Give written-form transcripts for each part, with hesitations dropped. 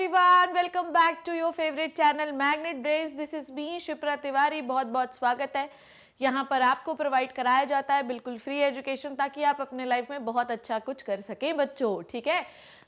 everyone, welcome back to your favorite channel Magnet Brains. This is me Shipra Tiwari. बहुत बहुत स्वागत है. यहाँ पर आपको प्रोवाइड कराया जाता है बिल्कुल फ्री एजुकेशन ताकि आप अपने लाइफ में बहुत अच्छा कुछ कर सकें बच्चों. ठीक है,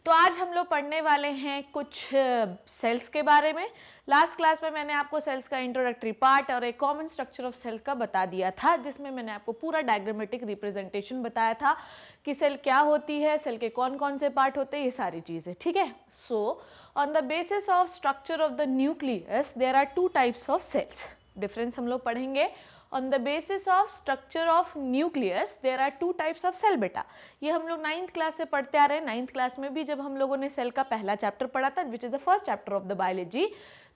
तो आज हम लोग पढ़ने वाले हैं कुछ सेल्स के बारे में. लास्ट क्लास में मैंने आपको सेल्स का इंट्रोडक्टरी पार्ट और एक कॉमन स्ट्रक्चर ऑफ सेल्स का बता दिया था, जिसमें मैंने आपको पूरा डायग्रामेटिक रिप्रेजेंटेशन बताया था कि सेल क्या होती है, सेल के कौन कौन से पार्ट होते हैं, ये सारी चीज़ें. ठीक है, so on the basis of structure of the nucleus there are two types of cells. Difference हम लोग पढ़ेंगे. On the basis of structure of nucleus, there are two types of cell बेटा. ये हम लोग 9th क्लास से पढ़ते आ रहे हैं. 9th क्लास में भी जब हम लोगों ने सेल का पहला चैप्टर पढ़ा था, विच is the first chapter of the biology,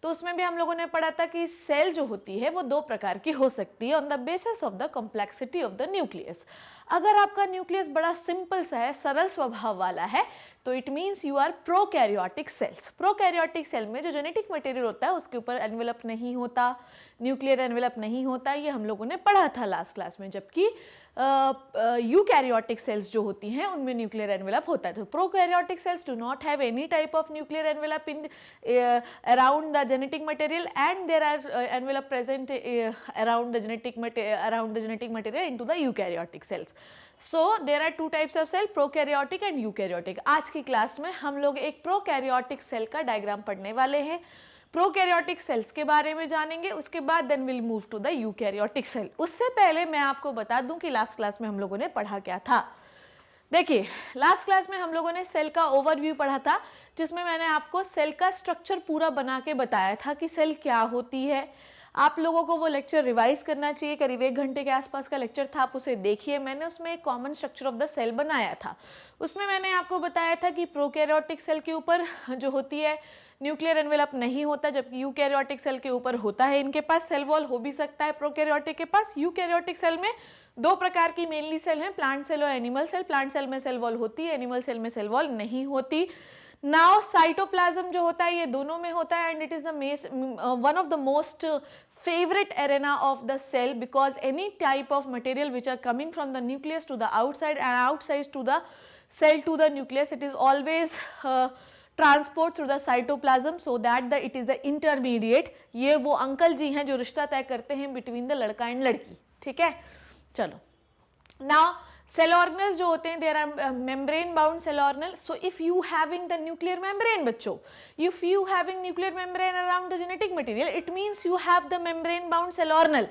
तो उसमें भी हम लोगों ने पढ़ा था कि सेल जो होती है वो दो प्रकार की हो सकती है on the basis of the complexity of the nucleus. अगर आपका न्यूक्लियस बड़ा सिंपल सा है, सरल स्वभाव वाला है, तो it means you are prokaryotic cells. Prokaryotic cell में जो जेनेटिक मटेरियल होता है उसके ऊपर एनवेलप नहीं होता, न्यूक्लियर एनवेलप नहीं होता. ये हम लोगों ने पढ़ा था लास्ट क्लास में. जबकि यूकैरियोटिक सेल्स जो होती हैं उनमें न्यूक्लियर एनवेलप होता है. तो prokaryotic cells do not have any type of nuclear envelope in around the genetic material and there are envelope present around the genetic material into the eukaryotic cells. So there are two types of cell, prokaryotic and eukaryotic. आज की class में हम लोग एक prokaryotic cell का diagram पढ़ने वाले हैं. प्रोकैरियोटिक सेल्स के बारे में जानेंगे, उसके बाद then will move to the eukaryotic cell. उससे पहले मैं आपको बता दूं कि लास्ट क्लास में हम लोगों ने पढ़ा क्या था. देखिए, लास्ट क्लास में हम लोगों ने सेल का ओवरव्यू पढ़ा था, जिसमें मैंने आपको सेल का स्ट्रक्चर पूरा बना के बताया था कि सेल क्या होती है. आप लोगों को वो लेक्चर रिवाइज करना चाहिए. करीब 1 घंटे के आसपास का लेक्चर था, आप उसे देखिए. मैंने उसमें एक common structure of the cell बनाया था. उसमें मैंने आपको बताया था कि प्रोकैरियोटिक सेल के ऊपर जो होती है न्यूक्लियर एनवेलप नहीं होता, जबकि यूकैरियोटिक सेल के ऊपर होता है. इनके पास सेल वॉल हो भी सकता है प्रोकैरियोटिक के पास. यूकैरियोटिक सेल में दो प्रकार की मेनली सेल हैं, प्लांट सेल और एनिमल सेल. प्लांट सेल में सेल वॉल होती है, एनिमल सेल में सेल वॉल नहीं होती. नाउ साइटोप्लाज्म जो होता है ये दोनों में होता है, and it is the one of the most favorite arena of the cell, because any type of material which are coming from the nucleus to the outside and outside to the cell to the nucleus, it is always transport through the cytoplasm, so that it is the intermediate. ये वो uncle जी हैं जो रिश्ता तय करते हैं between the लड़का and लड़की. ठीक है, चलो. Now cell organelles जो होते हैं, there are membrane bound cell organelle. So if you having the nuclear membrane बच्चों, if you having nuclear membrane around the genetic material, it means you have the membrane bound cell organelle.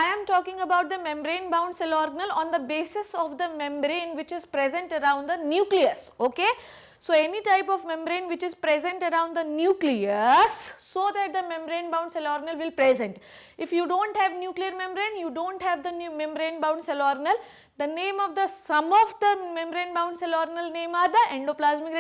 I am talking about the membrane bound cell organelle on the basis of the membrane which is present around the nucleus. Okay, so any type of membrane which is present around the nucleus, so that the membrane bound cell organelle will present. If you don't have nuclear membrane, you don't have the membrane bound cell organelle. The name of the sum of the membrane bound cell organelle name are the endoplasmic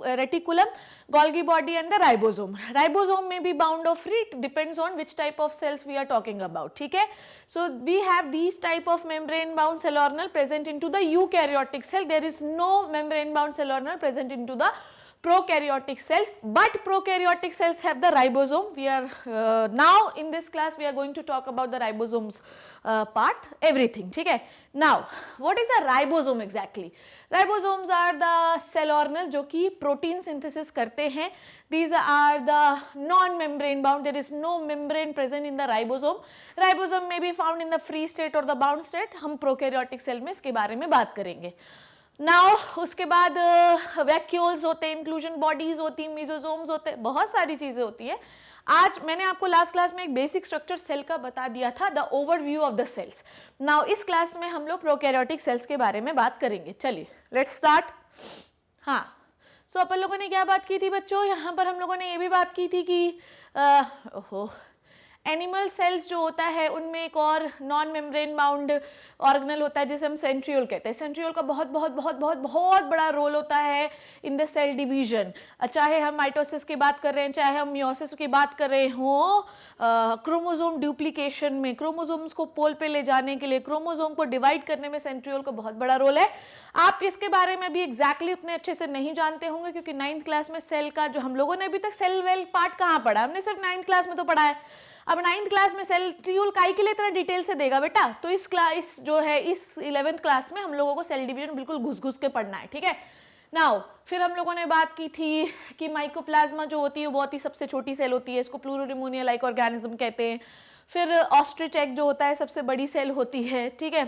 reticulum, Golgi body and the ribosome. Ribosome may be bound or free, it depends on which type of cells we are talking about. ठीक है, so we have these type of membrane bound cell organelle present into the eukaryotic cell. There is no membrane bound cell organelle present into the prokaryotic cell, but prokaryotic cells have the ribosome. We are now in this class we are going to talk about the ribosomes part, everything. ठीक है, now what is a ribosome exactly? Ribosomes are the cell organelle जो कि protein synthesis करते हैं. These are the non-membrane bound. There is no membrane present in the ribosome. Ribosome may be found in the free state or the bound state. हम prokaryotic cell में इसके बारे में बात करेंगे. नाउ उसके बाद वैक्यूल्स होते हैं, इंक्लूजन बॉडीज होती हैं, मेसोसोम्स होते हैं, बहुत सारी चीजें होती है. आज मैंने आपको लास्ट क्लास में एक बेसिक स्ट्रक्चर सेल का बता दिया था, the overview of the cells. Now इस क्लास में हम लोग प्रोकैरियोटिक सेल्स के बारे में बात करेंगे. चलिए लेट्स स्टार्ट. हाँ, सो अपन लोगों ने क्या बात की थी बच्चों, यहाँ पर हम लोगों ने ये भी बात की थी कि एनिमल सेल्स जो होता है उनमें एक और नॉन मेम्ब्रेन बाउंड ऑर्गेनल होता है जिसे हम सेंट्रियोल कहते हैं. सेंट्रियोल का बहुत बहुत बहुत बहुत बहुत बड़ा रोल होता है इन द सेल डिवीजन. चाहे हम माइटोसिस की बात कर रहे हैं, चाहे हम मियोसिस की बात कर रहे हों, क्रोमोसोम ड्यूप्लीकेशन में, क्रोमोसोम्स को पोल पे ले जाने के लिए, क्रोमोसोम को डिवाइड करने में सेंट्रियोल का बहुत बड़ा रोल है. आप इसके बारे में भी एग्जैक्टली उतने अच्छे से नहीं जानते होंगे, क्योंकि 9th क्लास में सेल का जो हम लोगों ने अभी तक सेल वेल पार्ट कहाँ पढ़ा, हमने सिर्फ 9th क्लास में तो पढ़ा है. अब 9th क्लास में सेंट्रियोल काई के लिए इतना डिटेल से देगा बेटा, तो इस क्लास जो है इस 11th क्लास में हम लोगों को सेल डिवीजन बिल्कुल घुस घुस के पढ़ना है. ठीक है, नाउ फिर हम लोगों ने बात की थी कि माइकोप्लाज्मा जो होती है वो बहुत ही सबसे छोटी सेल होती है, इसको प्लूरोनिमोनिया लाइक ऑर्गेनिज्म कहते हैं। फिर ऑस्ट्रिच एग जो होता है सबसे बड़ी सेल होती है, ठीक है।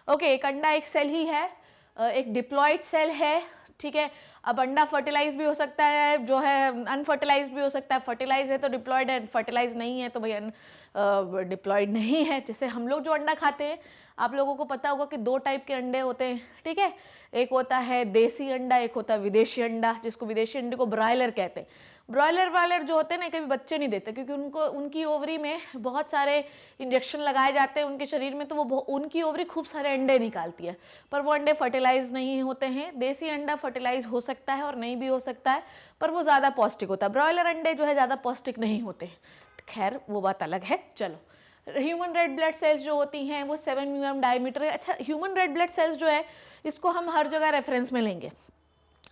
ओके, एक अंडा एक सेल ही है, एक डिप्लॉइड सेल है, ठीक है। अब अंडा फर्टिलाइज भी हो सकता है, जो है अनफर्टिलाइज भी हो सकता है। फर्टिलाइज है तो डिप्लॉइड है, फर्टिलाइज नहीं है तो भैया डिप्लॉइड नहीं है। जैसे हम लोग जो अंडा खाते हैं, आप लोगों को पता होगा कि 2 टाइप के अंडे होते हैं, ठीक है। एक होता है देसी अंडा, एक होता है विदेशी अंडा, जिसको विदेशी अंडे को ब्रॉयलर कहते हैं। ब्रॉयलर वायलर जो होते हैं ना, कभी बच्चे नहीं देते, क्योंकि उनकी ओवरी में बहुत सारे इंजेक्शन लगाए जाते हैं उनके शरीर में, तो वो उनकी ओवरी खूब सारे अंडे निकालती है, पर वो अंडे फर्टिलाइज नहीं होते हैं। देसी अंडा फर्टिलाइज हो सकता है और नहीं भी हो सकता है, पर वो ज़्यादा पौष्टिक होता है। ब्रॉयलर अंडे जो है ज़्यादा पौष्टिक नहीं होते, खैर वो बात अलग है। चलो, ह्यूमन रेड ब्लड सेल्स जो होती हैं वो 7 mm डायमीटर है। अच्छा, ह्यूमन रेड ब्लड सेल्स जो है इसको हम हर जगह रेफरेंस में लेंगे,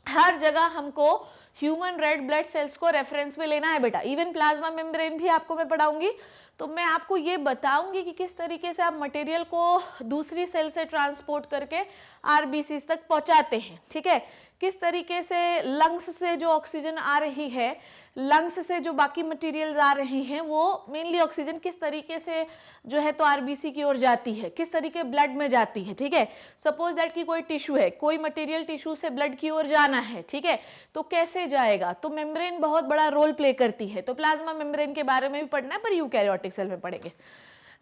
हर जगह हमको ह्यूमन रेड ब्लड सेल्स को रेफरेंस में लेना है बेटा। इवन प्लाज्मा मेम्ब्रेन भी आपको मैं पढ़ाऊंगी, तो मैं आपको ये बताऊंगी कि किस तरीके से आप मटेरियल को दूसरी सेल से ट्रांसपोर्ट करके आरबीसीज तक पहुंचाते हैं, ठीक है। किस तरीके से लंग्स से जो ऑक्सीजन आ रही है, लंग्स से जो बाकी मटेरियल्स आ रहे हैं, वो मेनली ऑक्सीजन किस तरीके से जो है तो आरबीसी की ओर जाती है, किस तरीके ब्लड में जाती है, ठीक है। सपोज दैट कि कोई टिश्यू है, कोई मटेरियल टिश्यू से ब्लड की ओर जाना है, ठीक है, तो कैसे जाएगा, तो मेम्ब्रेन बहुत बड़ा रोल प्ले करती है। तो प्लाज्मा मेम्ब्रेन के बारे में भी पढ़ना है, पर यूकैरियोटिक सेल में पढ़ेंगे।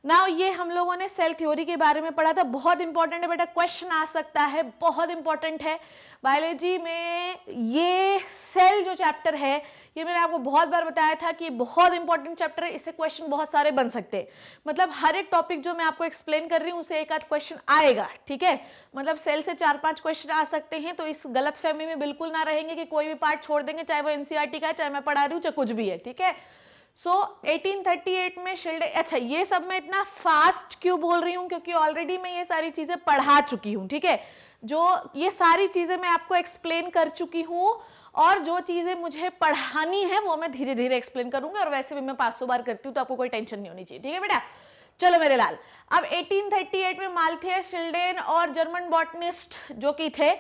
नाउ ये हम लोगों ने सेल थ्योरी के बारे में पढ़ा था, बहुत इंपॉर्टेंट है बेटा, क्वेश्चन आ सकता है, बहुत इंपॉर्टेंट है बायोलॉजी में। ये सेल जो चैप्टर है, ये मैंने आपको बहुत बार बताया था कि बहुत इंपॉर्टेंट चैप्टर है, इससे क्वेश्चन बहुत सारे बन सकते हैं। मतलब हर एक टॉपिक जो मैं आपको एक्सप्लेन कर रही हूँ उसे एक आध क्वेश्चन आएगा, ठीक है। मतलब सेल से 4-5 क्वेश्चन आ सकते हैं, तो इस गलतफहमी में बिल्कुल ना रहेंगे कि कोई भी पार्ट छोड़ देंगे, चाहे वो एनसीईआरटी का है, चाहे मैं पढ़ा रही हूँ, चाहे कुछ भी है, ठीक है। सो 1838 में शिल्डे, अच्छा ये सब मैं इतना फास्ट क्यों बोल रही हूँ, क्योंकि ऑलरेडी मैं ये सारी चीजें पढ़ा चुकी हूँ, ठीक है। जो ये सारी चीजें मैं आपको एक्सप्लेन कर चुकी हूँ, और जो चीजें मुझे पढ़ानी है वो मैं धीरे धीरे एक्सप्लेन करूंगी, और वैसे भी मैं 500 बार करती हूँ, तो आपको कोई टेंशन नहीं होनी चाहिए, ठीक है बेटा। चलो मेरे लाल, अब 1838 में माल्थियस शिल्डेन और जर्मन बॉटनिस्ट जो कि थे,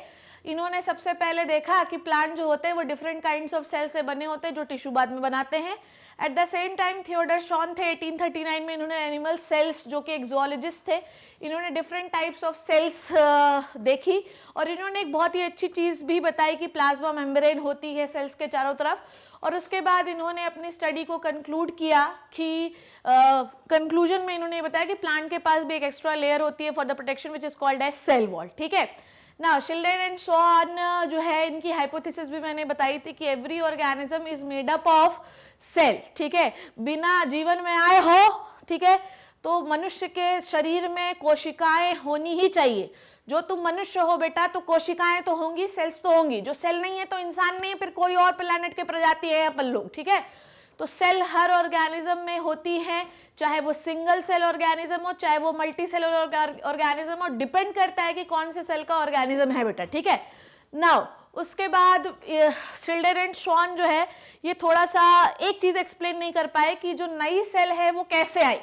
इन्होंने सबसे पहले देखा कि प्लांट जो होते हैं वो डिफरेंट काइंड्स ऑफ सेल से बने होते हैं, जो टिश्यू बाद में बनाते हैं। At the same time Theodor Schwann थे, 1839 में इन्होंने एनिमल सेल्स, जो कि एक ज़ूलॉजिस्ट थे, इन्होंने डिफरेंट टाइप्स ऑफ सेल्स देखी, और इन्होंने एक बहुत ही अच्छी चीज़ भी बताई कि प्लाज्मा मेम्ब्रेन होती है सेल्स के चारों तरफ। और उसके बाद इन्होंने अपनी स्टडी को कंक्लूड किया कि कंक्लूजन में इन्होंने बताया कि प्लांट के पास भी एक एक्स्ट्रा लेयर होती है for the protection which is called as cell wall, ठीक है। ना शिल्डेन एंड शॉन जो है, इनकी हाइपोथेसिस भी मैंने बताई थी कि every organism is made up of cell, ठीक है। बिना जीवन में आए हो, ठीक है, तो मनुष्य के शरीर में कोशिकाएं होनी ही चाहिए। जो तुम मनुष्य हो बेटा, तो कोशिकाएं तो होंगी, सेल्स तो होंगी। जो सेल नहीं है तो इंसान नहीं है, फिर कोई और प्लेनेट के प्रजाति है अपन लोग, ठीक है। तो सेल हर ऑर्गेनिज्म में होती है, चाहे वो सिंगल सेल ऑर्गेनिज्म हो, चाहे वो मल्टी सेलुलर ऑर्गेनिज्म हो, डिपेंड करता है कि कौन से सेल का ऑर्गेनिज्म है बेटा, ठीक है। नाउ उसके बाद शिल्डेन एंड शॉन जो है, ये थोड़ा सा एक चीज एक्सप्लेन नहीं कर पाए कि जो नई सेल है वो कैसे आई।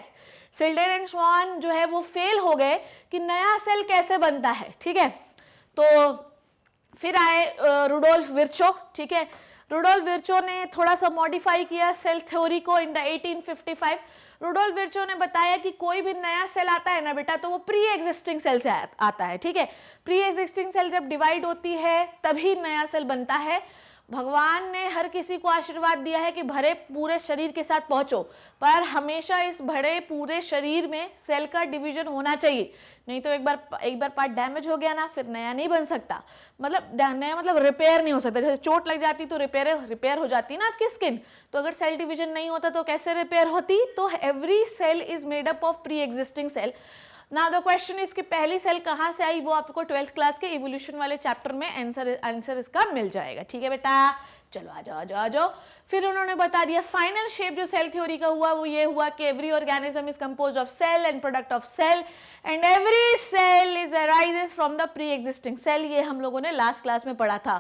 शिल्डेन एंड शॉन जो है वो फेल हो गए कि नया सेल कैसे बनता है, ठीक है। तो फिर आए रुडोल्फ विर्चो, ठीक है। रुडोल्फ विर्चो ने थोड़ा सा मॉडिफाई किया सेल थ्योरी को इन द 1855। रुडोल्फ विर्चो ने बताया कि कोई भी नया सेल आता है ना बेटा, तो वो प्री एग्जिस्टिंग सेल से आता है, ठीक है। प्री एग्जिस्टिंग सेल जब डिवाइड होती है तभी नया सेल बनता है। भगवान ने हर किसी को आशीर्वाद दिया है कि भरे पूरे शरीर के साथ पहुंचो, पर हमेशा इस भरे पूरे शरीर में सेल का डिवीजन होना चाहिए, नहीं तो एक बार पार्ट डैमेज हो गया ना, फिर नया नहीं बन सकता। मतलब नया मतलब रिपेयर नहीं हो सकता। जैसे चोट लग जाती तो रिपेयर हो जाती ना आपकी स्किन, तो अगर सेल डिवीजन नहीं होता तो कैसे रिपेयर होती। तो every cell is made up of pre existing cell. Now the question is कि पहली सेल कहाँ से आई, वो आपको 12th क्लास के इवोल्यूशन वाले चैप्टर में आंसर इसका मिल जाएगा, ठीक है बेटा। चलो आ जाओ। फिर उन्होंने बता दिया फाइनल शेप जो सेल थ्योरी का हुआ वो ये हुआ कि every organism is composed of cell and product of cell and every cell is arises from the pre existing cell. ये हम लोगों ने लास्ट क्लास में पढ़ा था।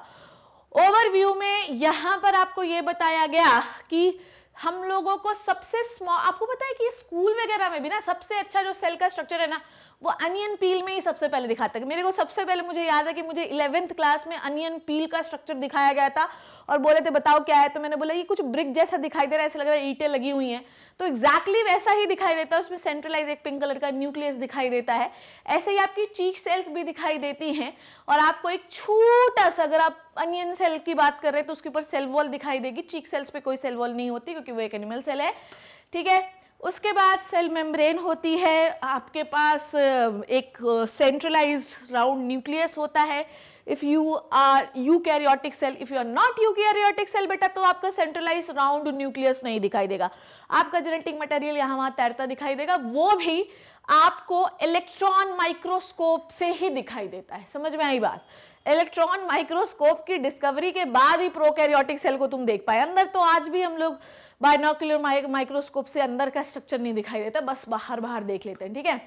ओवरव्यू में यहां पर आपको ये बताया गया कि हम लोगों को सबसे स्मॉल, आपको पता है कि स्कूल वगैरह में भी ना सबसे अच्छा जो सेल का स्ट्रक्चर है ना, वो अनियन पील में ही सबसे पहले दिखाता है। मेरे को सबसे पहले मुझे याद है कि मुझे 11th क्लास में अनियन पील का स्ट्रक्चर दिखाया गया था और बोले थे बताओ क्या है, तो मैंने बोला ये कुछ ब्रिक जैसा दिखाई दे रहा है, ऐसा लग रहा है ईंटें लगी हुई हैं, तो एग्जैक्टली वैसा ही दिखाई देता है। उसमें सेंट्रलाइज एक पिंक कलर का न्यूक्लियस दिखाई देता है। ऐसे ही आपकी चीक सेल्स भी दिखाई देती हैं और आपको एक छोटा सा, अगर आप अनियन सेल की बात कर रहे हैं तो उसके ऊपर सेल वॉल दिखाई देगी। चीक सेल्स पे कोई सेल वॉल नहीं होती क्योंकि वो एक एनिमल सेल है, ठीक है। उसके बाद सेल मेम्ब्रेन होती है, आपके पास एक सेंट्रलाइज्ड राउंड न्यूक्लियस होता है। If you are eukaryotic cell, if you are not eukaryotic cell बेटा, तो आपका सेंट्रलाइज्ड राउंड न्यूक्लियस नहीं दिखाई देगा, आपका जेनेटिक मटेरियल यहाँ वहां तैरता दिखाई देगा, वो भी आपको इलेक्ट्रॉन माइक्रोस्कोप से ही दिखाई देता है। समझ में आई बात? इलेक्ट्रॉन माइक्रोस्कोप की डिस्कवरी के बाद ही प्रोकैरियोटिक सेल को तुम देख पाए। अंदर तो आज भी हम लोग बाइनोक्यूलर माइक्रोस्कोप से अंदर का स्ट्रक्चर नहीं दिखाई देता, बस बाहर बाहर देख लेते हैं, ठीक है।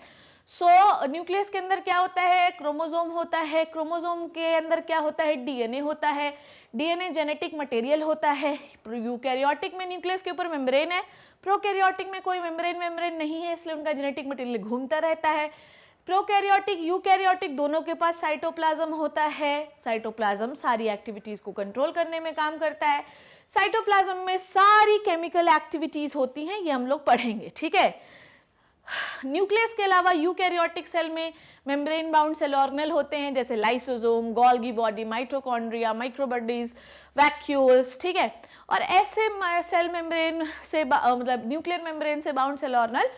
सो न्यूक्लियस के अंदर क्या होता है? क्रोमोसोम होता है। क्रोमोसोम के अंदर क्या होता है? डीएनए होता है। डीएनए जेनेटिक मटेरियल होता है। यूकैरियोटिक में न्यूक्लियस के ऊपर मेम्ब्रेन है, प्रोकैरियोटिक में कोई मेम्ब्रेन नहीं है, इसलिए उनका जेनेटिक मटेरियल घूमता रहता है। प्रोकैरियोटिक यूकैरियोटिक दोनों के पास साइटोप्लाज्म होता है। साइटोप्लाज्म सारी एक्टिविटीज को कंट्रोल करने में काम करता है। साइटोप्लाज्म में सारी केमिकल एक्टिविटीज होती हैं, ये हम लोग पढ़ेंगे, ठीक है। न्यूक्लियस के अलावा यूकैरियोटिक सेल में मेम्ब्रेन बाउंड सेल ऑर्गेनेल होते हैं, जैसे lysosome, Golgi body, mitochondria, microbodies, vacuoles, ठीक है। और ऐसे सेल मेम्ब्रेन से मतलब न्यूक्लियर मेम्ब्रेन से bound cell organelle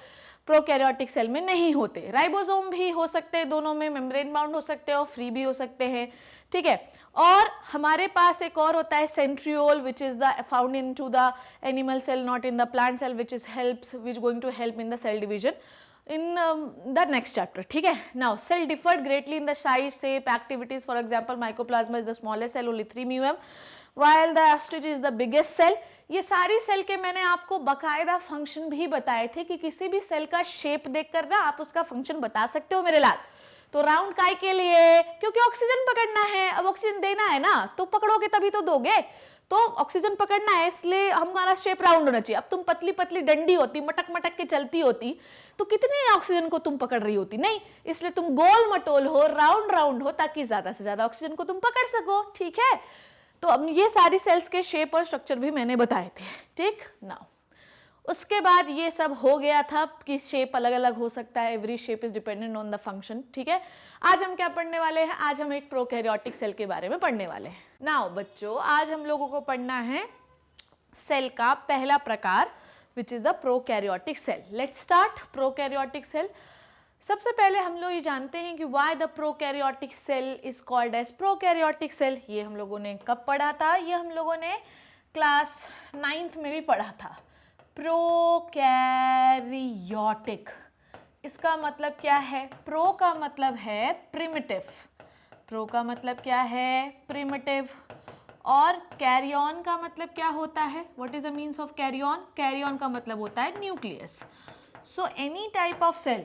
prokaryotic cell में नहीं होते। राइबोसोम भी हो सकते हैं, दोनों में मेम्ब्रेन बाउंड हो सकते हैं और फ्री भी हो सकते हैं, ठीक है। और हमारे पास एक और होता है centriole, which is the found into the animal cell, not in the plant cell, which going to help in the cell division in the next chapter, ठीक है। Now cell differed greatly in the size, shape, activities. For example, mycoplasma is the smallest cell, only 3 μm, while the astrocyte is the biggest cell. ये सारी cell के मैंने आपको बकायदा function भी बताए थे कि किसी भी सेल का शेप देखकर ना आप उसका फंक्शन बता सकते हो मेरे लाल। तो राउंड काय के लिए? क्योंकि ऑक्सीजन पकड़ना है, अब ऑक्सीजन देना है ना, तो पकड़ोगे तभी तो दोगे, तो ऑक्सीजन पकड़ना है, इसलिए हमारा शेप राउंड होना चाहिए। अब तुम पतली पतली डंडी होती, मटक मटक के चलती होती, तो कितने ऑक्सीजन को तुम पकड़ रही होती? नहीं, इसलिए तुम गोल मटोल हो, राउंड राउंड हो, ताकि ज्यादा से ज्यादा ऑक्सीजन को तुम पकड़ सको, ठीक है। तो अब ये सारी सेल्स के शेप और स्ट्रक्चर भी मैंने बताए थे, ठीक ना। उसके बाद ये सब हो गया था कि शेप अलग अलग हो सकता है, every shape is dependent on the function, ठीक है। आज हम क्या पढ़ने वाले हैं? आज हम एक प्रोकैरियोटिक सेल के बारे में पढ़ने वाले हैं। नाउ बच्चों, आज हम लोगों को पढ़ना है सेल का पहला प्रकार, which is the prokaryotic cell. Let's start. Prokaryotic cell, सबसे पहले हम लोग ये जानते हैं कि why the prokaryotic cell is called as prokaryotic cell. ये हम लोगों ने कब पढ़ा था? ये हम लोगों ने क्लास 9th में भी पढ़ा था। प्रोकैरियोटिक, इसका मतलब क्या है? प्रो का मतलब है प्रिमिटिव, प्रो का मतलब क्या है? प्रिमिटिव। और कैरियन का मतलब क्या होता है? What is the means of karyon? Karyon का मतलब होता है nucleus. So any type of cell,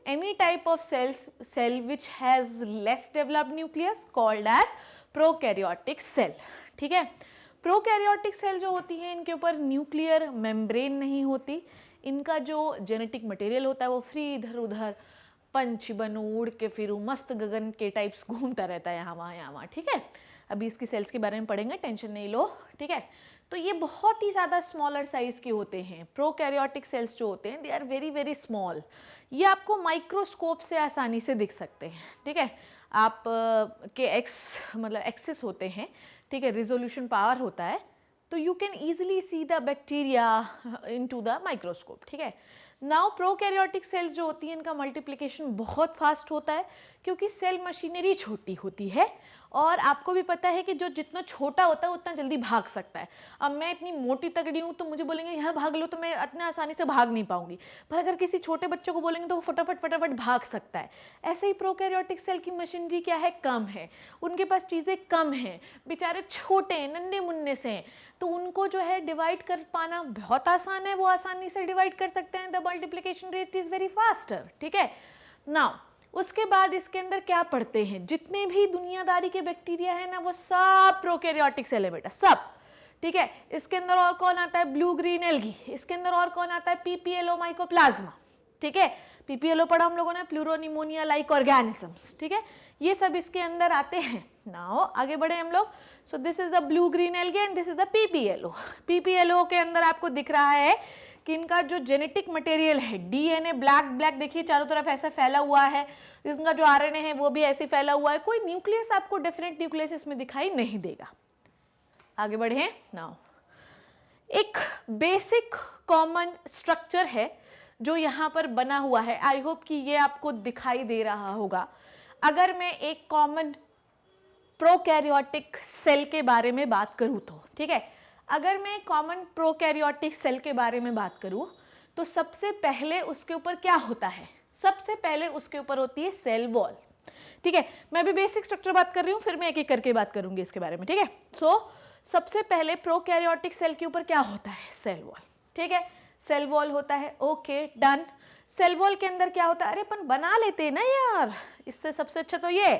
any type of cell which has less developed nucleus called as prokaryotic cell, ठीक है। प्रोकैरियोटिक सेल जो होती है, इनके ऊपर न्यूक्लियर मेम्ब्रेन नहीं होती, इनका जो जेनेटिक मटेरियल होता है वो फ्री इधर उधर पंछी बन उड़ के फिर मस्त गगन के टाइप्स घूमता रहता है यहाँ वहाँ, ठीक है। अभी इसकी सेल्स के बारे में पढ़ेंगे, टेंशन नहीं लो, ठीक है। तो ये बहुत ही ज़्यादा स्मॉलर साइज के होते हैं। प्रोकैरियोटिक सेल्स जो होते हैं, they are very very small. ये आपको माइक्रोस्कोप से आसानी से दिख सकते हैं, ठीक है। आप के एक्सेस होते हैं, ठीक है, रिजोल्यूशन पावर होता है, तो you can easily see the bacteria into the microscope, ठीक है। नाउ प्रोकैरियोटिक सेल्स जो होती हैं, इनका मल्टीप्लिकेशन बहुत फास्ट होता है क्योंकि सेल मशीनरी छोटी होती है, और आपको भी पता है कि जो जितना छोटा होता है उतना जल्दी भाग सकता है। अब मैं इतनी मोटी तगड़ी हूँ तो मुझे बोलेंगे यहाँ भाग लो, तो मैं इतना आसानी से भाग नहीं पाऊंगी, पर अगर किसी छोटे बच्चे को बोलेंगे तो वो फटाफट फटाफट भाग सकता है। ऐसे ही प्रोकैरियोटिक सेल की मशीनरी क्या है? कम है, उनके पास चीज़ें कम हैं, बेचारे छोटे नन्हे मुन्ने से हैं, तो उनको जो है डिवाइड कर पाना बहुत आसान है, वो आसानी से डिवाइड कर सकते हैं। The multiplication rate is very faster, ठीक है। नाउ उसके बाद इसके अंदर क्या पढ़ते हैं? जितने भी दुनियादारी के बैक्टीरिया है ना, वो सब प्रोकैरियोटिक सेल है बेटा, सब, ठीक है। इसके अंदर और कौन आता है? Blue green algae. इसके अंदर और कौन आता है? पीपीएलओ माइकोप्लाज्मा, ठीक है। पीपीएलओ पढ़ा हम लोगों ने, प्लूरोनिमोनिया लाइक ऑर्गेनिजम्स, ठीक है, ये सब इसके अंदर आते हैं। नाउ आगे बढ़े हम लोग। सो this is the blue green algae and this is the PPLO. PPLO के अंदर आपको दिख रहा है कि इनका जो जेनेटिक मटेरियल है, डीएनए ब्लैक ब्लैक देखिए चारों तरफ ऐसा फैला हुआ है, इसका जो आरएनए है वो भी ऐसे फैला हुआ है, कोई न्यूक्लियस आपको डेफिनेट न्यूक्लियस इसमें दिखाई नहीं देगा। आगे बढ़े। नाउ एक बेसिक कॉमन स्ट्रक्चर है जो यहाँ पर बना हुआ है, आई होप कि ये आपको दिखाई दे रहा होगा। अगर मैं एक कॉमन प्रोकैरियोटिक सेल के बारे में बात करूँ तो, ठीक है, अगर मैं कॉमन प्रोकैरियोटिक सेल के बारे में बात करूँ तो सबसे पहले उसके ऊपर क्या होता है, सबसे पहले उसके ऊपर होती है सेल वॉल, ठीक है। मैं भी बेसिक स्ट्रक्चर बात कर रही हूँ, फिर मैं एक एक करके बात करूंगी इसके बारे में, ठीक है। सबसे पहले प्रोकैरियोटिक सेल के ऊपर क्या होता है, सेल वॉल, ठीक है, सेल वॉल होता है, ओके डन। सेल वॉल के अंदर क्या होता है, अरे अपन बना लेते हैं ना यार, इससे सबसे अच्छा तो ये।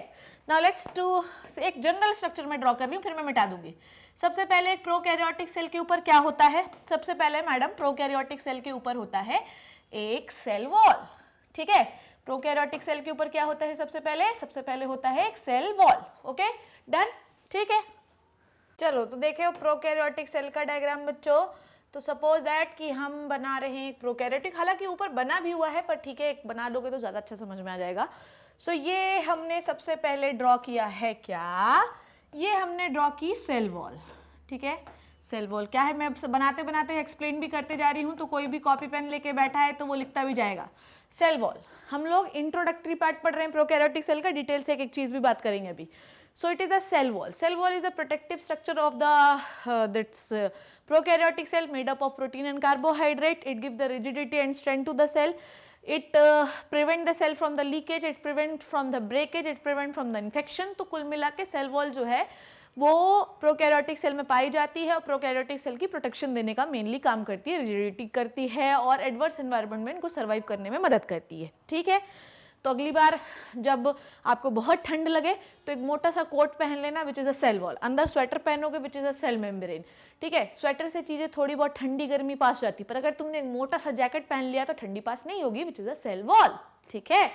नाउ लेट्स डू, एक जनरल स्ट्रक्चर में ड्रॉ कर रही हूँ, फिर मैं मिटा दूंगी। सबसे पहले एक प्रोकैरियोटिक सेल के ऊपर क्या होता है, सबसे पहले मैडम प्रोकैरियोटिक सेल के ऊपर होता है एक सेल वॉल, ठीक है। प्रोकैरियोटिक सेल के ऊपर क्या होता है, सबसे पहले होता है एक सेल वॉल, ओके डन, ठीक है। चलो तो देखे प्रोकैरियोटिक सेल का डायग्राम बच्चों। तो सपोज दैट कि हम बना रहे हैं प्रोकैरियोटिक, हालांकि ऊपर बना भी हुआ है पर ठीक है, एक बना दोगे तो ज़्यादा अच्छा समझ में आ जाएगा। सो ये हमने सबसे पहले ड्रॉ किया है क्या, ये हमने ड्रॉ की सेल वॉल, ठीक है। सेल वॉल क्या है, मैं अब बनाते बनाते एक्सप्लेन भी करते जा रही हूँ, तो कोई भी कॉपी पेन लेके बैठा है तो वो लिखता भी जाएगा। सेल वॉल, हम लोग इंट्रोडक्टरी पार्ट पढ़ रहे हैं प्रोकैरियोटिक सेल का, डिटेल से एक एक चीज़ भी बात करेंगे अभी। So it is a cell wall. Cell wall is a protective structure of the prokaryotic cell made up of protein and carbohydrate. It gives the rigidity and strength to the cell. It prevent the cell from the leakage. It prevent from the breakage. It prevent from the infection. तो कुल मिला के cell wall जो है वो prokaryotic cell में पाई जाती है और प्रोकैरियोटिक सेल की प्रोटेक्शन देने का मेनली काम करती है, रिजिडिटी करती है और एडवर्स एनवायरनमेंट में इनको सर्वाइव करने में मदद करती है, ठीक है। तो अगली बार जब आपको बहुत ठंड लगे तो एक मोटा सा कोट पहन लेना which is a cell wall, अंदर स्वेटर पहनोगे which is a cell membrane, ठीक है। स्वेटर से चीज़ें थोड़ी बहुत ठंडी गर्मी पास हो जाती, पर अगर तुमने एक मोटा सा जैकेट पहन लिया तो ठंडी पास नहीं होगी, which is a cell wall, ठीक है।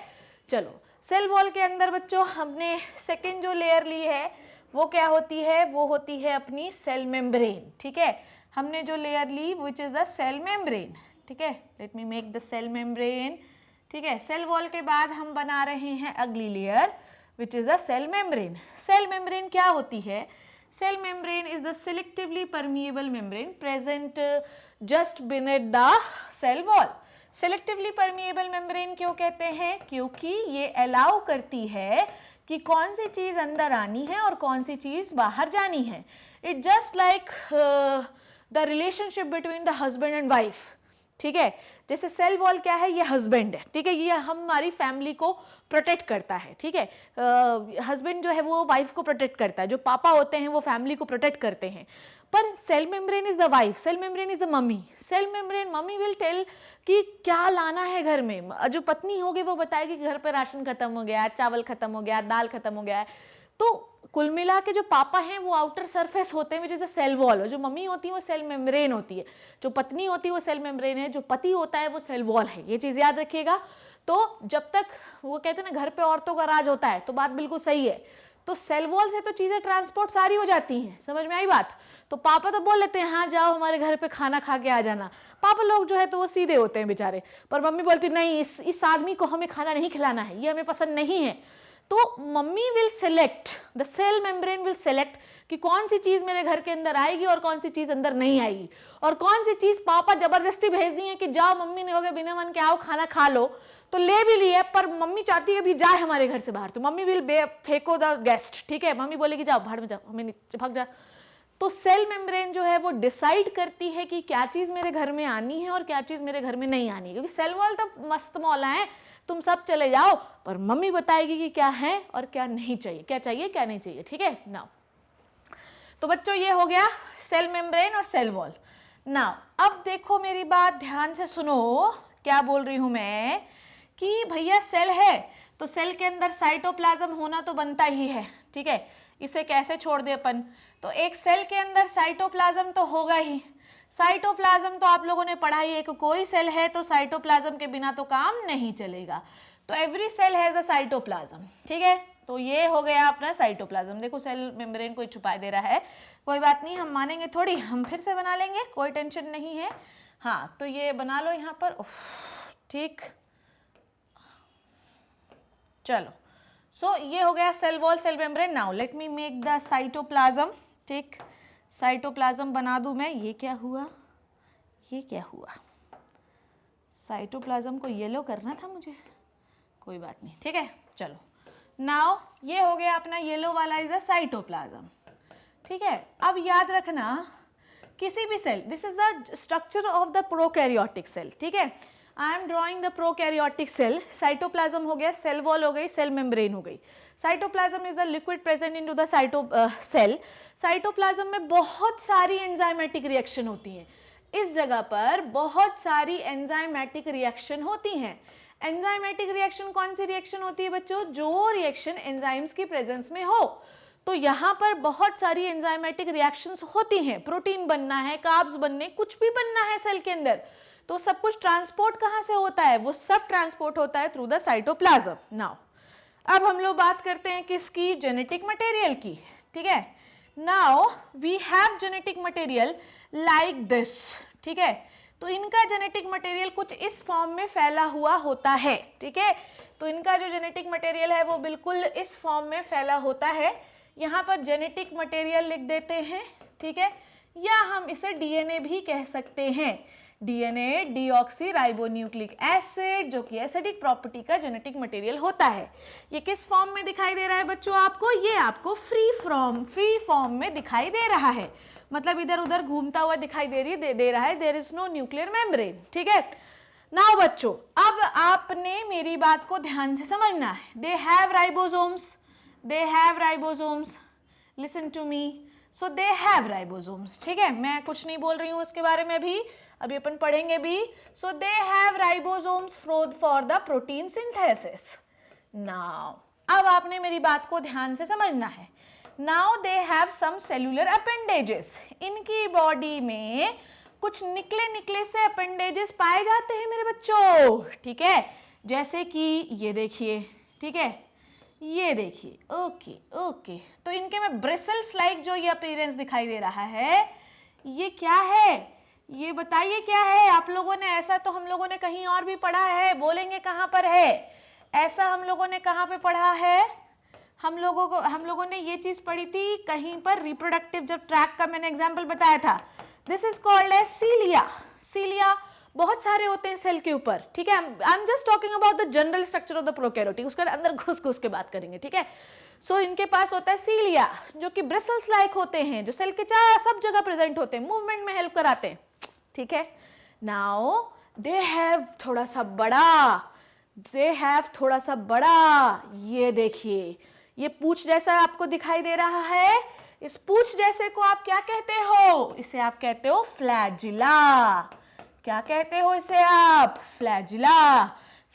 चलो सेल वॉल के अंदर बच्चों हमने सेकेंड जो लेयर ली है वो क्या होती है, वो होती है अपनी सेल मेम्ब्रेन, ठीक है। हमने जो लेयर ली which is the cell membrane, ठीक है। Let me make the cell membrane, ठीक है। सेल वॉल के बाद हम बना रहे हैं अगली layer which is a cell membrane. Cell membrane क्या होती है, cell membrane is the selectively permeable membrane present just beneath the cell wall. Selectively permeable membrane क्यों कहते हैं, क्योंकि ये अलाउ करती है कि कौन सी चीज अंदर आनी है और कौन सी चीज बाहर जानी है। It just like the relationship between the husband and wife, ठीक है। जैसे सेल वॉल क्या है, ये हस्बैंड है, ठीक है, ये हमारी फैमिली को प्रोटेक्ट करता है, ठीक है। हस्बैंड जो है वो वाइफ को प्रोटेक्ट करता है, जो पापा होते हैं वो फैमिली को प्रोटेक्ट करते हैं। पर cell membrane is the wife, cell membrane is the mummy. Cell membrane mummy will tell कि क्या लाना है घर में, जो पत्नी होगी वो बताएगी कि घर पे राशन खत्म हो गया, चावल खत्म हो गया, दाल खत्म हो गया है। तो कुल मिला के जो पापा हैं वो आउटर सरफेस होते हैं, जैसे सेल वॉल, जो मम्मी होती है वो सेल मेम्ब्रेन होती है, जो पत्नी होती है वो सेल मेम्ब्रेन है, जो पति होता है वो सेल वॉल है। ये चीज याद रखिएगा। तो जब तक वो कहते हैं ना घर पे औरतों का राज होता है, तो बात बिल्कुल सही है। तो सेल वॉल से तो चीजें ट्रांसपोर्ट सारी हो जाती हैं, समझ में आई बात। तो पापा तो बोल लेते हैं हाँ जाओ हमारे घर पे खाना खा के आ जाना, पापा लोग जो है तो वो सीधे होते हैं बेचारे, पर मम्मी बोलती नहीं इस आदमी को हमें खाना नहीं खिलाना है, ये हमें पसंद नहीं है। तो mummy will select, the cell membrane will select कि कौन सी चीज मेरे घर के अंदर आएगी और कौन सी चीज अंदर नहीं आएगी, और कौन सी चीज पापा जबरदस्ती भेज दी है कि जाओ मम्मी ने हो गया बिना मन के आओ खाना खा लो, तो ले भी लिया, पर मम्मी चाहती है अभी जाए हमारे घर से बाहर, तो मम्मी विल फेंको द गेस्ट, ठीक है। मम्मी बोलेगी जाओ बाहर में जाओ, हमें भाग जा। तो सेल मेम्ब्रेन जो है वो डिसाइड करती है कि क्या चीज मेरे घर में आनी है और क्या चीज मेरे घर में नहीं आनी है, क्योंकि सेल वॉल तो मस्त मौला है, तुम सब चले जाओ, पर मम्मी बताएगी कि क्या है और क्या नहीं चाहिए, क्या चाहिए क्या नहीं चाहिए, ठीक है। नाउ तो बच्चों ये हो गया सेल मेम्ब्रेन और सेल वॉल। नाउ अब देखो मेरी बात ध्यान से सुनो, क्या बोल रही हूं मैं कि भैया सेल है तो सेल के अंदर साइटोप्लाज्म होना तो बनता ही है, ठीक है। इसे कैसे छोड़ दे अपन, तो एक सेल के अंदर साइटोप्लाज्म तो होगा ही, साइटोप्लाज्म तो आप लोगों ने पढ़ा ही है कि कोई सेल है तो साइटोप्लाज्म के बिना तो काम नहीं चलेगा, तो every cell has a cytoplasm, ठीक है। तो ये हो गया अपना साइटोप्लाज्म। देखो सेल मेम्ब्रेन को छुपा दे रहा है, कोई बात नहीं, हम मानेंगे थोड़ी, हम फिर से बना लेंगे, कोई टेंशन नहीं है। हाँ तो ये बना लो यहाँ पर, ठीक, चलो। सो ये हो गया cell wall, cell membrane. Now let me make the cytoplasm, ठीक, साइटोप्लाज्म बना दूं मैं। ये क्या हुआ, ये क्या हुआ, साइटोप्लाज्म को येलो करना था मुझे, कोई बात नहीं, ठीक है, चलो। नाउ ये हो गया अपना येलो वाला इज द साइटोप्लाज्म, ठीक है। अब याद रखना किसी भी cell, this is the structure of the prokaryotic cell, ठीक है। I am drawing the prokaryotic cell, cytoplasm हो गया, सेल वॉल हो गई, सेल मेम्ब्रेन हो गई। Cytoplasm is the liquid present into the cell. Cytoplasm में बहुत सारी एंजाइमेटिक रिएक्शन होती हैं, इस जगह पर बहुत सारी एंजाइमेटिक रिएक्शन होती हैं। एंजाइमेटिक रिएक्शन कौन सी रिएक्शन होती है बच्चों, जो रिएक्शन एंजाइम्स की प्रेजेंस में हो। तो यहाँ पर बहुत सारी एंजाइमेटिक रिएक्शंस होती हैं, प्रोटीन बनना है, कार्ब्स बनने, कुछ भी बनना है सेल के अंदर, तो सब कुछ ट्रांसपोर्ट कहाँ से होता है, वो सब ट्रांसपोर्ट होता है थ्रू द साइटोप्लाज्म। नाउ अब हम लोग बात करते हैं किसकी, जेनेटिक मटेरियल की, ठीक है। Now we have genetic material like this, ठीक है। तो इनका जेनेटिक मटेरियल कुछ इस फॉर्म में फैला हुआ होता है, ठीक है। तो इनका जो जेनेटिक मटेरियल है वो बिल्कुल इस फॉर्म में फैला होता है। यहाँ पर जेनेटिक मटेरियल लिख देते हैं, ठीक है, या हम इसे डीएनए भी कह सकते हैं। डीएनए डीऑक्सी राइबोन्यूक्लिक एसिड, जो कि एसिडिक प्रॉपर्टी का जेनेटिक मटेरियल होता है। ये किस फॉर्म में दिखाई दे रहा है बच्चों आपको, ये आपको फ्री फॉर्म में दिखाई दे रहा है, मतलब इधर उधर घूमता हुआ दिखाई दे रहा है, there is no nuclear membrane, ठीक है। नाउ बच्चों अब आपने मेरी बात को ध्यान से समझना है। They have ribosomes, they have ribosomes, listen to me, so they have ribosomes, ठीक है। मैं कुछ नहीं बोल रही हूँ उसके बारे में अभी अपन पढ़ेंगे भी। so they have ribosomes for the protein synthesis. now अब आपने मेरी बात को ध्यान से समझना है। now they have some cellular appendages, इनकी बॉडी में कुछ निकले निकले से अपेंडेजेस पाए जाते हैं मेरे बच्चों, ठीक है। जैसे कि ये देखिए, ठीक है, ये देखिए, ओके ओके। तो इनके में ब्रिसल्स लाइक जो ये अपीयरेंस दिखाई दे रहा है, ये क्या है, ये बताइए क्या है आप लोगों ने। ऐसा तो हम लोगों ने कहीं और भी पढ़ा है, बोलेंगे कहाँ पर है, ऐसा हम लोगों ने कहाँ पे पढ़ा है, हम लोगों ने ये चीज पढ़ी थी कहीं पर, रिप्रोडक्टिव जब ट्रैक का मैंने एग्जाम्पल बताया था। This is called as cilia. Cilia बहुत सारे होते हैं सेल के ऊपर, ठीक है। I am just talking about the general structure of the prokaryotic, उसके अंदर घुस के बात करेंगे, ठीक है। सो इनके पास होता है सीलिया, जो कि ब्रिसल्स लाइक होते हैं, जो सेल के सब जगह प्रेजेंट होते हैं, मूवमेंट में हेल्प कराते हैं, ठीक है। नाउ दे हैव थोड़ा सा बड़ा, ये देखिए, ये पूंछ जैसा आपको दिखाई दे रहा है। इस पूंछ जैसे को आप क्या कहते हो, इसे आप कहते हो फ्लैजिला। क्या कहते हो इसे आप, फ्लैजिला।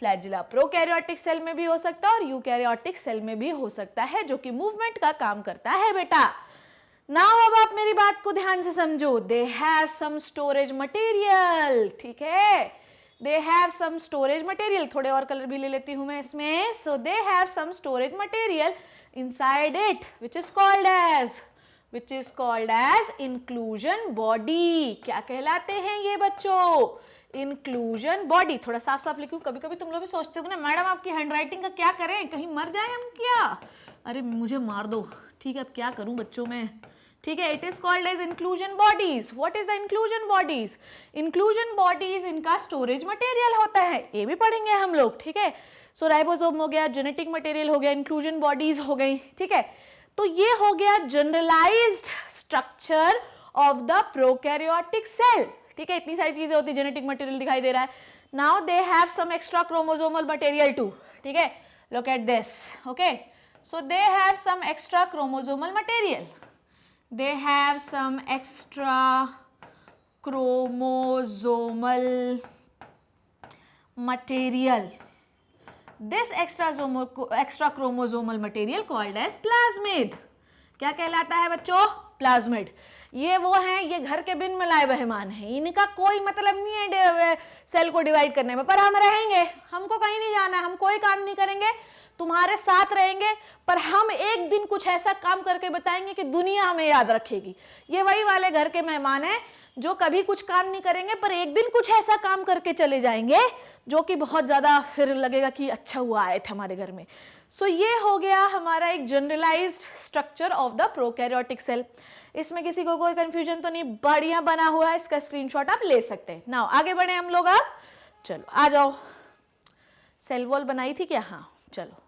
फ्लैजिला प्रोकैरियोटिक सेल में भी हो सकता है और यूकैरियोटिक सेल में भी हो सकता है, जो कि मूवमेंट का काम करता है बेटा। नाउ अब आप मेरी बात को ध्यान से समझो। They have some storage material, ठीक है, they have some storage material. थोड़े और कलर भी ले लेती हूं मैं इसमें। So they have some storage material inside it, which is called as inclusion body. क्या कहलाते हैं ये बच्चों, इंक्लूजन बॉडी। थोड़ा साफ साफ लिखूं, कभी कभी तुम लोग भी सोचते हो ना मैडम आपकी हैंडराइटिंग का क्या करें, कहीं मर जाए हम क्या। अरे मुझे मार दो, ठीक है, अब क्या करूं बच्चों में, ठीक है। It is called as inclusion bodies. What is the inclusion bodies, inclusion bodies इनका स्टोरेज मटेरियल होता है, ये भी पढ़ेंगे हम लोग, ठीक है। सो राइबोसोम हो गया, जेनेटिक मटेरियल हो गया, इंक्लूजन बॉडीज हो गई, ठीक है। तो ये हो गया generalised structure of the prokaryotic cell, ठीक है। इतनी सारी चीजें होती, जेनेटिक मटेरियल दिखाई दे रहा है। Now they have some extra chromosomal material too, ठीक है। Look at this, okay. So they have some extra chromosomal material, they have some extra chromosomal material. This extra chromosomal material called as plasmid. क्या कहलाता है बच्चों, plasmid, ये वो हैं, ये घर के बिन मिलाए मेहमान हैं, इनका कोई मतलब नहीं है सेल को डिवाइड करने में, पर हम रहेंगे, हमको कहीं नहीं जाना है, हम कोई काम नहीं करेंगे, तुम्हारे साथ रहेंगे, पर हम एक दिन कुछ ऐसा काम करके बताएंगे कि दुनिया हमें याद रखेगी। ये वही वाले घर के मेहमान हैं जो कभी कुछ काम नहीं करेंगे, पर एक दिन कुछ ऐसा काम करके चले जाएंगे जो कि बहुत ज्यादा फिर लगेगा कि अच्छा हुआ आए थे हमारे घर में। सो ये हो गया हमारा एक generalised structure of the prokaryotic cell. इसमें किसी को कोई कंफ्यूजन तो नहीं, बढ़िया बना हुआ है, इसका स्क्रीनशॉट आप ले सकते हैं। नाउ आगे बढ़े हम लोग, अब चलो आ जाओ, सेल वॉल बनाई थी क्या? हाँ चलो,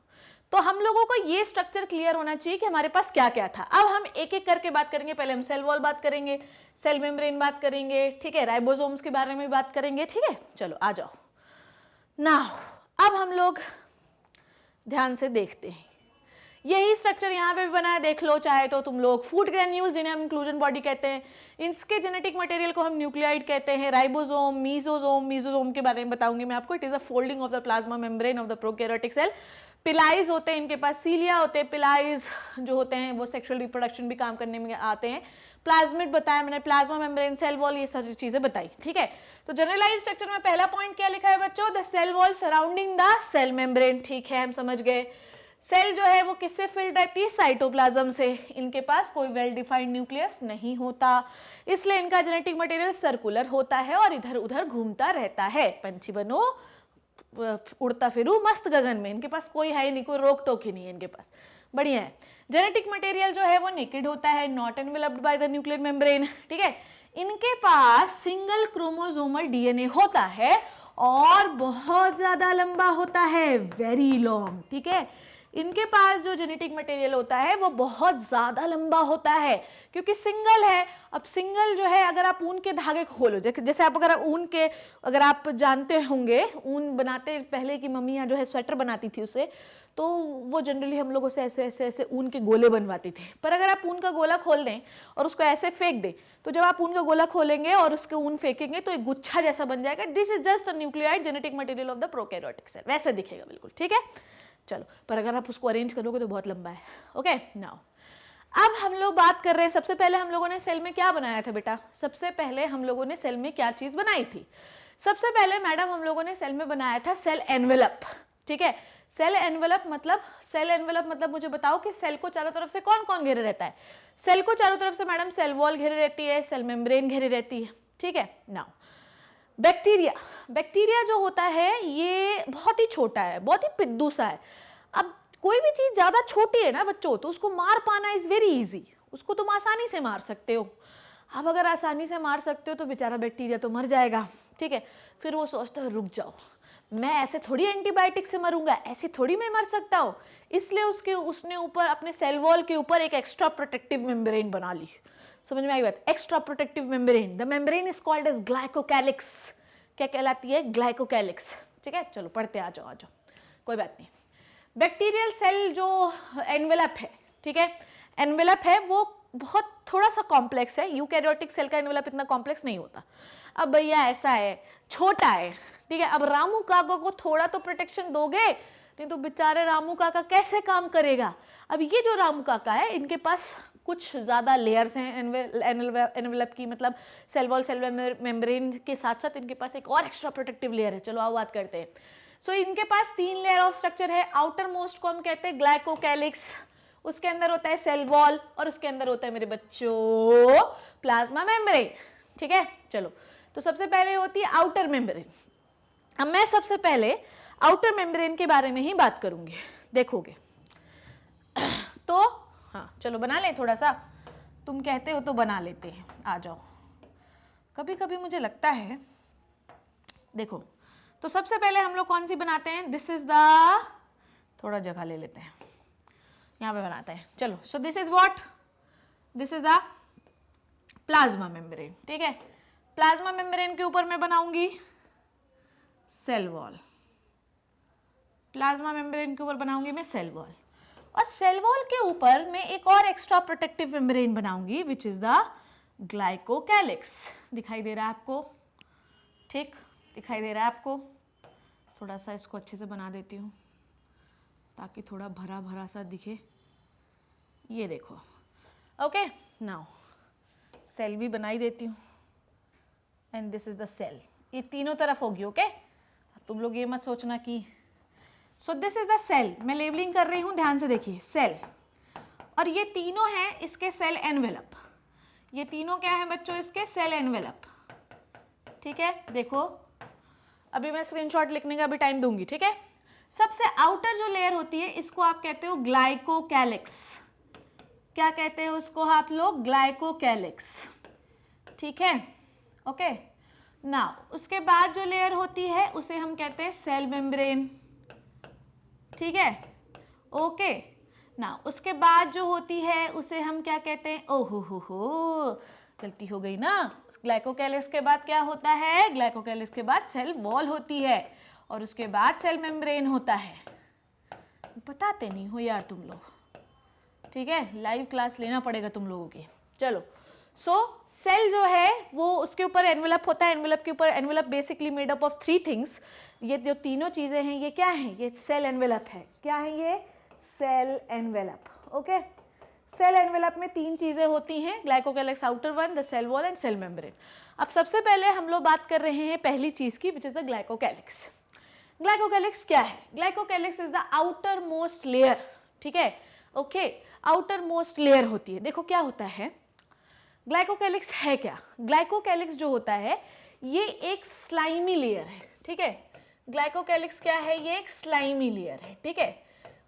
तो हम लोगों को ये स्ट्रक्चर क्लियर होना चाहिए कि हमारे पास क्या क्या था। अब हम एक एक करके बात करेंगे, पहले हम सेल वॉल बात करेंगे, सेल मेम्ब्रेन बात करेंगे, ठीक है, राइबोसोम्स के बारे में बात करेंगे, ठीक है, चलो आ जाओ। नाउ अब हम लोग ध्यान से देखते हैं, यही स्ट्रक्चर यहाँ पे भी बना है, देख लो चाहे तो तुम लोग। फूड ग्रेन्यूल्स जिन्हें हम इंक्लूजन बॉडी कहते हैं, इसके जेनेटिक मटेरियल को हम न्यूक्लियोइड कहते हैं। राइबोसोम, मीसोसोम के बारे में बताऊंगी मैं आपको। It is a folding of the plasma membrane of the prokaryotic cell. Pilis होते हैं इनके पास, सीलिया होते हैं, पिलाइज जो होते हैं वो सेक्सुअल रिप्रोडक्शन भी काम करने में आते हैं। प्लाज्मिड बताया मैंने, प्लाज्मा मेम्ब्रेन, सेल वॉल, ये सारी चीजें बताई, ठीक है। तो जनरलाइज स्ट्रक्चर में पहला पॉइंट क्या लिखा है बच्चों? The cell wall surrounding the cell membrane, ठीक है, हम समझ गए। सेल जो है वो किससे फिल्ड रहती है? साइटोप्लाज्म से। इनके पास कोई वेल डिफाइंड न्यूक्लियस नहीं होता, इसलिए इनका जेनेटिक मटेरियल सर्कुलर होता है और इधर उधर घूमता रहता है। पंछी बनो उड़ता फिरू मस्त गगन में, इनके पास कोई है नहीं, कोई रोक टोक ही नहीं है इनके पास, बढ़िया है। जेनेटिक मटेरियल जो है वो नेकेड होता है, not enveloped by the nuclear membrane, ठीक है। इनके पास सिंगल क्रोमोसोमल डीएनए होता है और बहुत ज्यादा लंबा होता है, वेरी लॉन्ग, ठीक है। इनके पास जो जेनेटिक मटेरियल होता है वो बहुत ज्यादा लंबा होता है क्योंकि सिंगल है। अब सिंगल जो है, अगर आप ऊन के धागे खोलो, जैसे आप अगर ऊन के, अगर आप जानते होंगे ऊन बनाते पहले की मम्मियाँ जो है स्वेटर बनाती थी उससे, तो वो जनरली हम लोगों से ऐसे ऐसे ऐसे ऊन के गोले बनवाती थी। पर अगर आप ऊन का गोला खोल दें और उसको ऐसे फेंक दें, तो जब आप ऊन का गोला खोलेंगे और उसके ऊन फेंकेंगे तो एक गुच्छा जैसा बन जाएगा। This is just a nucleoid genetic material of the prokaryotic cell, वैसे दिखेगा बिल्कुल, ठीक है। चलो, पर अगर आप उसको अरेंज करोगे तो बहुत लंबा है, ओके। नाउ अब हम लोग बात कर रहे हैं, सबसे पहले हम लोगों ने सेल में क्या बनाया था बेटा? सबसे पहले हम लोगों ने सेल में क्या चीज बनाई थी? सबसे पहले मैडम हम लोगों ने सेल में बनाया था सेल एनवेलप, ठीक है। सेल एनवेलप मतलब मुझे बताओ कि सेल को चारों तरफ से कौन कौन घेरे रहता है? सेल को चारों तरफ से मैडम सेल वॉल घेरे रहती है, सेल मेम्ब्रेन घेरे रहती है, ठीक है। नाउ बैक्टीरिया जो होता है ये बहुत ही छोटा है, बहुत ही पिद्दू सा है। अब कोई भी चीज ज्यादा छोटी है ना बच्चों, तो उसको मार पाना इज वेरी इजी, उसको तुम आसानी से मार सकते हो। अब अगर आसानी से मार सकते हो तो बेचारा बैक्टीरिया तो मर जाएगा, ठीक है। फिर वो सोचता है रुक जाओ, मैं ऐसे थोड़ी एंटीबायोटिक से मरूंगा, ऐसे थोड़ी मैं मर सकता हूँ, इसलिए उसने ऊपर अपने सेल वॉल के ऊपर एक एक्स्ट्रा प्रोटेक्टिव मेम्ब्रेन बना ली। समझ में आई बात? Extra protective membrane, the membrane is called as glycocalyx. क्या कहलाती है? ग्लाइकोकैलिक्स, ठीक है। चलो पढ़ते आ जाओ, कोई बात नहीं। बैक्टीरियल सेल जो एनवेलप है, ठीक है, एनवेलप है वो बहुत थोड़ा सा कॉम्प्लेक्स है। यूकैरियोटिक सेल का एनवेलप इतना कॉम्प्लेक्स नहीं होता। अब भैया ऐसा है, छोटा है, ठीक है। अब रामू काका को थोड़ा तो प्रोटेक्शन दोगे, नहीं तो बेचारे रामू काका कैसे काम करेगा? अब ये जो रामू काका है, इनके पास कुछ ज्यादा लेयर्स हैं एनवेलप की, मतलब सेल वॉल सेल मेम्ब्रेन के साथ साथ इनके पास एक और एक्स्ट्रा प्रोटेक्टिव लेयर है। चलो आओ बात करते हैं। सो इनके पास 3 लेयर ऑफ स्ट्रक्चर है। आउटर मोस्ट को हम कहते हैं ग्लाइकोकैलिक्स, उसके अंदर होता है सेल वॉल और उसके अंदर होता है मेरे बच्चों प्लाज्मा मेम्ब्रेन, ठीक है। चलो, तो सबसे पहले होती है आउटर मेम्ब्रेन। अब मैं सबसे पहले आउटर मेम्ब्रेन के बारे में ही बात करूंगी, देखोगे तो हाँ चलो बना लें, थोड़ा सा तुम कहते हो तो बना लेते हैं, आ जाओ। कभी कभी मुझे लगता है, देखो, तो सबसे पहले हम लोग कौन सी बनाते हैं? दिस इज द, थोड़ा जगह ले लेते हैं, यहाँ पे बनाते हैं। चलो, सो this is what? This is the plasma membrane, ठीक है। प्लाज्मा मेम्ब्रेन के ऊपर मैं बनाऊंगी सेल वॉल, प्लाज्मा मेम्ब्रेन के ऊपर बनाऊंगी मैं सेल वॉल, और सेल वॉल के ऊपर मैं एक और एक्स्ट्रा प्रोटेक्टिव मेम्ब्रेन बनाऊंगी विच इज द ग्लाइकोकैलिक्स। दिखाई दे रहा है आपको? ठीक, दिखाई दे रहा है आपको? थोड़ा सा इसको अच्छे से बना देती हूँ ताकि थोड़ा भरा भरा सा दिखे। ये देखो, ओके। नाउ सेल भी बनाई देती हूँ, and this is the cell, ये तीनों तरफ होगी, ओके? तुम लोग ये मत सोचना कि so this is the cell, मैं लेबलिंग कर रही हूँ, ध्यान से देखिए, सेल, और ये तीनों हैं इसके सेल एनवेलप, ये तीनों क्या है बच्चों, इसके सेल एनवेलप, ठीक है? देखो अभी मैं स्क्रीनशॉट लिखने का भी टाइम दूंगी, ठीक है? सबसे आउटर जो लेयर होती है इसको आप कहते हो ग्लाइकोकैलिक्स, क्या कहते हैं उसको आप लोग, ग्लाइकोकैलिक्स, ठीक है? ओके, नाउ उसके बाद जो लेयर होती है उसे हम कहते हैं सेल मेम्ब्रेन, ठीक है? ओके, नाउ उसके बाद जो होती है उसे हम क्या कहते हैं, ओहो हो, गलती हो गई ना, ग्लाइकोकैलिक्स के बाद क्या होता है, ग्लाइकोकैलिक्स के बाद सेल वॉल होती है, और उसके बाद सेल मेम्ब्रेन होता है। बताते नहीं हो यार तुम लोग, ठीक है? लाइव क्लास लेना पड़ेगा तुम लोगों की। चलो, सो सेल जो है वो उसके ऊपर एनवेलप होता है, एनवेलप के ऊपर, envelope basically made up of 3 things, ये जो तीनों चीजें हैं ये क्या है, ये सेल एनवेलप है, क्या है ये, cell envelope, okay? Cell envelope में 3 चीजें होती हैं, glycocalyx outer one, the cell wall and cell membrane. अब सबसे पहले हम लोग बात कर रहे हैं पहली चीज की, विच इज द ग्लाइकोकैलिक्स। ग्लाइकोकैलिक्स क्या है, glycocalyx is the outer most layer, ठीक है? ओके, आउटर मोस्ट लेयर होती है। देखो क्या होता है, ग्लाइकोकैलिक्स है क्या, ग्लाइकोकैलिक्स जो होता है ये एक स्लाइमी लेयर है, ठीक है? ग्लाइकोकैलिक्स क्या है, ये एक स्लाइमी लेयर है, ठीक है?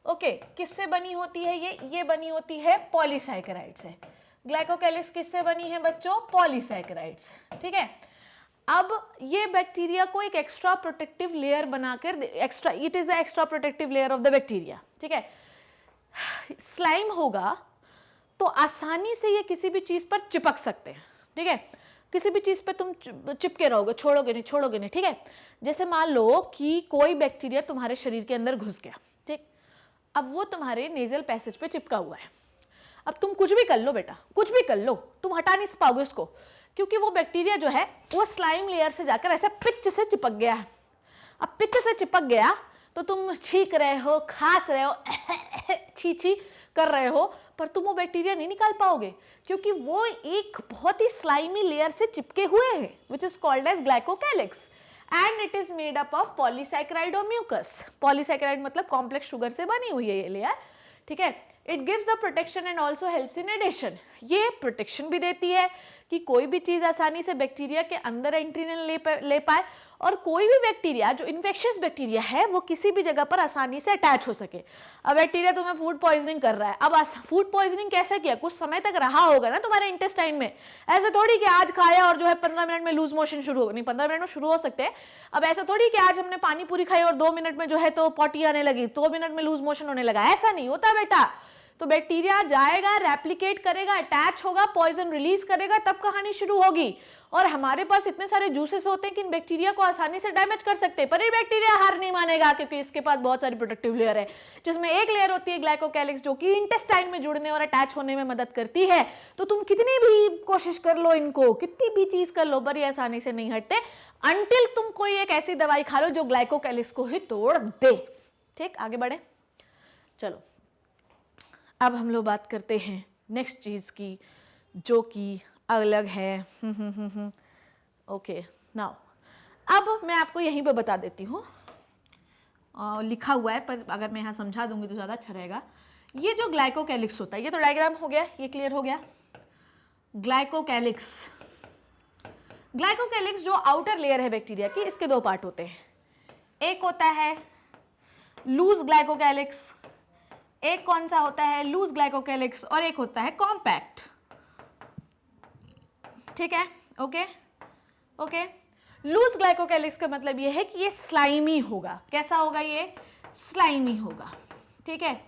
ओके, किससे बनी होती है ये बनी होती है पॉलीसैकेराइड से। ग्लाइकोकैलिक्स किससे बनी है बच्चों, पॉलीसैकेराइड से, ठीक है? अब ये बैक्टीरिया को एक एक्स्ट्रा प्रोटेक्टिव लेयर बनाकर, extra, it is the extra protective layer of the bacteria, ठीक है? स्लाइम होगा तो आसानी से ये किसी भी चीज पर चिपक सकते हैं, ठीक है? किसी भी चीज पे तुम चिपके रहोगे, छोड़ोगे नहीं, ठीक है? जैसे मान लो कि कोई बैक्टीरिया तुम्हारे शरीर के अंदर घुस गया, ठीक? अब वो तुम्हारे नेजल पैसेज पे चिपका हुआ है। अब तुम कुछ भी कर लो बेटा, कुछ भी कर लो, तुम हटा नहीं पाओगे उसको, क्योंकि वो बैक्टीरिया जो है वो स्लाइम लेयर से जाकर ऐसे पिच से चिपक गया है। अब पिच से चिपक गया तो तुम छींक रहे हो, खांस रहे हो, छी कर रहे हो, पर तुम वो बैक्टीरिया नहीं निकाल पाओगे, क्योंकि वो एक बहुत ही स्लाइमी लेयर से चिपके हुए हैं, which is called as glycocalyx, and it is made up of polysaccharide और म्यूकस। पॉलीसैकेराइड मतलब कॉम्प्लेक्स शुगर से बनी हुई है ये लेयर, ठीक है? It gives the protection and also helps in adhesion, ये प्रोटेक्शन भी देती है कि कोई भी चीज आसानी से बैक्टीरिया के अंदर एंट्री न ले पाए, और कोई भी बैक्टीरिया जो इन्फेक्शियस बैक्टीरिया है वो किसी भी जगह पर आसानी से अटैच हो सके। अब बैक्टीरिया तुम्हें फूड पॉइजनिंग कर रहा है, अब फूड पॉइजनिंग कैसे किया, कुछ समय तक रहा होगा ना तुम्हारे इंटेस्टाइन में, ऐसे थोड़ी कि आज खाया और जो है 15 मिनट में लूज मोशन शुरू हो, नहीं 15 मिनट में शुरू हो सकते हैं। अब ऐसा थोड़ी कि आज हमने पानी पूरी खाई और 2 मिनट में जो है तो पॉटी आने लगी, 2 मिनट में लूज मोशन होने लगा, ऐसा नहीं होता बेटा। तो बैक्टीरिया जाएगा, रेप्लिकेट करेगा, अटैच होगा, पॉइजन रिलीज करेगा, तब कहानी शुरू होगी। और हमारे पास इतने सारे जूसेस होते हैं कि इन बैक्टीरिया को आसानी से डैमेज कर सकते हैं, पर ये बैक्टीरिया हार नहीं मानेगा, क्योंकि इसके पास बहुत सारी प्रोटेक्टिव लेयर है, जिसमें एक लेयर होती है ग्लाइकोकैलिक्स, जो कि इंटेस्टाइन में जुड़ने और अटैच होने में मदद करती है। तो तुम कितनी भी कोशिश कर लो, इनको कितनी भी चीज कर लो, पर ये आसानी से नहीं हटते, अनटिल तुम कोई एक ऐसी दवाई खा लो जो ग्लाइकोकैलिक्स को ही तोड़ दे। ठीक, आगे बढ़े, चलो अब हम लोग बात करते हैं नेक्स्ट चीज की, जो कि अलग है। ओके, नाउ अब मैं आपको यहीं पे बता देती हूँ, लिखा हुआ है, पर अगर मैं यहाँ समझा दूंगी तो ज़्यादा अच्छा रहेगा। ये जो ग्लाइकोकैलिक्स होता है, ये तो डायग्राम हो गया, ये क्लियर हो गया। ग्लाइकोकैलिक्स, ग्लाइकोकैलिक्स जो आउटर लेयर है बैक्टीरिया की, इसके 2 पार्ट होते हैं। एक होता है लूज ग्लाइकोकैलिक्स, एक कौन सा होता है, लूज ग्लाइकोकैलिक्स, और एक होता है कॉम्पैक्ट। ठीक है, ओके ओके। लूज ग्लाइकोकैलिक्स का मतलब ये है कि ये स्लाइमी होगा। कैसा होगा ये, स्लाइमी होगा, ठीक है।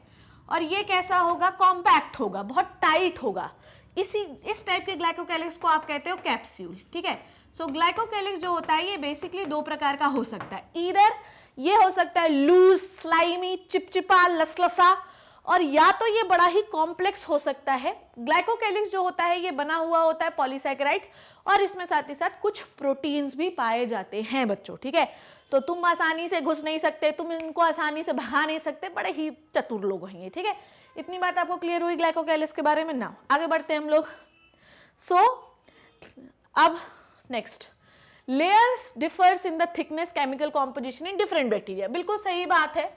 और ये कैसा होगा, कॉम्पैक्ट होगा, बहुत टाइट होगा। इस टाइप के ग्लाइकोकैलिक्स को आप कहते हो कैप्सूल, ठीक है। सो ग्लाइकोकैलिक्स जो होता है ये बेसिकली 2 प्रकार का हो सकता है। ईदर ये हो सकता है लूज, स्लाइमी, चिपचिपा, लसलसा, और या तो ये बड़ा ही कॉम्प्लेक्स हो सकता है। ग्लाइकोकैलिक्स जो होता है ये बना हुआ होता है पॉलीसैकेराइड, और इसमें साथ ही साथ कुछ प्रोटीन्स भी पाए जाते हैं बच्चों, ठीक है। तो तुम आसानी से घुस नहीं सकते, तुम इनको आसानी से भगा नहीं सकते, बड़े ही चतुर लोग हैं ये, ठीक है। इतनी बात आपको क्लियर हुई ग्लाइकोकैलिक्स के बारे में। ना आगे बढ़ते हैं हम लोग। सो अब next, layers differs in the thickness chemical composition in different bacteria. बिल्कुल सही बात है,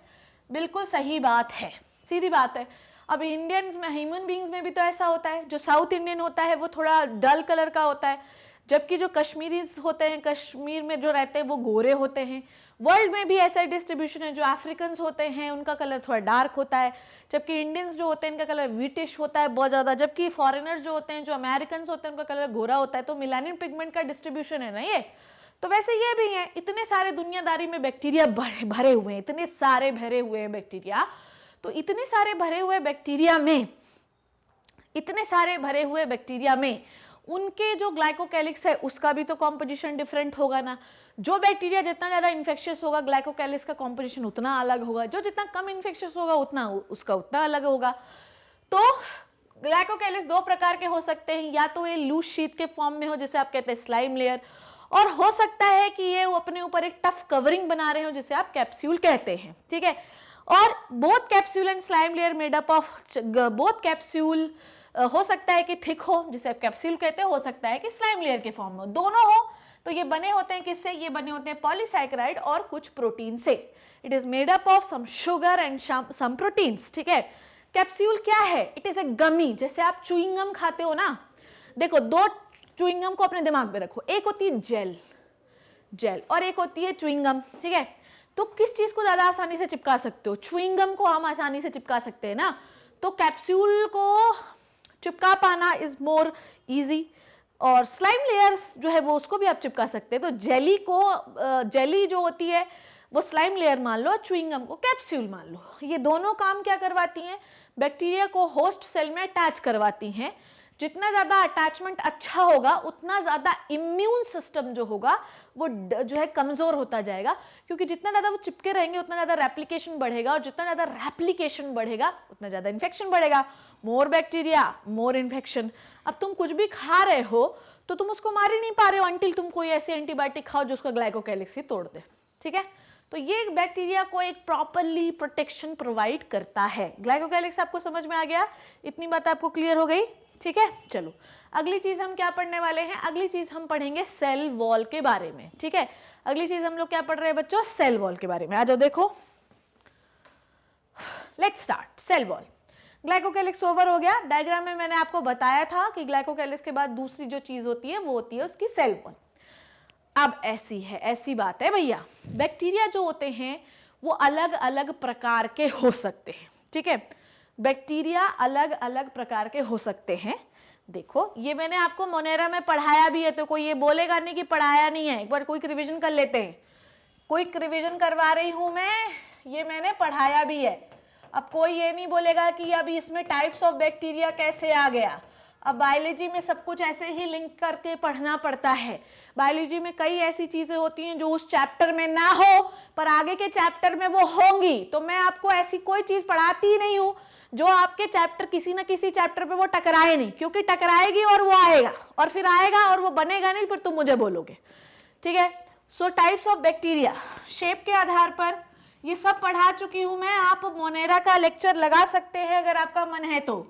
बिल्कुल सही बात है, सीधी बात है। अब इंडियंस में, ह्यूमन बींग्स में भी तो ऐसा होता है, जो साउथ इंडियन होता है वो थोड़ा डल कलर का होता है, जबकि जो कश्मीरीज होते हैं, कश्मीर में जो रहते हैं वो गोरे होते हैं। वर्ल्ड में भी ऐसा डिस्ट्रीब्यूशन है, जो अफ्रीकन होते हैं उनका कलर थोड़ा डार्क होता है, जबकि इंडियंस जो होते हैं इनका कलर व्हीटिश होता है बहुत ज़्यादा, जबकि फॉरेनर्स जो होते हैं, जो अमेरिकन होते हैं, उनका कलर गोरा होता है। तो मिलानिन पिगमेंट का डिस्ट्रीब्यूशन है ना ये। तो वैसे ये भी है, इतने सारे दुनियादारी में बैक्टीरिया भरे हुए हैं, इतने सारे भरे हुए हैं बैक्टीरिया। तो इतने सारे भरे हुए बैक्टीरिया में, इतने सारे भरे हुए बैक्टीरिया में उनके जो ग्लाइकोकैलिक्स है उसका भी तो कॉम्पोजिशन डिफरेंट होगा ना। जो बैक्टीरिया जितना ज़्यादा इन्फेक्शियस होगा, ग्लाइकोकैलिक्स का कॉम्पोजिशन उतना अलग होगा, जो जितना कम इन्फेक्शियस होगा उतना उसका उतना अलग होगा। तो ग्लाइकोकैलिक्स दो प्रकार के हो सकते हैं, या तो ये लूज शीट के फॉर्म में हो जिसे आप कहते हैं स्लाइम लेयर, और हो सकता है कि ये वो अपने ऊपर एक टफ कवरिंग बना रहे हो जिसे आप कैप्सूल कहते हैं, ठीक है। और both capsule and slime layer made up of, both capsule हो सकता है कि थिक हो जिसे आप कैप्सूल कहते हो सकता है कि स्लाइम लेयर के फॉर्म में, दोनों हो। तो ये बने होते हैं किससे? ये बने होते हैं पॉलीसैकेराइड और कुछ प्रोटीन से। It is made up of some sugar and some proteins, ठीक है। कैप्सूल क्या है? इट इज ए गमी, जैसे आप च्युइंगम खाते हो ना। देखो, दो च्युइंगम को अपने दिमाग में रखो, एक होती है जेल, जेल, और एक होती है च्युइंगम, ठीक है। तो किस चीज को ज्यादा आसानी से चिपका सकते हो? च्युइंगम को हम आसानी से चिपका सकते हैं ना, तो कैप्सूल को चिपका पाना इज मोर इजी। और स्लाइम लेयर्स जो है वो उसको भी आप चिपका सकते हैं। तो जेली को, जेली जो होती है वो स्लाइम लेयर मान लो, च्युइंगम को कैप्सूल मान लो। ये दोनों काम क्या करवाती हैं? बैक्टीरिया को होस्ट सेल में अटैच करवाती हैं। जितना ज़्यादा अटैचमेंट अच्छा होगा उतना ज़्यादा इम्यून सिस्टम जो होगा वो जो है कमज़ोर होता जाएगा, क्योंकि जितना ज़्यादा वो चिपके रहेंगे उतना ज़्यादा रेप्लिकेशन बढ़ेगा, और जितना ज़्यादा रेप्लिकेशन बढ़ेगा उतना ज़्यादा इन्फेक्शन बढ़ेगा। मोर बैक्टीरिया मोर इन्फेक्शन। अब तुम कुछ भी खा रहे हो तो तुम उसको मार ही नहीं पा रहे हो अंटिल तुम कोई ऐसी एंटीबायोटिक खाओ जो उसका ग्लाइकोकैलिक्स ही तोड़ दे, ठीक है। तो ये बैक्टीरिया को एक प्रॉपरली प्रोटेक्शन प्रोवाइड करता है। ग्लाइकोकैलिक्स आपको समझ में आ गया? इतनी बात आपको क्लियर हो गई, ठीक है। चलो अगली चीज हम क्या पढ़ने वाले हैं? अगली चीज हम पढ़ेंगे सेल वॉल के बारे में, ठीक है। अगली चीज हम लोग क्या पढ़ रहे हैं बच्चों? सेल वॉल के बारे में। आ जाओ देखो, let's start. Cell wall, glycocalyx over हो गया। डायग्राम में मैंने आपको बताया था कि ग्लाइकोकैलिक्स के बाद दूसरी जो चीज होती है वो होती है उसकी सेल वॉल। अब ऐसी है, ऐसी बात है भैया, बैक्टीरिया जो होते हैं वो अलग अलग प्रकार के हो सकते हैं, ठीक है। बैक्टीरिया अलग अलग प्रकार के हो सकते हैं। देखो, ये मैंने आपको मोनेरा में पढ़ाया भी है, तो कोई ये बोलेगा नहीं कि पढ़ाया नहीं है। एक बार कोई रिवीजन कर लेते हैं। कोई रिवीजन करवा रही हूं मैं, ये मैंने पढ़ाया भी है। अब कोई ये नहीं बोलेगा कि अभी इसमें टाइप्स ऑफ बैक्टीरिया कैसे आ गया। अब बायोलॉजी में सब कुछ ऐसे ही लिंक करके पढ़ना पड़ता है। बायोलॉजी में कई ऐसी चीजें होती हैं जो उस चैप्टर में ना हो पर आगे के चैप्टर में वो होंगी। तो मैं आपको ऐसी कोई चीज पढ़ाती ही नहीं हूं जो आपके चैप्टर, किसी ना किसी चैप्टर पे वो टकराए नहीं, क्योंकि टकराएगी और वो आएगा, और फिर आएगा और वो बनेगा नहीं, फिर तुम मुझे बोलोगे, ठीक है। सो टाइप्स ऑफ बैक्टीरिया, शेप के आधार पर ये सब पढ़ा चुकी हूं मैं। आप मोनेरा का लेक्चर लगा सकते हैं अगर आपका मन है तो,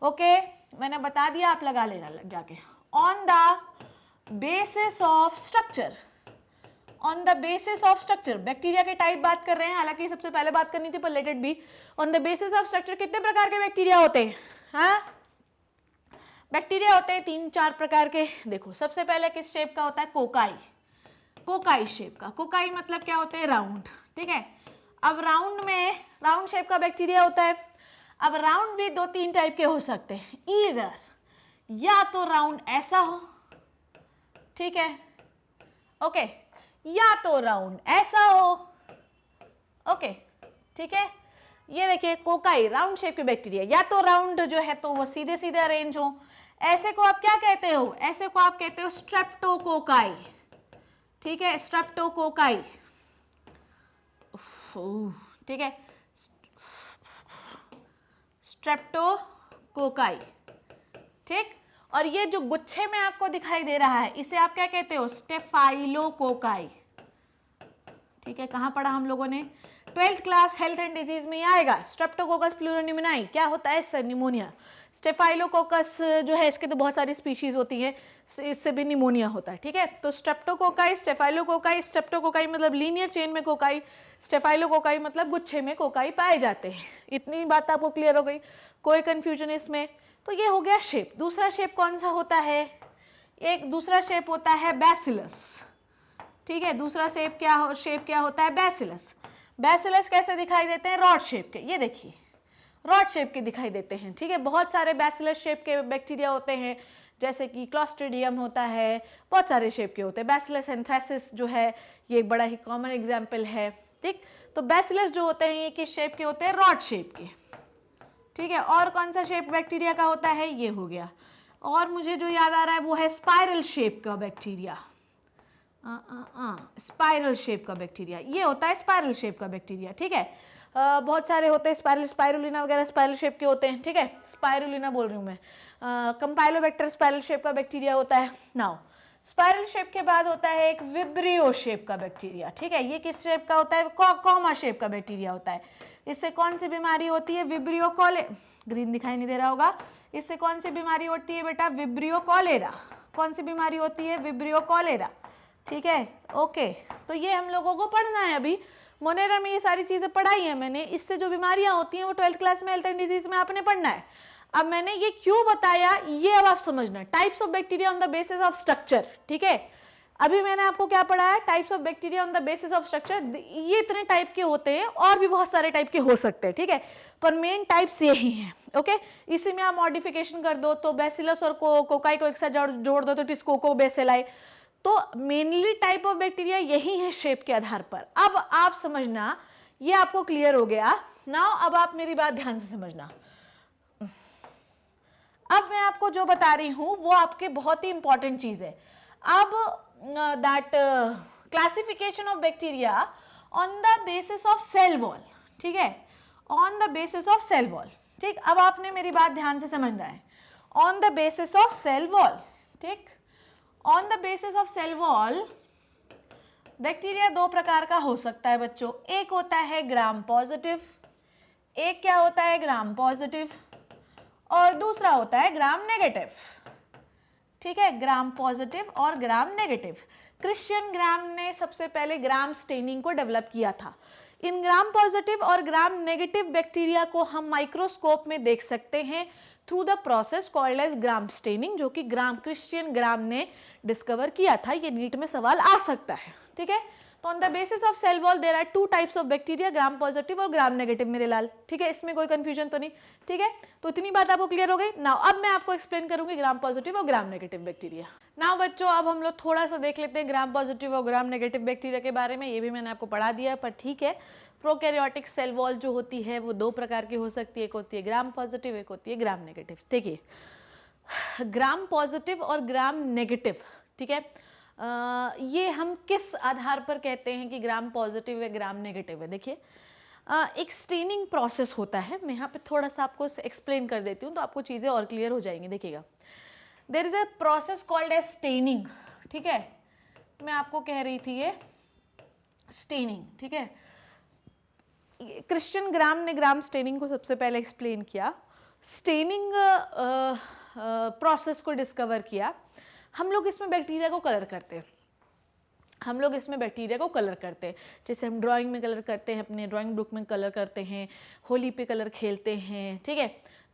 ओके। मैंने बता दिया, आप लगा लेना जाके। On the basis of structure, on the basis of structure, bacteria के टाइप बात कर रहे हैं, हालांकि सबसे पहले बात करनी थी पर late it B. On the basis of structure कितने प्रकार के बैक्टीरिया होते हैं? हाँ, बैक्टीरिया होते हैं 3-4 प्रकार के। देखो, सबसे पहले किस शेप का होता है? कोकाई, कोकाई शेप का। कोकाई मतलब क्या होते हैं? राउंड, ठीक है। अब राउंड में, राउंड शेप का बैक्टीरिया होता है। अब राउंड भी 2-3 टाइप के हो सकते हैं। ईदर या तो राउंड ऐसा हो, ठीक है, ओके, या तो राउंड ऐसा हो, ओके, ठीक है। ये देखिए कोकाई, राउंड शेप के बैक्टीरिया, या तो राउंड जो है तो वो सीधे सीधे अरेंज हो। ऐसे को आप क्या कहते हो? ऐसे को आप कहते हो स्ट्रेप्टोकोकाई, ठीक है, स्ट्रेप्टोकोकाई, ठीक है, स्ट्रेप्टोकोकाई, ठीक। और ये जो गुच्छे में आपको दिखाई दे रहा है इसे आप क्या कहते हो? स्टेफाइलोकोकाई, ठीक है। कहां पढ़ा हम लोगों ने? Twelfth class health and disease में आएगा। स्ट्रेप्टोकोकस प्लूरोनिमोनाई क्या होता है सर? निमोनिया। स्टेफाइलोकोकस जो है इसके तो बहुत सारी स्पीशीज होती हैं, इससे भी निमोनिया होता है, ठीक है। तो स्ट्रेप्टोकोकाई, स्टेफाइलोकोकाई, स्ट्रेप्टोकोकाई मतलब लीनियर चेन में कोकाई, स्टेफाइलोकोकाई मतलब गुच्छे में कोकाई पाए जाते हैं। इतनी बात आपको क्लियर हो गई, कोई कंफ्यूजन इसमें? तो ये हो गया शेप। दूसरा शेप कौन सा होता है? एक दूसरा शेप होता है बैसिलस, ठीक है। दूसरा शेप क्या होता है? बैसिलस। बैसिलस कैसे दिखाई देते हैं? रॉड शेप के, ये देखिए रॉड शेप के दिखाई देते हैं, ठीक है। बहुत सारे बैसिलस शेप के बैक्टीरिया होते हैं, जैसे कि क्लॉस्ट्रिडियम होता है, बहुत सारे शेप के होते हैं। बैसिलस एंथ्रेसिस जो है ये एक बड़ा ही कॉमन एग्जाम्पल है, ठीक। तो बैसिलस जो होते हैं ये किस शेप के होते हैं? रॉड शेप के, ठीक है। और कौन सा शेप बैक्टीरिया का होता है? ये हो गया। और मुझे जो याद आ रहा है वो है स्पाइरल शेप का बैक्टीरिया, स्पाइरल शेप का बैक्टीरिया, ये होता है स्पाइरल शेप का बैक्टीरिया, ठीक है। बहुत सारे होते हैं स्पाइरुलिना वगैरह स्पाइरल शेप के होते हैं, ठीक है। स्पाइरुलिना बोल रही हूँ मैं। कंपाइलोबैक्टर स्पाइरल शेप का बैक्टीरिया होता है। नाउ स्पाइरल शेप के बाद होता है एक विब्रियो शेप का बैक्टीरिया, ठीक है। ये किस शेप का होता है? कॉमा शेप का बैक्टीरिया होता है। इससे कौन सी बीमारी होती है? विब्रियो कॉले, ग्रीन दिखाई नहीं दे रहा होगा। इससे कौन सी बीमारी होती है बेटा? Vibrio cholera. कौन सी बीमारी होती है? विब्रियो कॉलेरा, ठीक है। ओके, तो ये हम लोगों को पढ़ना है। अभी मोनेरा में ये सारी चीजें पढ़ाई है मैंने। इससे जो बीमारियां होती हैं वो 12th क्लास में हेल्थ एंड डिजीज में आपने पढ़ना है। अब मैंने ये क्यों बताया ये अब आप समझना। Types of bacteria on the basis of structure, ठीक है। अभी मैंने आपको क्या पढ़ाया? Types of bacteria on the basis of structure. ये इतने टाइप के होते हैं और भी बहुत सारे टाइप के हो सकते हैं, ठीक है, पर मेन टाइप्स यही हैं। ओके, इसी में आप मॉडिफिकेशन कर दो तो बैसिलस और कोकाई को एक साथ जोड़ दो तो टिस्कोको बेसिलाई। तो मेनली टाइप ऑफ बैक्टीरिया यही है शेप के आधार पर। अब आप समझना, ये आपको क्लियर हो गया। नाउ अब आप मेरी बात ध्यान से समझना। अब मैं आपको जो बता रही हूं वो आपके बहुत ही इंपॉर्टेंट चीज है। अब that classification of bacteria on the basis of cell wall, ठीक है, on the basis of cell wall, ठीक। अब आपने मेरी बात ध्यान से समझना है। On the basis of cell wall, ठीक। On the basis of cell wall bacteria दो प्रकार का हो सकता है बच्चों। एक होता है ग्राम पॉजिटिव, एक क्या होता है? ग्राम पॉजिटिव, और दूसरा होता है ग्राम नेगेटिव, ठीक है। ग्राम पॉजिटिव और ग्राम नेगेटिव। क्रिश्चियन ग्राम ने सबसे पहले ग्राम स्टेनिंग को डेवलप किया था। इन ग्राम पॉजिटिव और ग्राम नेगेटिव बैक्टीरिया को हम माइक्रोस्कोप में देख सकते हैं through the process called as Gram staining, जो कि क्रिश्चियन ग्राम ने डिस्कवर किया था। ये नीट में सवाल आ सकता है, ठीक है। तो on the basis of cell wall there are two types of bacteria, Gram positive और ग्राम नेगेटिव मेरे लाल, ठीक है। इसमें कोई कंफ्यूजन तो नहीं, ठीक है। तो इतनी बात आपको क्लियर हो गई। नाउ अब मैं आपको एक्सप्लेन करूंगी ग्राम पॉजिटिव और ग्राम नेगेटिव बैक्टीरिया। नाउ बच्चों अब हम लोग थोड़ा सा देख लेते हैं ग्राम पॉजिटिव और ग्राम नेगेटिव बैक्टीरिया के बारे में। ये भी मैंने आपको पढ़ा दिया, पर ठीक है। प्रोकैरियोटिक सेल वॉल जो होती है वो दो प्रकार की हो सकती है। एक होती है ग्राम पॉजिटिव, एक होती है ग्राम नेगेटिव। देखिए ग्राम पॉजिटिव और ग्राम नेगेटिव, ठीक है, ये हम किस आधार पर कहते हैं कि ग्राम पॉजिटिव है ग्राम नेगेटिव है? देखिए एक स्टेनिंग प्रोसेस होता है। मैं यहाँ पे थोड़ा सा आपको एक्सप्लेन कर देती हूँ तो आपको चीज़ें और क्लियर हो जाएंगी। देखिएगा, there is a process called as staining, ठीक है। मैं आपको कह रही थी ये स्टेनिंग, ठीक है। क्रिश्चियन ग्राम ने ग्राम स्टेनिंग को सबसे पहले एक्सप्लेन किया, स्टेनिंग प्रोसेस को डिस्कवर किया। हम लोग इसमें बैक्टीरिया को कलर करते हैं, हम लोग इसमें बैक्टीरिया को कलर करते हैं। जैसे हम ड्राइंग में कलर करते हैं, अपने ड्राइंग बुक में कलर करते हैं, होली पे कलर खेलते हैं, ठीक है।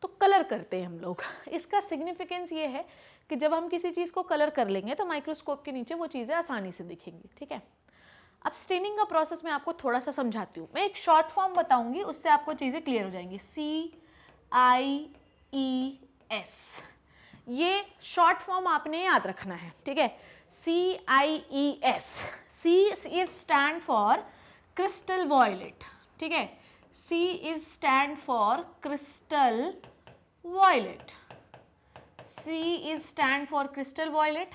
तो कलर करते हैं हम लोग। इसका सिग्निफिकेंस ये है कि जब हम किसी चीज़ को कलर कर लेंगे तो माइक्रोस्कोप के नीचे वो चीज़ें आसानी से दिखेंगी, ठीक है। अब स्टेनिंग का प्रोसेस मैं आपको थोड़ा सा समझाती हूँ। मैं एक शॉर्ट फॉर्म बताऊंगी, उससे आपको चीज़ें क्लियर हो जाएंगी। CIES, ये शॉर्ट फॉर्म आपने याद रखना है, ठीक है। CIES, C is stand for crystal violet, ठीक है। C is stand for crystal violet, C is stand for crystal violet,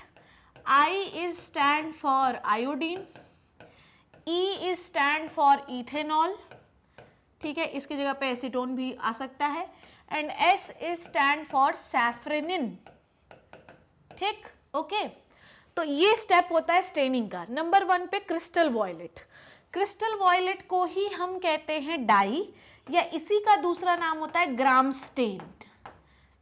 I is stand for iodine, E is stand for ethanol, ठीक है, इसकी जगह पे एसीटोन भी आ सकता है, and S is stand for safranin, ठीक, ओके। तो ये स्टेप होता है स्टेनिंग का। नंबर 1 पे क्रिस्टल वॉयलेट। क्रिस्टल वॉयलेट को ही हम कहते हैं डाई, या इसी का दूसरा नाम होता है ग्राम स्टेन।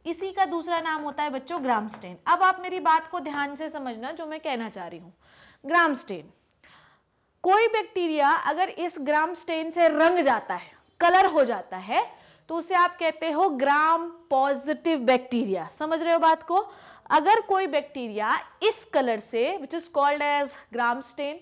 इसी का दूसरा नाम होता है बच्चों ग्राम स्टेन। अब आप मेरी बात को ध्यान से समझना जो मैं कहना चाह रही हूं। ग्राम स्टेन, कोई बैक्टीरिया अगर इस ग्राम स्टेन से रंग जाता है, कलर हो जाता है, तो उसे आप कहते हो ग्राम पॉजिटिव बैक्टीरिया। समझ रहे हो बात को? अगर कोई बैक्टीरिया इस कलर से, which is called as Gram stain,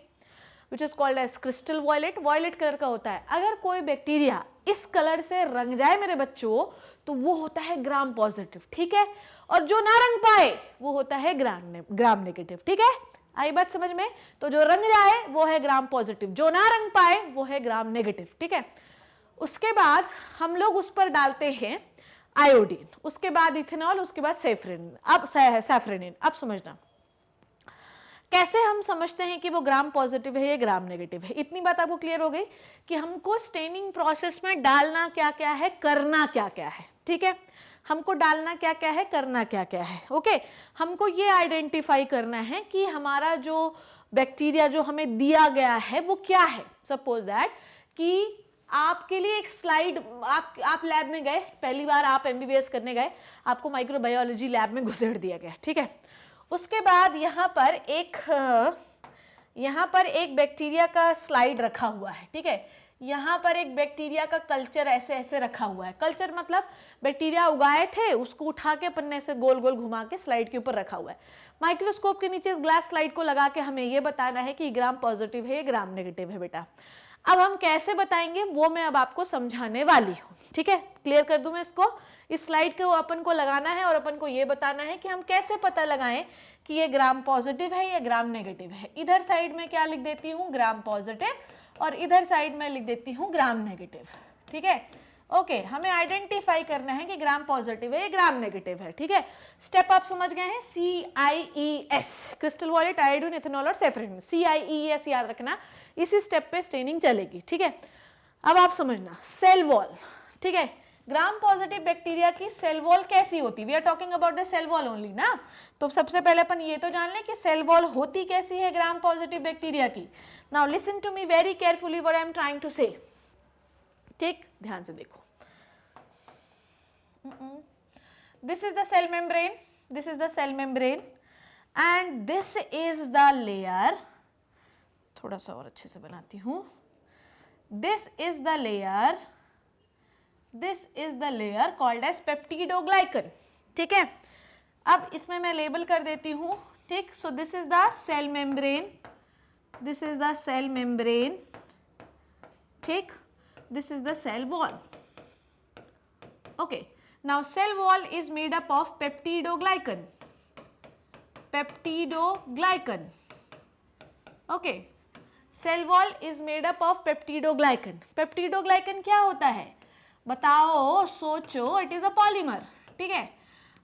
which is called as crystal violet, violet colour का होता है, अगर कोई बैक्टीरिया इस कलर से रंग जाए मेरे बच्चों, तो वो होता है ग्राम पॉजिटिव, ठीक है। और जो ना रंग पाए वो होता है ग्राम नेगेटिव, ठीक है। आई बात समझ में? तो जो रंग जाए वो है ग्राम पॉजिटिव, जो ना रंग पाए वो है ग्राम नेगेटिव, ठीक है। उसके बाद हम लोग उस पर डालते हैं आयोडीन, उसके बाद इथेनॉल, उसके बाद सैफरनिन। अब सैफरनिन, अब समझना कैसे हम समझते हैं कि वो ग्राम पॉजिटिव है या ग्राम नेगेटिव है। इतनी बात आपको क्लियर हो गई कि हमको स्टेनिंग प्रोसेस में डालना क्या क्या है, करना क्या क्या है, ठीक है। हमको डालना क्या क्या है, करना क्या क्या है, ओके। हमको ये आइडेंटिफाई करना है कि हमारा जो बैक्टीरिया जो हमें दिया गया है वो क्या है। सपोज दैट कि आपके लिए एक स्लाइड, आप लैब में गए, पहली बार आप एमबीबीएस करने गए, आपको माइक्रोबायोलॉजी लैब में घुसेड़ दिया गया, ठीक है। उसके बाद यहाँ पर एक बैक्टीरिया का स्लाइड रखा हुआ है, ठीक है। यहाँ पर एक बैक्टीरिया का कल्चर ऐसे ऐसे रखा हुआ है। कल्चर मतलब बैक्टीरिया उगाए थे, उसको उठा के पन्ने से गोल गोल घुमा के स्लाइड के ऊपर रखा हुआ है। माइक्रोस्कोप के नीचे इस ग्लास स्लाइड को लगा के हमें ये बताना है कि ग्राम पॉजिटिव है या ग्राम नेगेटिव है बेटा। अब हम कैसे बताएंगे वो मैं अब आपको समझाने वाली हूँ, ठीक है। क्लियर कर दूं मैं इसको। इस स्लाइड को अपन को लगाना है और अपन को ये बताना है कि हम कैसे पता लगाएं कि ये ग्राम पॉजिटिव है या ग्राम नेगेटिव है। इधर साइड में क्या लिख देती हूँ, ग्राम पॉजिटिव, और इधर साइड में लिख देती हूँ ग्राम नेगेटिव, ठीक है। ओके, हमें आइडेंटिफाई करना है कि ग्राम पॉजिटिव है या ग्राम नेगेटिव है, ठीक है। स्टेप आप समझ गए हैं, CIES, crystal violet, iodine, ethanol और सैफरनिन, CIES याद रखना। इसी स्टेप पे स्टेनिंग चलेगी, ठीक है। अब आप समझना सेल वॉल, ठीक है। ग्राम पॉजिटिव बैक्टीरिया की सेल वॉल कैसी होती है, we are talking about the cell wall only ना। तो सबसे पहले अपन ये तो जान लें कि सेल वॉल होती कैसी है ग्राम पॉजिटिव बैक्टीरिया की। Now listen to me very carefully what I am trying to say, ठीक, ध्यान से देखो। This is the cell membrane, this is the cell membrane and this is the layer, थोड़ा सा और अच्छे से बनाती हूँ। This is the layer called as peptidoglycan, ठीक है। अब इसमें मैं लेबल कर देती हूँ, ठीक। So this is the cell membrane, this is the cell membrane, ठीक। This is the cell wall, okay. Now cell wall is made up of peptidoglycan, okay. Cell wall is made up of peptidoglycan. Peptidoglycan क्या होता है बताओ, सोचो, it is a polymer, ठीक है।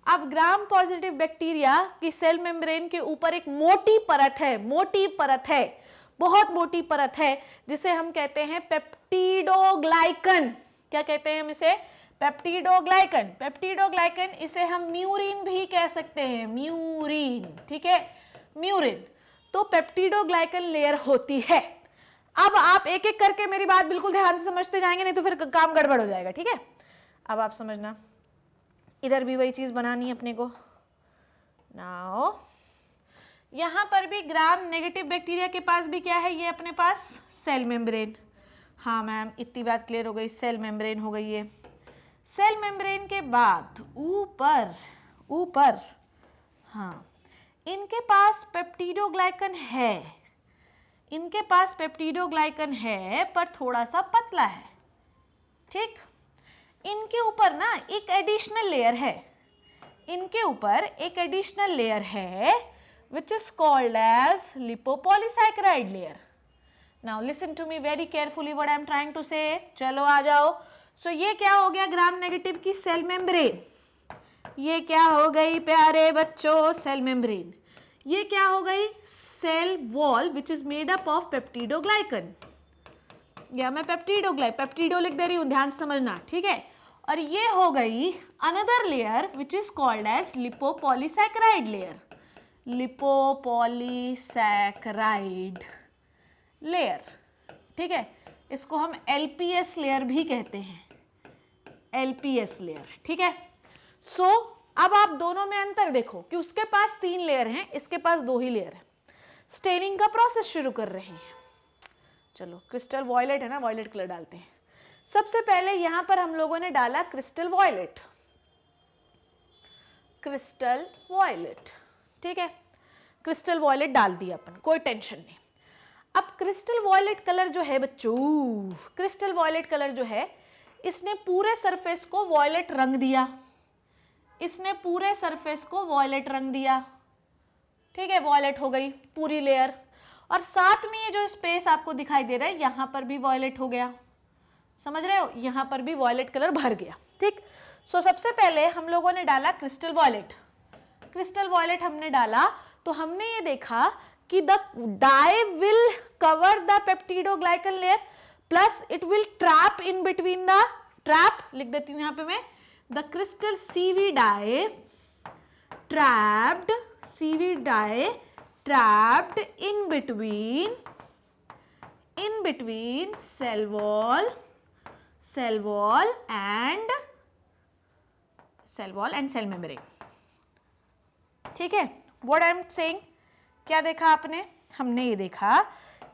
अब ग्राम positive bacteria की सेल मेम्ब्रेन के ऊपर एक मोटी परत है, बहुत मोटी परत है, जिसे हम कहते हैं पेप्टिडोग्लाइकन। क्या कहते हैं हम इसे, पेप्टिडोग्लाइकन। पेप्टिडोग्लाइकन, इसे हम म्यूरिन भी कह सकते हैं, म्यूरिन, ठीक है, म्यूरिन। तो पेप्टिडोग्लाइकन लेयर होती है। अब आप एक एक करके मेरी बात बिल्कुल ध्यान से समझते जाएंगे, नहीं तो फिर काम गड़बड़ हो जाएगा, ठीक है। अब आप समझना, इधर भी वही चीज बनानी है अपने को। नाउ यहां पर भी ग्राम नेगेटिव बैक्टीरिया के पास भी क्या है, ये अपने पास सेल मेम्ब्रेन। हाँ मैम, इतनी बात क्लियर हो गई, सेल मेम्ब्रेन हो गई है। सेल मेम्ब्रेन के बाद ऊपर हाँ, इनके पास पेप्टिडोग्लाइकन है, पर थोड़ा सा पतला है, ठीक। इनके ऊपर ना एक एडिशनल लेयर है, which is called as lipopolysaccharide layer. Now listen to me very carefully what I am trying to say. चलो आ जाओ। सो ये क्या हो गया ग्राम नेगेटिव की सेल मेम्ब्रेन, ये क्या हो गई प्यारे बच्चों सेल मेम्ब्रेन, ये क्या हो गई cell wall which is made up of peptidoglycan, या मैं पेप्टिडो लिख दे रही हूँ, ध्यान से समझना, ठीक है। और ये हो गई another layer which is called as lipopolysaccharide layer, lipopolysaccharide layer, ठीक है, इसको हम LPS लेयर भी कहते हैं, LPS लेयर, ठीक है। सो अब आप दोनों में अंतर देखो कि उसके पास 3 लेयर हैं, इसके पास 2 ही लेयर है। स्टेनिंग का प्रोसेस शुरू कर रहे हैं। चलो क्रिस्टल वॉयलेट है ना, वॉयलेट कलर डालते हैं। सबसे पहले यहां पर हम लोगों ने डाला क्रिस्टल वॉयलेट, क्रिस्टल वॉयलेट, ठीक है, क्रिस्टल वॉयलेट डाल दिया अपन, कोई टेंशन नहीं। अब क्रिस्टल वॉयलेट कलर जो है बच्चों, क्रिस्टल वॉयलेट कलर जो है, इसने पूरे सरफेस को वॉयलेट रंग दिया, इसने पूरे सरफेस को वॉयलेट रंग दिया, ठीक है, वॉयलेट हो गई पूरी लेयर। और साथ में ये जो स्पेस आपको दिखाई दे रहा है यहां पर भी वॉयलेट हो गया, समझ रहे हो, यहां पर भी वॉयलेट कलर भर गया, ठीक। सो सबसे पहले हम लोगों ने डाला क्रिस्टल वॉयलेट, क्रिस्टल वॉयलेट हमने डाला तो हमने ये देखा कि the dye will cover the peptidoglycan layer plus it will trap in between the, trap लिख देती हूं यहां पे मैं, the crystal CV dye trapped, CV dye trapped in between cell wall and cell membrane, ठीक है। व्हाट आई एम सेइंग, क्या देखा आपने, हमने ये देखा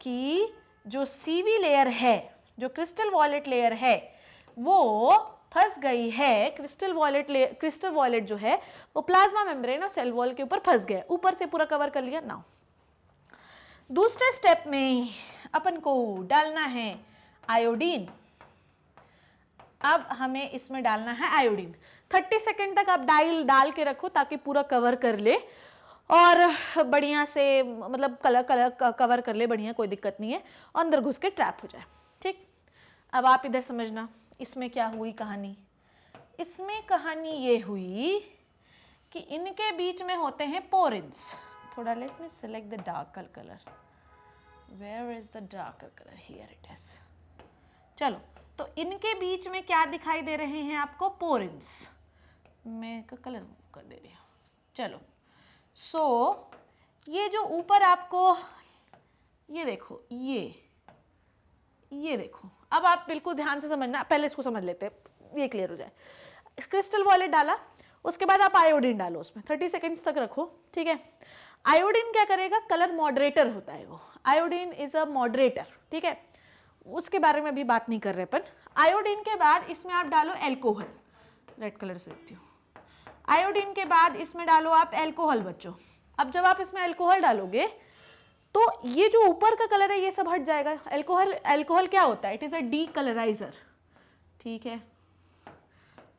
कि जो CV लेयर है, जो क्रिस्टल वॉयलेट लेयर है, वो फंस गई है, क्रिस्टल वॉयलेट जो है वो प्लाज्मा मेम्ब्रेन और सेल वॉल के ऊपर फंस गया, ऊपर से पूरा कवर कर लिया। नाउ दूसरे स्टेप में अपन को डालना है आयोडीन। अब हमें इसमें डालना है आयोडीन। 30 सेकेंड तक आप डाल के रखो ताकि पूरा कवर कर ले और बढ़िया से, मतलब कलर कवर कर ले बढ़िया, कोई दिक्कत नहीं है, अंदर घुस के ट्रैप हो जाए, ठीक। अब आप इधर समझना इसमें क्या हुई कहानी। इसमें कहानी ये हुई कि इनके बीच में होते हैं पोरिन्स। थोड़ा let me select the darker colour, where is the darker colour, here it is. चलो, तो इनके बीच में क्या दिखाई दे रहे हैं आपको, पोरिन्स। मैं का कलर कर दे रही हूँ, चलो। सो ये जो ऊपर आपको, ये देखो, ये देखो, अब आप बिल्कुल ध्यान से समझना, पहले इसको समझ लेते हैं, ये क्लियर हो जाए। क्रिस्टल वॉयलेट डाला, उसके बाद आप आयोडीन डालो उसमें, 30 सेकेंड्स तक रखो, ठीक है। आयोडीन क्या करेगा, कलर मॉडरेटर होता है वो, आयोडीन इज अ मॉडरेटर, ठीक है, उसके बारे में भी बात नहीं कर रहे अपन। आयोडीन के बाद इसमें आप डालो एल्कोहल, रेड कलर से लिखती हूँ। आयोडीन के बाद इसमें डालो आप एल्कोहल बच्चों। अब जब आप इसमें एल्कोहल डालोगे तो ये जो ऊपर का कलर है ये सब हट जाएगा। एल्कोहल क्या होता है, इट इज अ डी कलराइजर, ठीक है,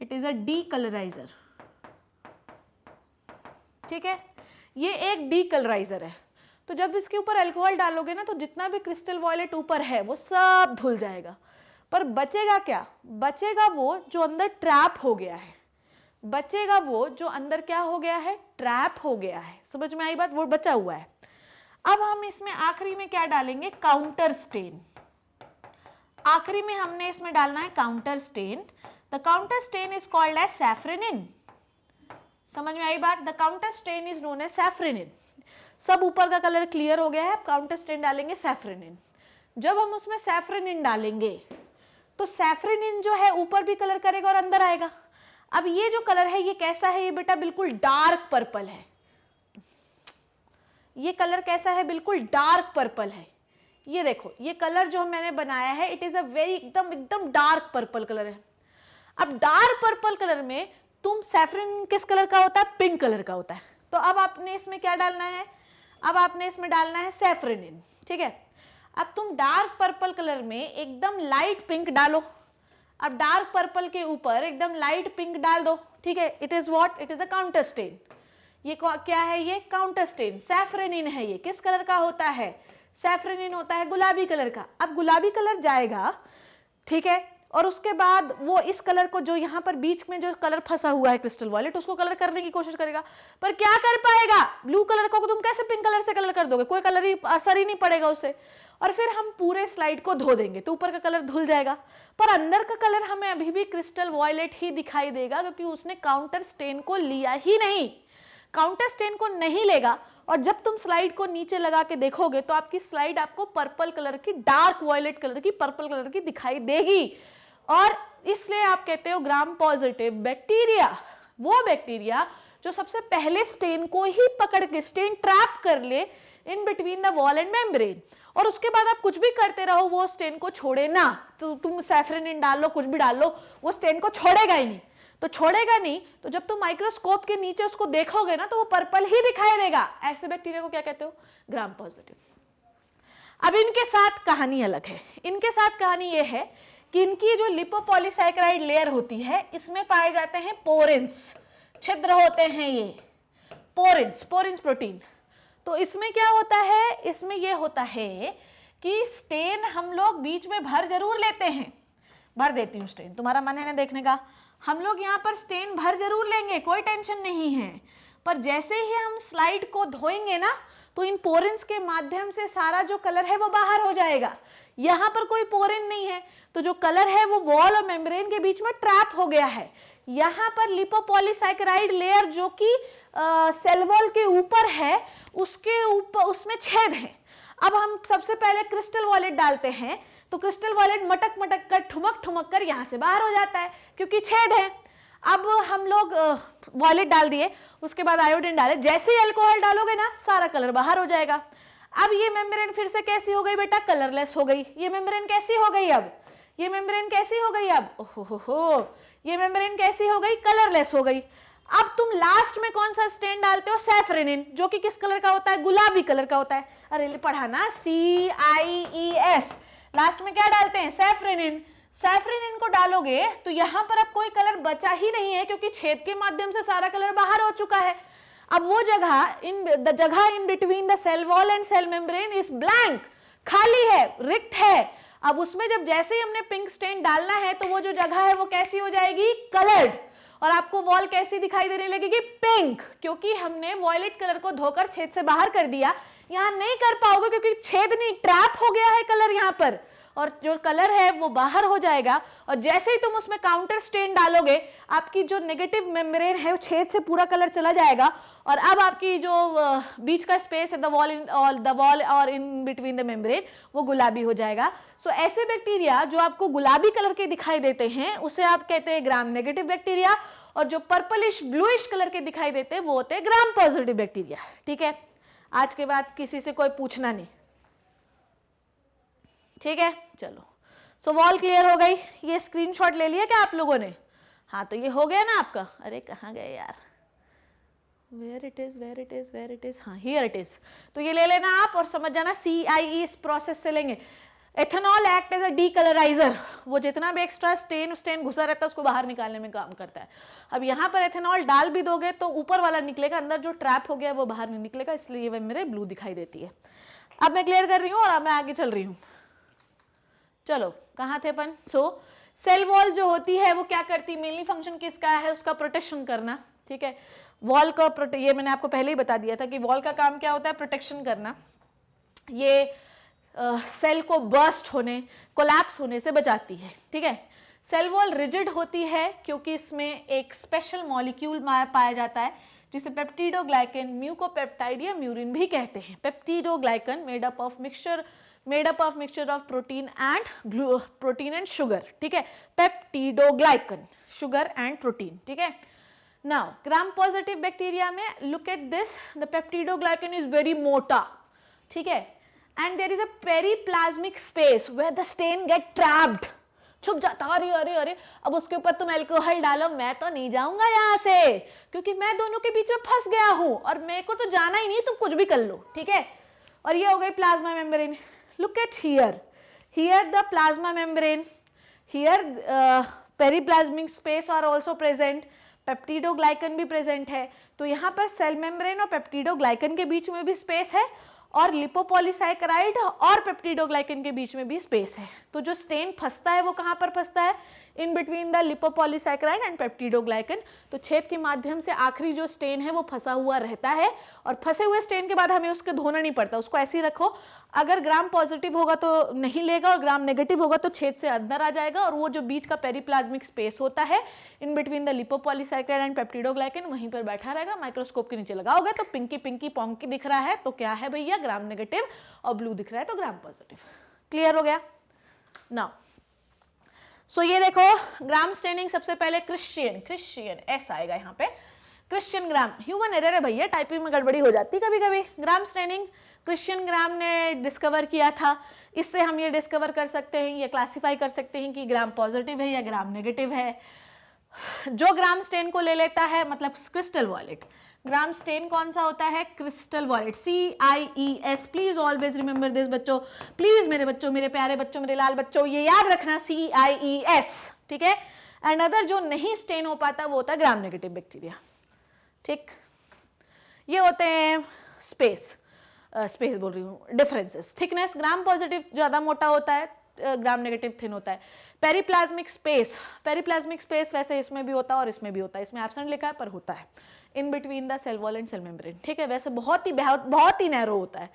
इट इज अ डी कलराइजर, ठीक है, ये एक डी कलराइजर है। तो जब इसके ऊपर अल्कोहल डालोगे ना तो जितना भी क्रिस्टल वॉयलेट ऊपर है वो सब धुल जाएगा, पर बचेगा क्या, बचेगा वो जो अंदर ट्रैप हो गया है, बचेगा वो जो अंदर क्या हो गया है, ट्रैप हो गया है। समझ में आई बात, वो बचा हुआ है। अब हम इसमें आखिरी में क्या डालेंगे, काउंटर स्टेन। आखिरी में हमने इसमें डालना है counter stain. The counter stain is called as safranin. समझ में आई बात, the counter stain is known as safranin. सब ऊपर का कलर क्लियर हो गया है, अब काउंटर स्टेन डालेंगे सैफ्रेनिन। जब हम उसमें सैफ्रेनिन डालेंगे तो सैफ्रेनिन जो है ऊपर भी कलर करेगा और अंदर आएगा। अब ये जो कलर है ये कैसा है, ये बेटा बिल्कुल डार्क पर्पल है। ये कलर कैसा है, बिल्कुल डार्क पर्पल है। ये देखो, ये कलर जो मैंने बनाया है इट इज अ वेरी एकदम डार्क पर्पल कलर है। अब डार्क पर्पल कलर में तुम सैफरन किस कलर का होता है, पिंक कलर का होता है। तो अब आपने इसमें क्या डालना है, अब आपने इसमें डालना है सैफरनिन, ठीक है। अब तुम डार्क पर्पल कलर में एकदम लाइट पिंक डालो। अब डार्क पर्पल के ऊपर एकदम लाइट पिंक डाल दो, ठीक है। It is what, it is the counter stand. ये क्या है, ये काउंटर स्टेन सैफरनिन है। ये किस कलर का होता है, सैफरनिन होता है गुलाबी कलर का। अब गुलाबी कलर जाएगा, ठीक है, और उसके बाद वो इस कलर को, जो यहाँ पर बीच में जो कलर फंसा हुआ है क्रिस्टल वॉयलेट, उसको कलर करने की कोशिश करेगा, पर क्या कर पाएगा, ब्लू कलर को तुम कैसे पिंक कलर से कलर कर दोगे, कोई कलर ही असर ही नहीं पड़ेगा उससे। और फिर हम पूरे स्लाइड को धो देंगे तो ऊपर का कलर धुल जाएगा, पर अंदर का कलर हमें अभी भी क्रिस्टल वॉयलेट ही दिखाई देगा, क्योंकि उसने काउंटर स्टेन को लिया ही नहीं। काउंटर स्टेन को नहीं लेगा, और जब तुम स्लाइड को नीचे लगा के देखोगे तो आपकी स्लाइड आपको पर्पल कलर की, डार्क वॉयलेट कलर की, पर्पल कलर की दिखाई देगी। और इसलिए आप कहते हो ग्राम पॉजिटिव बैक्टीरिया वो बैक्टीरिया जो सबसे पहले स्टेन को ही पकड़ के स्टेन ट्रैप कर ले इन between the wall and membrane, और उसके बाद आप कुछ भी करते रहो वो स्टेन को छोड़े ना। तो तुम सैफरन डाल लो, कुछ भी डाल लो, वो स्टेन को छोड़ेगा ही नहीं। तो छोड़ेगा नहीं, तो जब तुम माइक्रोस्कोप के नीचे उसको देखोगे ना तो वो पर्पल ही दिखाई देगा। ऐसे बैक्टीरिया को क्या कहते हो? Gram positive. अब इनके साथ कहानी अलग है। इनके साथ कहानी ये है कि इनकी जो लिपोपॉलीसैकेराइड लेयर होती है इसमें पाए जाते हैं पोरेंस, छिद्र होते हैं ये पोरेंस प्रोटीन। तो इसमें क्या होता है? इसमें ये होता है कि स्टेन हम लोग बीच में भर जरूर लेते हैं, भर देती हूँ स्टेन, तुम्हारा मन है ना देखने का, हम लोग यहाँ पर स्टेन भर जरूर लेंगे, कोई टेंशन नहीं है। पर जैसे ही हम स्लाइड को धोएंगे ना तो इन पोरेंस के माध्यम से सारा जो कलर है वो बाहर हो जाएगा। यहाँ पर कोई पोरेन नहीं है, तो जो कलर है वो वॉल और मेम्ब्रेन के बीच में ट्रैप हो गया है। यहाँ पर लिपोपॉलीसैकेराइड लेयर जो कि सेल वॉल के ऊपर है, उसके ऊपर उसमें छेद है। अब हम सबसे पहले क्रिस्टल वॉलेट डालते हैं, तो क्रिस्टल वॉलेट मटक मटक कर, ठुमक ठुमक कर यहाँ से बाहर हो जाता है क्योंकि छेद है। अब हम लोग वॉलेट डाल दिए, उसके बाद आयोडीन डाले, जैसे ही अल्कोहल डालोगे ना सारा कलर बाहर हो जाएगा। अब ये मेम्ब्रेन फिर से कैसी हो गई बेटा? कलरलेस हो गई। ये मेम्ब्रेन कैसी हो गई अब? ये मेम्ब्रेन कैसी हो गई अब? ओहो, ये मेम्ब्रेन कैसी हो गई? कलरलेस हो गई। अब तुम लास्ट में कौन सा स्टेन डालते हो? सैफरेनिन, जो कि किस कलर का होता है? गुलाबी कलर का होता है। अरे पढ़ा ना, CIES, लास्ट में क्या डालते हैं? सैफरेनिन। सैफरेनिन को डालोगे तो यहां पर अब कोई कलर बचा ही नहीं है क्योंकि छेद के माध्यम से सारा कलर बाहर हो चुका है। अब वो जगह in between the cell wall and cell membrane is blank, खाली है, रिक्त है। अब उसमें जब जैसे ही हमने पिंक स्टेन डालना है तो वो जो जगह है वो कैसी हो जाएगी? कलर्ड। और आपको वॉल कैसी दिखाई देने लगेगी? पिंक, क्योंकि हमने वॉयलेट कलर को धोकर छेद से बाहर कर दिया। यहां नहीं कर पाओगे क्योंकि छेद नहीं, ट्रैप हो गया है कलर यहां पर, और जो कलर है वो बाहर हो जाएगा। और जैसे ही तुम उसमें काउंटर स्टेन डालोगे, आपकी जो नेगेटिव मेम्ब्रेन है वो छेद से पूरा कलर चला जाएगा, और अब आपकी जो बीच का स्पेस है, द वॉल और इन बिटवीन द मेम्ब्रेन, वो गुलाबी हो जाएगा। सो ऐसे बैक्टीरिया जो आपको गुलाबी कलर के दिखाई देते हैं उसे आप कहते हैं ग्राम नेगेटिव बैक्टीरिया, और जो पर्पलिश ब्लूइश कलर के दिखाई देते हैं वो होते हैं ग्राम पॉजिटिव बैक्टीरिया। ठीक है, आज के बाद किसी से कोई पूछना नहीं, ठीक है? चलो, सो वॉल क्लियर हो गई। ये स्क्रीनशॉट ले लिया क्या आप लोगों ने? हाँ, तो ये हो गया ना आपका। अरे कहाँ गए यार? वेयर इट इज, हाँ हियर इट इज। तो ये ले लेना आप और समझ जाना CIE इस प्रोसेस से लेंगे। एथेनॉल एक्ट एज अ डीकलराइजर, वो जितना भी एक्स्ट्रा स्टेन घुसा रहता है उसको बाहर निकालने में काम करता है। अब यहाँ पर एथेनॉल डाल भी दोगे तो ऊपर वाला निकलेगा, अंदर जो ट्रैप हो गया वो बाहर नहीं निकलेगा, इसलिए वो मेरे ब्लू दिखाई देती है। अब मैं क्लियर कर रही हूँ और अब मैं आगे चल रही हूँ। चलो, कहाँ थे अपन? सो सेल वॉल जो होती है वो क्या करती? मेनली फंक्शन किसका है? उसका प्रोटेक्शन करना। ठीक है, वॉल का ये मैंने आपको पहले ही बता दिया था कि वॉल का काम क्या होता है? प्रोटेक्शन करना। ये सेल को बर्स्ट होने, कोलैप्स होने से बचाती है। ठीक है, सेल वॉल रिजिड होती है क्योंकि इसमें एक स्पेशल मॉलिक्यूल पाया जाता है जिसे पेप्टिडोग्लाइकन, म्यूकोपेप्टाइड या म्यूरिन भी कहते हैं। Peptidoglycan made up of mixture of protein and sugar. ठीक है, पेप्टिडोग्लाइकन, शुगर एंड प्रोटीन। ठीक है, नाउ ग्राम पॉजिटिव बैक्टीरिया में look at this, the peptidoglycan is very मोटा। ठीक है, and there is a periplasmic space where the stain get trapped, छुप जाता। अरे अरे अरे, अब उसके ऊपर तुम अल्कोहल डालो, मैं तो नहीं जाऊंगा यहाँ से क्योंकि मैं दोनों के बीच में फंस गया हूं और मेरे को तो जाना ही नहीं, तुम कुछ भी कर लो। ठीक है, और ये हो गई plasma membrane. Look at here the plasma membrane, here periplasmic space are also present, peptidoglycan भी प्रेजेंट है। तो यहाँ पर सेल मेम्ब्रेन और पेप्टिडोग्लाइकन के बीच में भी स्पेस है और लिपोपॉलीसैकेराइड और पेप्टिडोग्लाइकन के बीच में भी स्पेस है। तो जो स्टेन फंसता है वो कहाँ पर फंसता है? In between the lipopolysaccharide and peptidoglycan. तो छेद के माध्यम से आखिरी जो स्टेन है वो फंसा हुआ रहता है और फंसे हुए स्टेन के बाद हमें उसको धोना नहीं पड़ता, उसको ऐसे ही रखो। अगर ग्राम पॉजिटिव होगा तो नहीं लेगा और ग्राम नेगेटिव होगा तो छेद से अंदर आ जाएगा, और वो जो बीच का पेरिप्लाज्मिक स्पेस होता है in between the lipopolysaccharide and peptidoglycan, वहीं पर बैठा रहेगा। माइक्रोस्कोप के नीचे लगाओगे तो पिंकी पिंकी पोंकी दिख रहा है, तो क्या है भैया, ग्राम नेगेटिव, और ब्लू दिख रहा है तो ग्राम पॉजिटिव। क्लियर हो गया? नाउ सो ये देखो ग्राम स्टेनिंग, सबसे पहले क्रिश्चियन एस आएगा यहाँ पे, क्रिश्चियन ग्राम। ह्यूमन एरर है भैया, टाइपिंग में गड़बड़ी हो जाती कभी कभी। ग्राम स्टेनिंग क्रिश्चियन ग्राम ने डिस्कवर किया था। इससे हम ये डिस्कवर कर सकते हैं, ये क्लासिफाई कर सकते हैं कि ग्राम पॉजिटिव है या ग्राम नेगेटिव है। जो ग्राम स्टेन को ले लेता है, मतलब क्रिस्टल वॉयलेट, ग्राम स्टेन कौन सा होता है, crystal violet, CIES। Please always remember this बच्चों, प्लीज मेरे बच्चों, मेरे प्यारे बच्चों, मेरे लाल बच्चों, ये याद रखना, CIES, ठीक है। एंड अदर जो नहीं स्टेन हो पाता वो होता है ग्राम नेगेटिव बैक्टीरिया, ठीक। ये होते हैं स्पेस बोल रही हूँ, डिफरेंसेस। थिकनेस, ग्राम पॉजिटिव ज्यादा मोटा होता है, ग्राम नेगेटिव थिन होता है। पेरिप्लाज्मिक स्पेस वैसे इसमें भी होता है और इसमें भी होता है, इसमें एब्सेंट लिखा है पर होता है, in between the cell wall and cell membrane, ठीक है। वैसे बहुत ही नैरो होता है।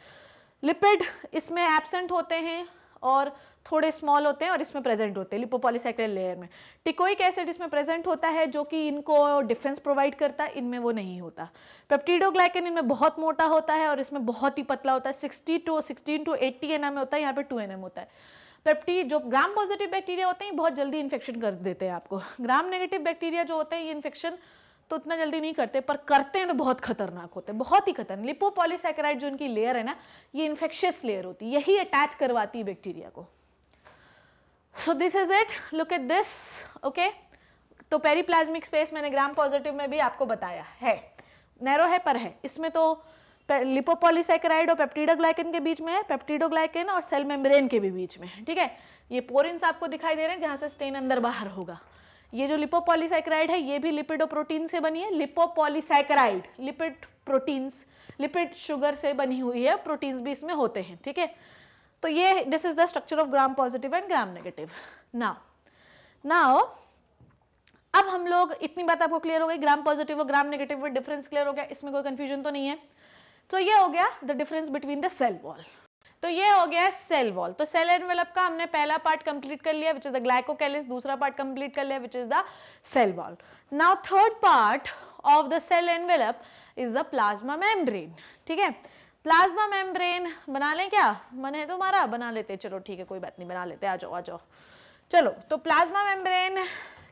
लिपिड इसमें एब्सेंट होते हैं और थोड़े स्मॉल होते हैं, और इसमें प्रेजेंट होते हैं लिपोपॉलीसैकेराइड लेयर में। टिकोइक एसिड इसमें प्रेजेंट होता है जो कि इनको डिफेंस प्रोवाइड करता है, इनमें वो नहीं होता। पेप्टिडोग्लाइकन इनमें बहुत मोटा होता है और इसमें बहुत ही पतला होता है, 16 to 80 nm होता है, यहाँ पे 2 nm होता है। पेप्टी जो ग्राम पॉजिटिव बैक्टीरिया होते हैं बहुत जल्दी इन्फेक्शन कर देते हैं आपको। ग्राम नेगेटिव बैक्टीरिया जो होते हैं ये इन्फेक्शन तो उतना जल्दी नहीं करते, पर करते हैं तो बहुत खतरनाक होते हैं, बहुत ही खतरनाक। लिपोपॉलीसैकेराइड जो इनकी लेयर है ना, ये इन्फेक्शियस लेयर होती है, यही अटैच करवाती है बैक्टीरिया को। सो this is it, look at this, okay. तो पेरिप्लाज्मिक स्पेस मैंने ग्राम पॉजिटिव में भी आपको बताया है, नैरो है पर है। इसमें तो लिपोपॉलीसैकेराइड और पेप्टिडोग्लाइकन के बीच में है, पेप्टिडोग्लाइकन और सेल मेम्ब्रेन के भी बीच में है, ठीक है। ये पोरिन्स आपको दिखाई दे रहे हैं जहां से स्टेन अंदर बाहर होगा। ये जो लिपोपॉलीसैकेराइड है ये भी लिपिडोप्रोटीन से बनी है। लिपोपॉलीसैकेराइड लिपिड प्रोटीन्स, लिपिड शुगर से बनी हुई है, प्रोटीन्स भी इसमें होते हैं, ठीक है। तो ये this is the structure of gram positive and gram negative. Now अब हम लोग, इतनी बात आपको क्लियर हो गई, ग्राम पॉजिटिव और ग्राम नेगेटिव में डिफरेंस क्लियर हो गया, इसमें कोई कंफ्यूजन तो नहीं है। तो ये हो गया the difference between the cell wall. तो ये हो गया सेल वॉल। तो सेल एनवेलप का हमने पहला पार्ट कंप्लीट कर लिया विच इज द ग्लाइकोकैलिस, दूसरा पार्ट कंप्लीट कर लिया which is the cell wall. Now third part of the cell envelope is the plasma membrane, ठीक है। प्लाज्मा मेम्ब्रेन बना लें क्या, मन है तुम्हारा, बना लेते, चलो ठीक है कोई बात नहीं, बना लेते, आ जाओ आ जाओ। चलो तो प्लाज्मा मेम्ब्रेन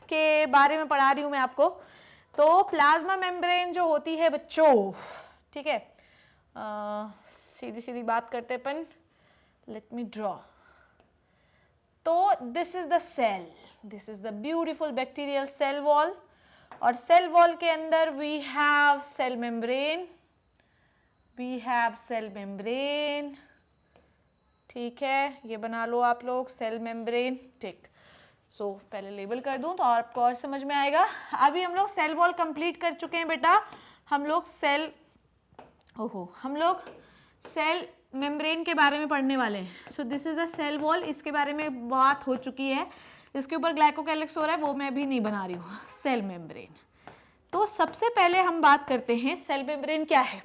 के बारे में पढ़ा रही हूं मैं आपको। तो प्लाज्मा मेम्ब्रेन जो होती है बच्चों, ठीक है, सीधी सीधी बात करते अपन, लेट मी ड्रॉ। तो this is the cell, this is the beautiful bacterial cell wall, और सेल वॉल के अंदर वी हैव सेल मेम्ब्रेन, ठीक है, ये बना लो आप लोग सेल मेम्ब्रेन, ठीक। सो पहले लेबल कर दूं तो आपको और समझ में आएगा। अभी हम लोग सेल वॉल कंप्लीट कर चुके हैं बेटा, हम लोग सेल मेम्ब्रेन के बारे में पढ़ने वाले हैं। So this is the cell wall, इसके बारे में बात हो चुकी है, इसके ऊपर ग्लाइकोकैलिक्स हो रहा है, वो मैं अभी नहीं बना रही हूँ। सेल मेम्ब्रेन, तो सबसे पहले हम बात करते हैं सेल मेम्ब्रेन क्या है।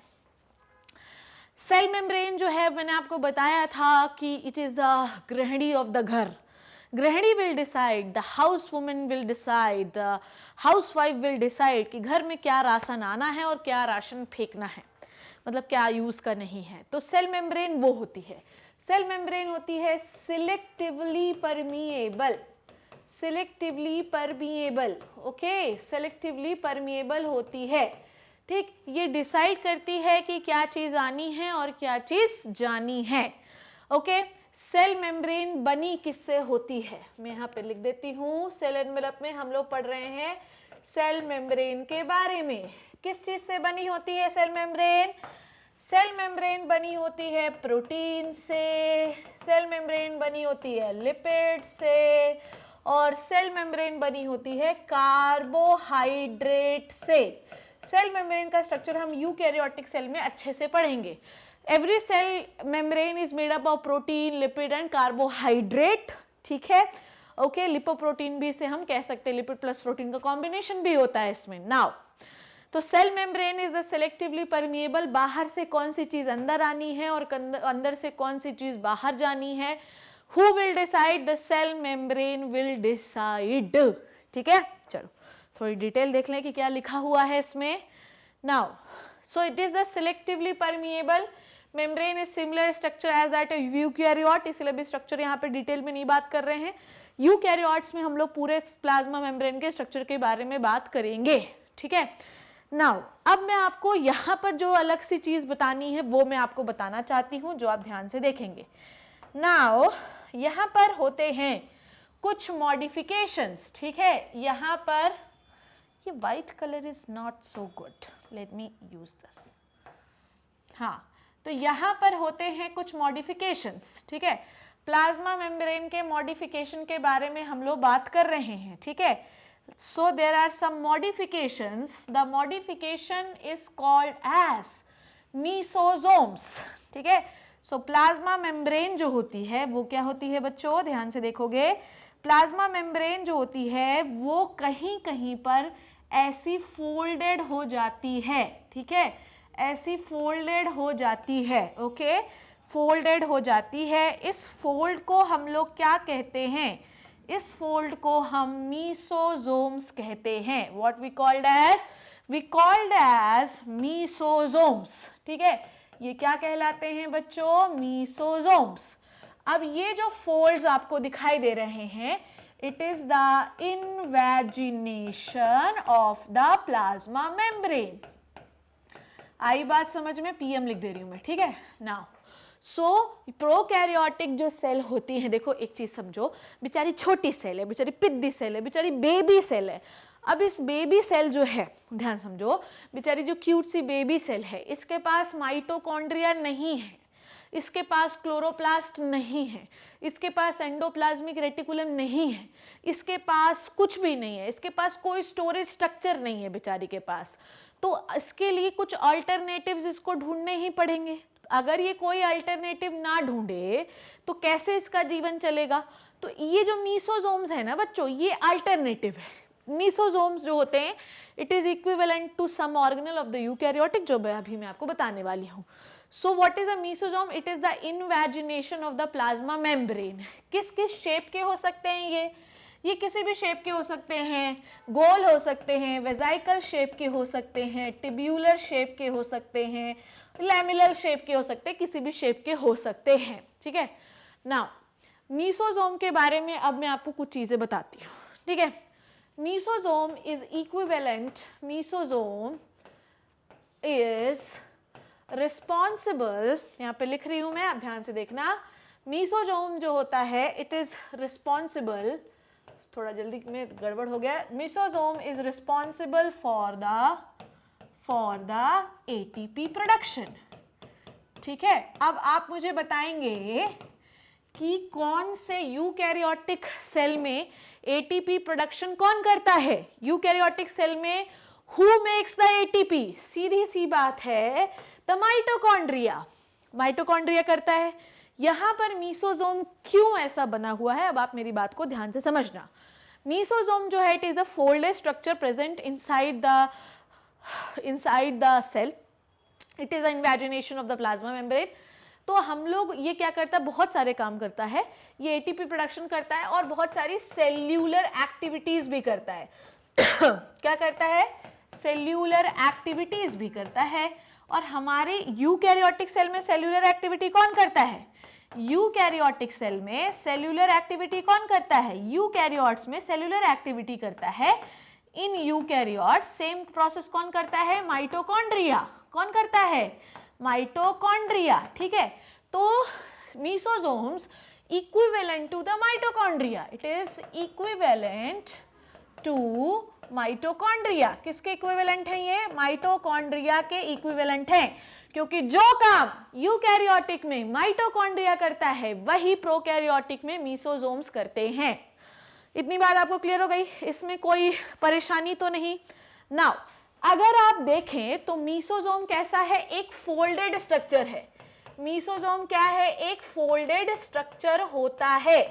सेल मेम्ब्रेन जो है मैंने आपको बताया था कि इट इज द गृहिणी ऑफ द घर। गृहिणी will decide, the house women will decide, the house wife will decide कि घर में क्या राशन आना है और क्या राशन फेंकना है, मतलब क्या यूज का नहीं है। तो सेल मेम्ब्रेन वो होती है, सेल मेम्ब्रेन होती है selectively permeable, okay, selectively permeable होती है, ठीक। ये डिसाइड करती है कि क्या चीज आनी है और क्या चीज जानी है, ओके। सेल मेम्ब्रेन बनी किससे होती है, मैं यहाँ पे लिख देती हूँ। सेल एनवेलप में हम लोग पढ़ रहे हैं सेल मेम्ब्रेन के बारे में। किस चीज से बनी होती है सेल मेम्ब्रेन? सेल मेम्ब्रेन बनी होती है प्रोटीन से, सेल मेम्ब्रेन बनी होती है लिपिड से, और सेल मेम्ब्रेन बनी होती है कार्बोहाइड्रेट से। सेल मेम्ब्रेन का स्ट्रक्चर हम यूकैरियोटिक सेल में अच्छे से पढ़ेंगे। Every cell membrane is made up of protein, lipid and carbohydrate, ठीक है, ओके। लिपोप्रोटीन भी इसे हम कह सकते हैं, लिपिड प्लस प्रोटीन का कॉम्बिनेशन भी होता है इसमें। नाउ तो cell membrane is the selectively permeable, बाहर से कौन सी चीज अंदर आनी है और अंदर से कौन सी चीज बाहर जानी है. Who will decide? The cell membrane will decide. ठीक है, चलो थोड़ी डिटेल देख लें कि क्या लिखा हुआ है इसमें. Now, so it is the selectively permeable membrane is similar structure as that of eukaryote. इसलिए भी स्ट्रक्चर यहाँ पे डिटेल में नहीं बात कर रहे हैं. यूकैरियोट्स में हम लोग पूरे प्लाज्मा मेम्ब्रेन के स्ट्रक्चर के बारे में बात करेंगे. ठीक है. नाउ अब मैं आपको यहाँ पर जो अलग सी चीज बतानी है वो मैं आपको बताना चाहती हूँ, जो आप ध्यान से देखेंगे. नाउ यहाँ पर होते हैं कुछ मॉडिफिकेशंस. ठीक है, यहाँ पर ये white colour is not so good, let me use this. हाँ, तो यहाँ पर होते हैं कुछ मॉडिफिकेशंस. ठीक है, प्लाज्मा मेम्ब्रेन के मॉडिफिकेशन के बारे में हम लोग बात कर रहे हैं. ठीक है, so there are some modifications. The modification is called as mesosomes. ठीक है, so प्लाज्मा मेम्ब्रेन जो होती है वो क्या होती है बच्चों, ध्यान से देखोगे. प्लाज्मा मेम्ब्रेन जो होती है वो कहीं कहीं पर ऐसी फोल्डेड हो जाती है. ठीक है, ऐसी फोल्डेड हो जाती है. ओके, फोल्डेड हो जाती है. इस फोल्ड को हम लोग क्या कहते हैं, इस फोल्ड को हम मीसोजोम्स कहते हैं. What we called as mesosomes. ठीक है, ये क्या कहलाते हैं बच्चों, मीसोजोम्स. अब ये जो फोल्ड्स आपको दिखाई दे रहे हैं, it is the invagination of the plasma membrane. आई बात समझ में, पीएम लिख दे रही हूं मैं. ठीक है. नाउ सो प्रोकैरियोटिक जो सेल होती है, देखो एक चीज समझो, बेचारी छोटी सेल है, बेचारी पिद्दी सेल है, बेचारी बेबी सेल है. अब इस बेबी सेल जो है, ध्यान समझो, बेचारी जो क्यूट सी बेबी सेल है, इसके पास माइटोकॉन्ड्रिया नहीं है, इसके पास क्लोरोप्लास्ट नहीं है, इसके पास एंडोप्लाज्मिक रेटिकुलम नहीं है, इसके पास कुछ भी नहीं है, इसके पास कोई स्टोरेज स्ट्रक्चर नहीं है बेचारी के पास. तो इसके लिए कुछ अल्टरनेटिव्स इसको ढूंढने ही पड़ेंगे. अगर ये कोई अल्टरनेटिव ना ढूंढे तो कैसे इसका जीवन चलेगा. तो ये जो मीसोजोम्स है ना बच्चों, ये अल्टरनेटिव है. मीसोजोम्स जो होते हैं, it is equivalent to some organelle of the eukaryotic, जो अभी मैं आपको बताने वाली हूँ. So what is a mesosome, it is the invagination of the plasma membrane. किस किस शेप के हो सकते हैं ये किसी भी शेप के हो सकते हैं, गोल हो सकते हैं, वेजाइकल शेप के हो सकते हैं, टिब्यूलर शेप के हो सकते हैं, लैमिलर शेप के हो सकते हैं, किसी भी शेप के हो सकते हैं. ठीक है. नाउ मीसोजोम के बारे में अब मैं आपको कुछ चीजें बताती हूँ. ठीक है, mesosome is equivalent, mesosome is responsible, यहाँ पे लिख रही हूं मैं, आप ध्यान से देखना. मीसोजोम जो होता है, इट इज रिस्पॉन्सिबल, थोड़ा जल्दी में गड़बड़ हो गया. Mesosome is responsible for the ATP production. ठीक है, अब आप मुझे बताएंगे कि कौन से यूकैरियोटिक सेल में एटीपी प्रोडक्शन कौन करता है. यूकैरियोटिक सेल में हु मेक्स द एटीपी, सीधी सी बात है, द माइटोकॉन्ड्रिया. माइटोकॉन्ड्रिया करता है. यहां पर मीसोजोम क्यों ऐसा बना हुआ है, अब आप मेरी बात को ध्यान से समझना. मीसोजोम जो है, it is the folded structure present inside the cell. It is the invagination of the plasma membrane. तो हम लोग, ये क्या करता है, बहुत सारे काम करता है. ये एटीपी प्रोडक्शन करता है और बहुत सारी सेल्यूलर एक्टिविटीज भी करता है. क्या करता है, सेल्यूलर एक्टिविटीज भी करता है. और हमारे यूकैरियोटिक सेल में सेल्यूलर एक्टिविटी कौन करता है, यूकैरियोटिक सेल में सेल्यूलर एक्टिविटी कौन करता है, यूकैरियोट्स में सेल्यूलर एक्टिविटी करता है. इन यूकैरियोट्स सेम प्रोसेस कौन करता है, माइटोकॉन्ड्रिया. कौन करता है, माइटोकॉन्ड्रिया. ठीक है, तो mesosomes equivalent to the mitochondria, it is equivalent to mitochondria. किसके इक्विवेलेंट है ये, माइटोकॉन्ड्रिया के इक्विवेलेंट हैं. क्योंकि जो काम यूकैरियोटिक में माइटोकॉन्ड्रिया करता है, वही प्रोकैरियोटिक में मीसोजोम्स करते हैं. इतनी बात आपको क्लियर हो गई, इसमें कोई परेशानी तो नहीं. नाउ अगर आप देखें तो मीसोजोम कैसा है, एक फोल्डेड स्ट्रक्चर है. मीसोजोम क्या है, एक फोल्डेड स्ट्रक्चर होता है.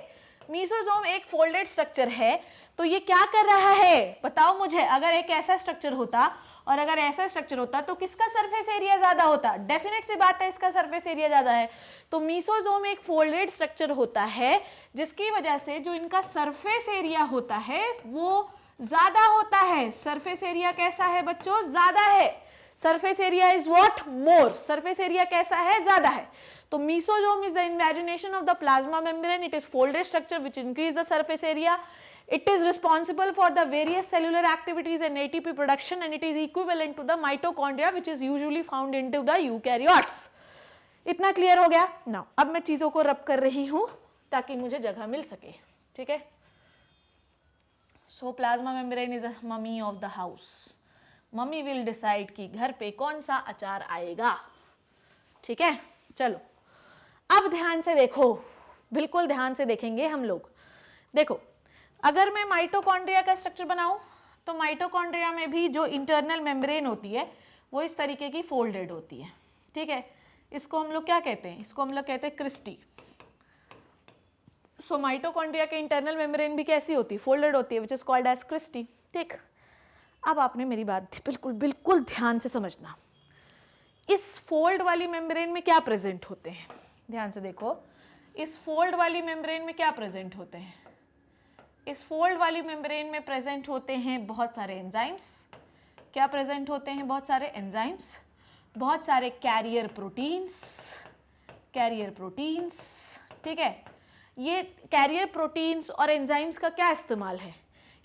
मीसोजोम एक फोल्डेड स्ट्रक्चर है. तो ये क्या कर रहा है, बताओ मुझे. अगर एक ऐसा स्ट्रक्चर होता और अगर ऐसा स्ट्रक्चर होता तो किसका सरफेस एरिया ज्यादा होता? डेफिनेट सी बात है इसका सरफेस एरिया ज्यादा है। तो मीसोजोम एक फोल्डेड स्ट्रक्चर होता है जिसकी वजह से जो इनका सरफेस एरिया होता है वो ज्यादा होता है। सरफेस एरिया कैसा है बच्चों? ज्यादा है। Surface area is what? More. Surface area कैसा है? ज्यादा है। तो mesosome is the imagination of the plasma membrane. It is folded structure which increase the surface area. It is responsible for the various cellular activities and ATP production, and it is equivalent to the mitochondria which is usually found into the eukaryotes. इतना clear हो गया? Now, अब मैं चीजों को रब कर रही हूं ताकि मुझे जगह मिल सके, ठीक है? So plasma membrane is the mummy of the house. Mummy will decide कि घर पे कौन सा अचार आएगा, ठीक है? चलो, अब ध्यान से देखो, बिल्कुल ध्यान से देखेंगे हम लोग। देखो, अगर मैं माइटोकॉन्ड्रिया का स्ट्रक्चर बनाऊं तो माइटोकॉन्ड्रिया में भी जो इंटरनल मेम्ब्रेन होती है वो इस तरीके की फोल्डेड होती है, ठीक है? इसको हम लोग क्या कहते हैं? इसको हम लोग कहते हैं क्रिस्टी। सो माइटोकॉन्ड्रिया के इंटरनल मेम्ब्रेन भी कैसी होती है? फोल्डेड होती है, which is called as cristae, ठीक? अब आपने मेरी बात बिल्कुल बिल्कुल ध्यान से समझना। इस फोल्ड वाली मेम्ब्रेन में क्या प्रेजेंट होते हैं? ध्यान से देखो, इस फोल्ड वाली मेम्ब्रेन में क्या प्रेजेंट होते हैं? इस फोल्ड वाली मेम्ब्रेन में प्रेजेंट होते हैं बहुत सारे एंजाइम्स। क्या प्रेजेंट होते हैं? बहुत सारे एंजाइम्स, बहुत सारे कैरियर प्रोटीन्स, ठीक है? ये कैरियर प्रोटीन्स और एंजाइम्स का क्या इस्तेमाल है?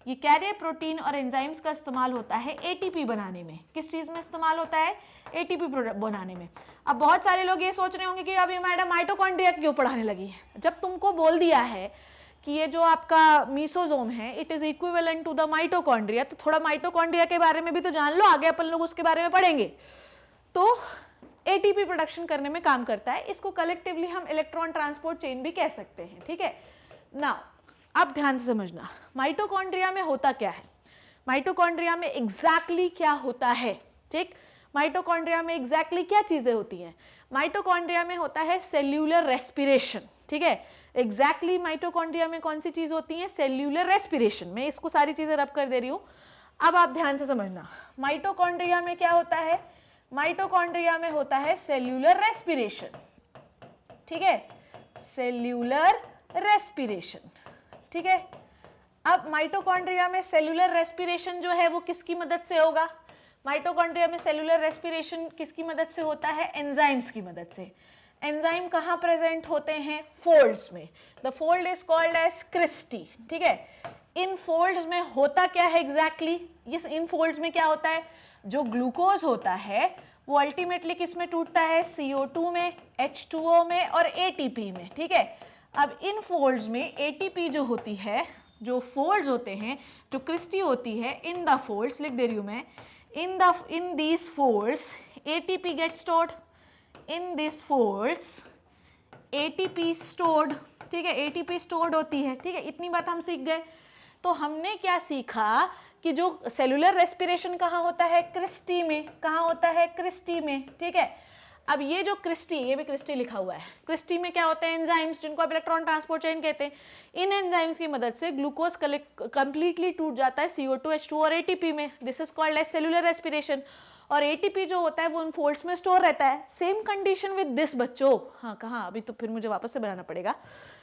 ये कैरियर प्रोटीन और एंजाइम्स का इस्तेमाल होता है एटीपी बनाने में। किस चीज में इस्तेमाल होता है? एटीपी बनाने में। अब बहुत सारे लोग ये सोच रहे होंगे कि अभी मैडम माइटोकॉन्ड्रिया क्यों पढ़ाने लगी है? जब तुमको बोल दिया है कि ये जो आपका मीसोजोम है it is equivalent to the mitochondria, तो थोड़ा माइटोकॉन्ड्रिया के बारे में भी तो जान लो, आगे अपन लोग उसके बारे में पढ़ेंगे। तो एटीपी प्रोडक्शन करने में काम करता है। इसको कलेक्टिवली हम इलेक्ट्रॉन ट्रांसपोर्ट चेन भी कह सकते हैं, ठीक है? नाउ अब ध्यान से समझना, माइटोकॉन्ड्रिया में होता क्या है? माइटोकॉन्ड्रिया में एग्जैक्टली क्या होता है, ठीक? माइटोकॉन्ड्रिया में एग्जैक्टली क्या चीजें होती हैं? माइटोकॉन्ड्रिया में होता है सेल्यूलर रेस्पिरेशन, ठीक है? एग्जैक्टली माइटोकॉन्ड्रिया में कौन सी चीज होती है? Cellular respiration. मैं इसको सारी चीजें रब कर दे रही हूं। अब आप ध्यान से समझना, माइटोकॉन्ड्रिया में क्या होता है? माइटोकॉन्ड्रिया में होता है सेल्यूलर रेस्पिरेशन, ठीक है? सेल्यूलर रेस्पिरेशन, ठीक है? अब माइटोकॉन्ड्रिया में सेल्यूलर रेस्पिरेशन जो है वो किसकी मदद से होगा? माइटोकॉन्ड्रिया में सेल्यूलर रेस्पिरेशन किसकी मदद से होता है? एंजाइम्स की मदद से। एंजाइम कहाँ प्रेजेंट होते हैं? फोल्ड्स में। The fold is called as cristae, ठीक है? इन फोल्ड्स में होता क्या है एग्जैक्टली? इन फोल्ड्स में क्या होता है? जो ग्लूकोज होता है वो अल्टीमेटली किस में टूटता है? CO2 में, H2O में और ATP में, ठीक है? अब इन फोल्ड्स में ATP जो होती है, जो फोल्ड्स होते हैं, जो क्रिस्टी होती है, इन द फोल्ड्स, लिख दे रही हूं मैं, in these folds ATP gets stored, in these folds ATP stored, ठीक है? ATP stored होती है, ठीक है? इतनी बात हम सीख गए। तो हमने क्या सीखा कि जो सेलुलर रेस्पिरेशन कहाँ होता है? क्रिस्टी में। कहाँ होता है? क्रिस्टी में, ठीक है? अब ये जो क्रिस्टी, ये भी क्रिस्टी लिखा हुआ है, क्रिस्टी में क्या होते हैं? एंजाइम्स, जिनको आप इलेक्ट्रॉन ट्रांसपोर्ट चेन कहते हैं। इन एंजाइम्स की मदद से ग्लूकोज कंप्लीटली टूट जाता है CO2, H2 और ATP में। This is called as cellular respiration. और ATP जो होता है वो उन फोल्ड्स में स्टोर रहता है। सेम कंडीशन विद दिस बच्चों। हाँ, कहाँ? अभी तो फिर मुझे वापस से बनाना पड़ेगा।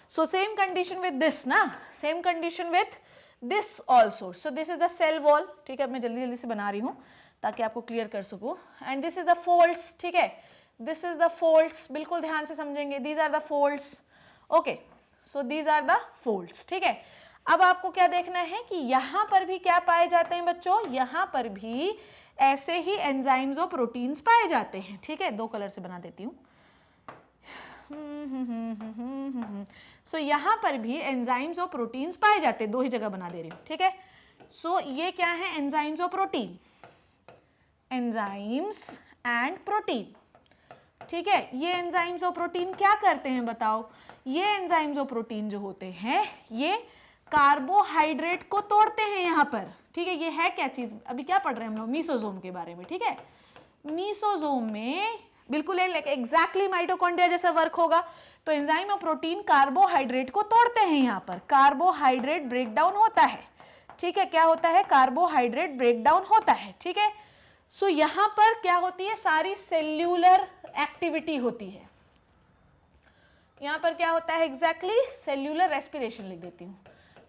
So same condition with this ना, same condition with this also. So this is the cell wall, ठीक है? मैं जल्दी जल्दी से बना रही हूँ ताकि आपको क्लियर कर सकूँ। And this is the folds, ठीक है? दिस इज द फोल्ड्स, बिल्कुल ध्यान से समझेंगे। These are the folds, okay? So these are the folds, ठीक है? अब आपको क्या देखना है कि यहाँ पर भी क्या पाए जाते हैं बच्चों? यहाँ पर भी ऐसे ही एंजाइम्स और प्रोटीन्स पाए जाते हैं, ठीक है? दो कलर से बना देती हूँ। सो यहाँ पर भी एंजाइम्स और प्रोटीन्स पाए जाते हैं, दो ही जगह बना दे रही हूँ, ठीक है? सो ये क्या है? एंजाइम्स और प्रोटीन, एंजाइम्स एंड प्रोटीन, ठीक है? ये एंजाइम्स और प्रोटीन क्या करते हैं बताओ? ये एंजाइम्स और प्रोटीन जो होते हैं ये कार्बोहाइड्रेट को तोड़ते हैं यहाँ पर, ठीक है? ये है क्या चीज? अभी क्या पढ़ रहे हैं हम लोग? मीसोजोम के बारे में, ठीक है? मीसोजोम में बिल्कुल एग्जैक्टली माइटोकॉन्ड्रिया जैसा वर्क होगा। तो एंजाइम और प्रोटीन कार्बोहाइड्रेट को तोड़ते हैं, यहाँ पर कार्बोहाइड्रेट ब्रेकडाउन होता है, ठीक है? क्या होता है? कार्बोहाइड्रेट ब्रेकडाउन होता है, ठीक है? सो यहां पर क्या होती है, सारी सेल्यूलर एक्टिविटी होती है। यहां पर क्या होता है एग्जैक्टली, सेल्यूलर रेस्पिरेशन लिख देती हूँ,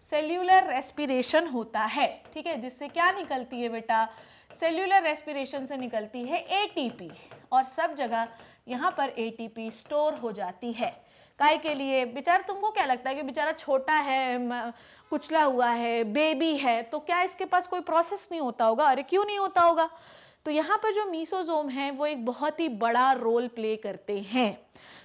सेल्यूलर रेस्पिरेशन होता है, ठीक है, जिससे क्या निकलती है बेटा, सेल्यूलर रेस्पिरेशन से निकलती है एटीपी, और सब जगह यहाँ पर एटीपी स्टोर हो जाती है। काय के लिए, बेचारा तुमको क्या लगता है कि बेचारा छोटा है, कुचला हुआ है, बेबी है, तो क्या इसके पास कोई प्रोसेस नहीं होता होगा? अरे क्यों नहीं होता होगा? तो यहाँ पर जो मीसोजोम है वो एक बहुत ही बड़ा रोल प्ले करते हैं,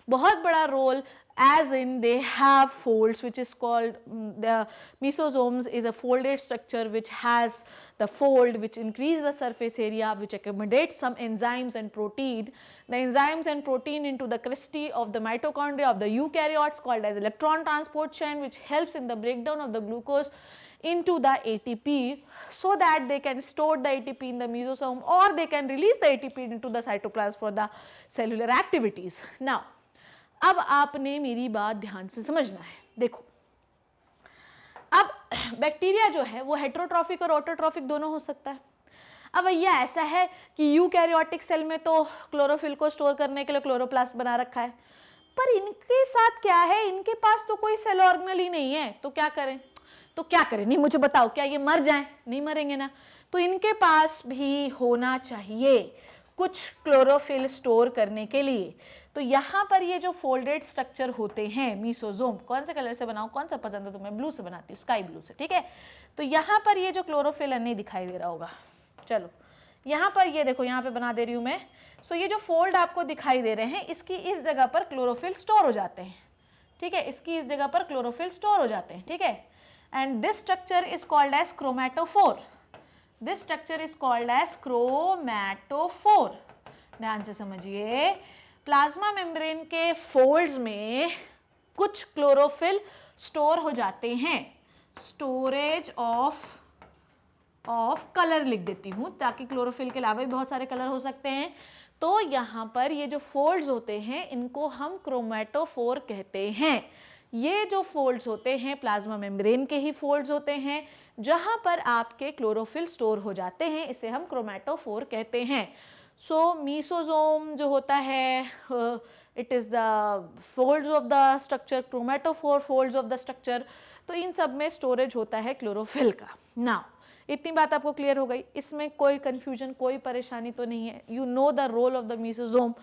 बहुत बड़ा role, as in they have folds which is called the mesosomes is a folded structure which has the fold which increase the surface area, which accommodates some enzymes and protein. The enzymes and protein into the cristae of the mitochondria of the eukaryotes called as electron transport chain, which helps in the breakdown of the glucose into the ATP so that they can store the ATP in the mesosome or they can release the ATP into the cytoplasm for the cellular activities. Now अब आपने मेरी बात ध्यान से समझना है। देखो, अब बैक्टीरिया जो है वो हेटेरोट्रॉफिक और ऑटोट्रॉफिक दोनों हो सकता है। अब भैया ऐसा है कि यूकैरियोटिक सेल में तो क्लोरोफिल को स्टोर करने के लिए क्लोरोप्लास्ट बना रखा है, पर इनके साथ क्या है, इनके पास तो कोई सेल ऑर्गेनल ही नहीं है, तो क्या करें? तो क्या करें? नहीं मुझे बताओ, क्या ये मर जाएं? नहीं मरेंगे ना। तो इनके पास भी होना चाहिए कुछ क्लोरोफिल स्टोर करने के लिए। तो यहाँ पर ये जो फोल्डेड स्ट्रक्चर होते हैं मीसोजोम, कौन से कलर से बनाऊं, कौन सा पसंद है तुम्हें? ब्लू से बनाती हूँ, स्काई ब्लू से, ठीक है। तो यहाँ पर ये जो क्लोरोफिल नहीं दिखाई दे रहा होगा, चलो यहाँ पर ये देखो, यहाँ पे बना दे रही हूँ मैं। सो ये जो फोल्ड आपको दिखाई दे रहे हैं, इसकी इस जगह पर क्लोरोफिल स्टोर हो जाते हैं, ठीक है, इसकी इस जगह पर क्लोरोफिल स्टोर हो जाते हैं, ठीक है। And this structure is called as chromatophore, this structure is called as chromatophore. ध्यान से समझिए, प्लाज्मा मेम्ब्रेन के फोल्ड्स में कुछ क्लोरोफिल स्टोर हो जाते हैं, स्टोरेज ऑफ कलर लिख देती हूँ ताकि क्लोरोफिल के अलावा भी बहुत सारे कलर हो सकते हैं। तो यहाँ पर ये जो फोल्ड्स होते हैं इनको हम क्रोमैटोफोर कहते हैं। ये जो फोल्ड्स होते हैं प्लाज्मा मेम्ब्रेन के ही फोल्ड्स होते हैं जहाँ पर आपके क्लोरोफिल स्टोर हो जाते हैं, इसे हम क्रोमैटोफोर कहते हैं। सो मीसोजोम जो होता है, it is the folds of the structure, chromatophore folds of the structure. तो इन सब में स्टोरेज होता है क्लोरोफिल का। नाउ इतनी बात आपको क्लियर हो गई, इसमें कोई कंफ्यूजन, कोई परेशानी तो नहीं है। You know the role of the mesosome.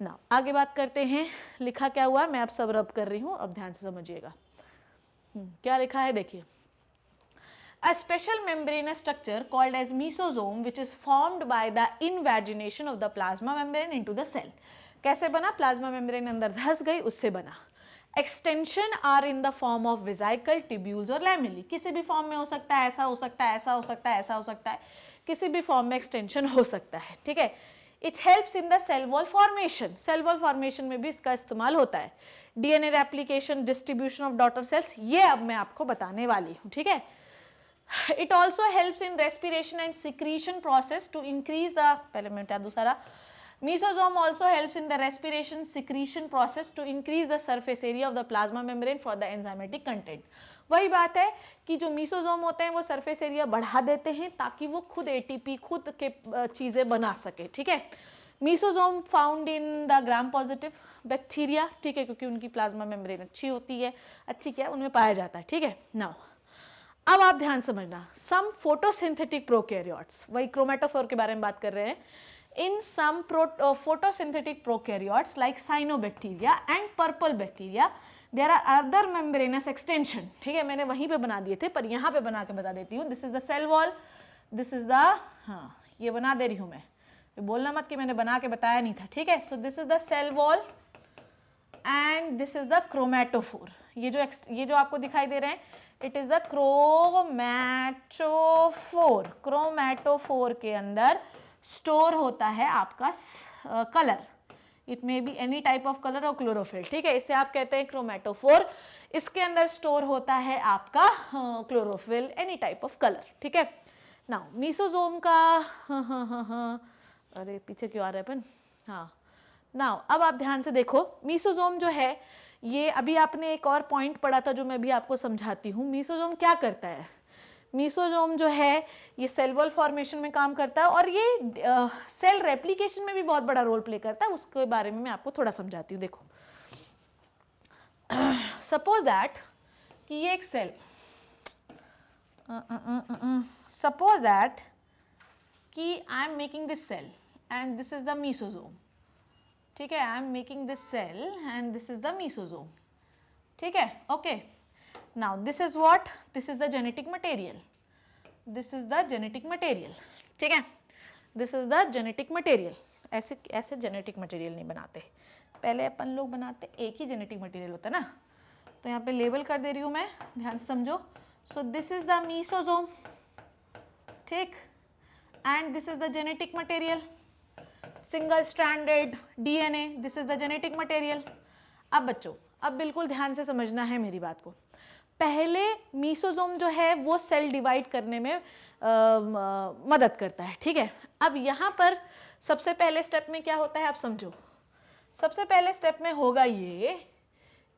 Now आगे बात करते हैं, लिखा क्या हुआ मैं अब सब रब कर रही हूँ, अब ध्यान से समझिएगा। क्या लिखा है देखिए, a special membranous structure called as mesosome which is formed by the invagination of the plasma membrane into the cell। कैसे बना? प्लाज्मा मेम्ब्रेन अंदर धस गई, उससे बना। Extension are in the form of vesicle, tubules और लैमेली। किसी भी form में हो सकता है, ऐसा हो सकता है, ऐसा हो सकता है, ऐसा हो सकता है, किसी भी फॉर्म में एक्सटेंशन हो सकता है, ठीक है। It helps in the cell wall formation, cell wall formation में भी इसका इस्तेमाल होता है। DNA replication, distribution of daughter cells, ये अब मैं आपको बताने वाली हूँ, ठीक है। It also helps in respiration and secretion process to increase the, पहले मैं बता दूँ सारा, mesosome also helps in the respiration secretion process to increase the surface area of the plasma membrane for the enzymatic content। वही बात है कि जो मीसोजोम होते हैं वो सरफेस एरिया बढ़ा देते हैं ताकि वो खुद एटीपी, खुद के चीज़ें बना सके, ठीक है। Mesosome found in the gram positive bacteria, ठीक है, क्योंकि उनकी प्लाज्मा मेम्ब्रेन अच्छी होती है, अच्छी क्या उनमें पाया जाता है, ठीक है। नाउ अब आप ध्यान समझना, सम फोटोसिंथेटिक प्रोकैरियोट्स, वही क्रोमैटोफोर के बारे में बात कर रहे हैं। In some photosynthetic prokaryotes like cyanobacteria and purple bacteria there are other membranous extension, ठीक है, मैंने वहीं पे बना दिए थे पर यहाँ पे बना के बता देती हूँ। This is the cell wall, this is the, हाँ ये बना दे रही हूँ मैं, बोलना मत कि मैंने बना के बताया नहीं था, ठीक है। So this is the cell wall and this is the chromatophore. ये जो आपको दिखाई दे रहे हैं, it is the chromatophore. Chromatophore के अंदर स्टोर होता है आपका colour, it may be any type of colour और क्लोरोफिल, ठीक है, इसे आप कहते हैं क्रोमैटोफोर। इसके अंदर स्टोर होता है आपका chlorophyll, any type of colour, ठीक है। नाउ मीसोजोम का, अरे पीछे क्यों आ रहा है अपन, हाँ। नाउ अब आप ध्यान से देखो, मीसोजोम जो है ये अभी आपने एक और पॉइंट पढ़ा था जो मैं भी आपको समझाती हूँ। मीसोजोम क्या करता है? मीसोजोम जो है ये सेल वॉल फॉर्मेशन में काम करता है और ये सेल रेप्लिकेशन में भी बहुत बड़ा रोल प्ले करता है, उसके बारे में मैं आपको थोड़ा समझाती हूँ। देखो सपोज दैट कि ये एक सेल, सपोज दैट कि I am making this cell and this is the mesosome, ठीक है, I am making this cell and this is the mesosome, ठीक है, okay. Now this is what, this is the genetic material, this is the genetic material, ठीक है, this is the genetic material. ऐसे ऐसे genetic material नहीं बनाते, पहले अपन लोग बनाते एक ही जेनेटिक मटेरियल होता है ना। तो यहाँ पे लेबल कर दे रही हूँ मैं, ध्यान से समझो। सो दिस इज द मीसोजोम, ठीक, and this is the genetic material, single stranded DNA, this is the genetic material. अब बच्चों, अब बिल्कुल ध्यान से समझना है मेरी बात को। पहले मीसोजोम जो है वो सेल डिवाइड करने में मदद करता है, ठीक है। अब यहाँ पर सबसे पहले स्टेप में क्या होता है आप समझो। सबसे पहले स्टेप में होगा ये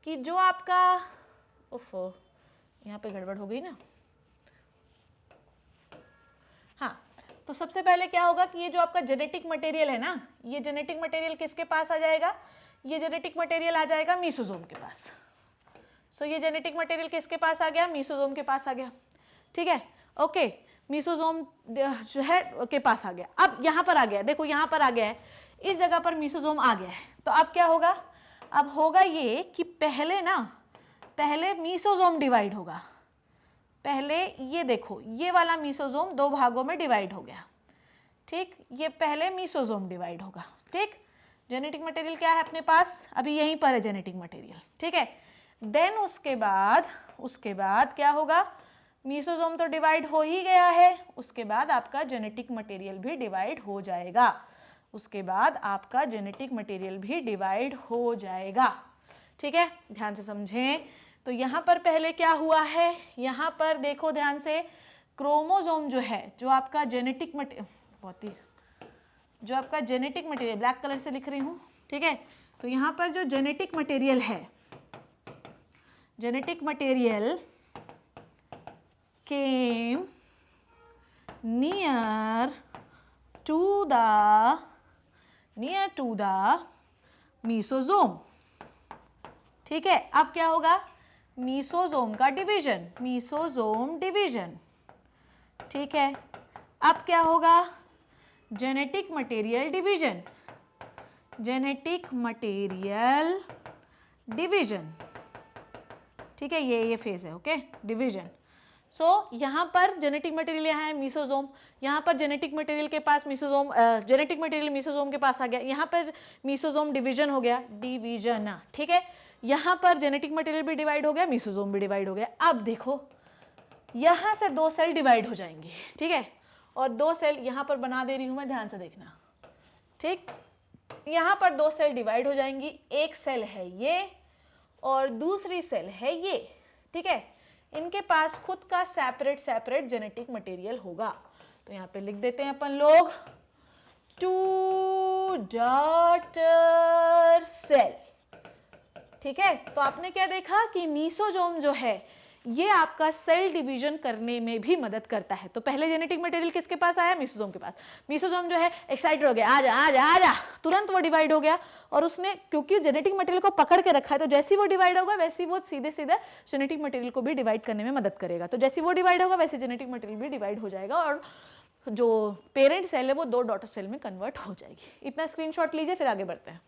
कि जो आपका, उफ यहाँ पे गड़बड़ हो गई ना, हाँ, तो सबसे पहले क्या होगा कि ये जो आपका जेनेटिक मटेरियल है ना, ये जेनेटिक मटेरियल किसके पास आ जाएगा, ये जेनेटिक मटेरियल आ जाएगा मीसोजोम के पास। सो ये जेनेटिक मटेरियल किसके पास आ गया, मीसोजोम के पास आ गया, ठीक है, ओके। मीसोजोम जो है के पास आ गया। अब यहाँ पर आ गया, देखो यहाँ पर आ गया है, इस जगह पर मीसोजोम आ गया है। तो अब क्या होगा, अब होगा ये कि पहले ना, पहले मीसोजोम डिवाइड होगा। पहले ये देखो, ये वाला मीसोजोम दो भागों में डिवाइड हो गया, ठीक, ये पहले मीसोजोम डिवाइड होगा, ठीक। जेनेटिक मटेरियल क्या है अपने पास, अभी यहीं पर है जेनेटिक मटेरियल, ठीक है। देन उसके बाद क्या होगा, मीसोजोम तो डिवाइड हो ही गया है, उसके बाद आपका जेनेटिक मटेरियल भी डिवाइड हो जाएगा, उसके बाद आपका जेनेटिक मटेरियल भी डिवाइड हो जाएगा, ठीक है, ध्यान से समझें। तो यहाँ पर पहले क्या हुआ है, यहाँ पर देखो ध्यान से, क्रोमोजोम जो है, जो आपका जेनेटिक मटेरियल, जो आपका जेनेटिक मटेरियल, ब्लैक कलर से लिख रही हूँ, ठीक है। तो यहाँ पर जो जेनेटिक मटेरियल है, genetic material came near to the mesosome, ठीक है। अब क्या होगा, मीसोजोम का डिवीजन, मीसोजोम डिवीजन, ठीक है। अब क्या होगा, genetic material division, genetic material division, ठीक है, ये फेज है, ओके, डिवीजन। सो यहाँ पर जेनेटिक मटेरियल यहाँ है मीसोजोम, यहाँ पर जेनेटिक मटेरियल के पास मीसोजोम, जेनेटिक मटेरियल मीसोजोम के पास आ गया, यहाँ पर मीसोजोम डिवीजन हो गया, डिवीजन, ठीक है। यहाँ पर जेनेटिक मटेरियल भी डिवाइड हो गया, मीसोजोम भी डिवाइड हो गया। अब देखो यहाँ से दो सेल डिवाइड हो जाएंगी, ठीक है, और दो सेल यहाँ पर बना दे रही हूँ मैं, ध्यान से देखना, ठीक। यहाँ पर दो सेल डिवाइड हो जाएंगी, एक सेल है ये और दूसरी सेल है ये, ठीक है। इनके पास खुद का सेपरेट जेनेटिक मटेरियल होगा। तो यहाँ पे लिख देते हैं अपन लोग, 2 डॉटर सेल, ठीक है। तो आपने क्या देखा कि मीसोजोम जो है ये आपका सेल डिवीजन करने में भी मदद करता है। तो पहले जेनेटिक मटेरियल किसके पास आया, मीसोजोम के पास। मीसोजोम जो है एक्साइटेड हो गया, आजा आजा आजा, तुरंत वो डिवाइड हो गया, और उसने क्योंकि जेनेटिक मटेरियल को पकड़ के रखा है, तो जैसे वो डिवाइड होगा वैसे वो सीधे सीधे जेनेटिक मटेरियल को भी डिवाइड करने में मदद करेगा। तो जैसे वो डिवाइड होगा वैसे जेनेटिक मटेरियल भी डिवाइड हो जाएगा, और जो पेरेंट सेल है वो 2 डॉटर सेल में कन्वर्ट हो जाएगी। इतना स्क्रीनशॉट लीजिए, फिर आगे बढ़ते हैं।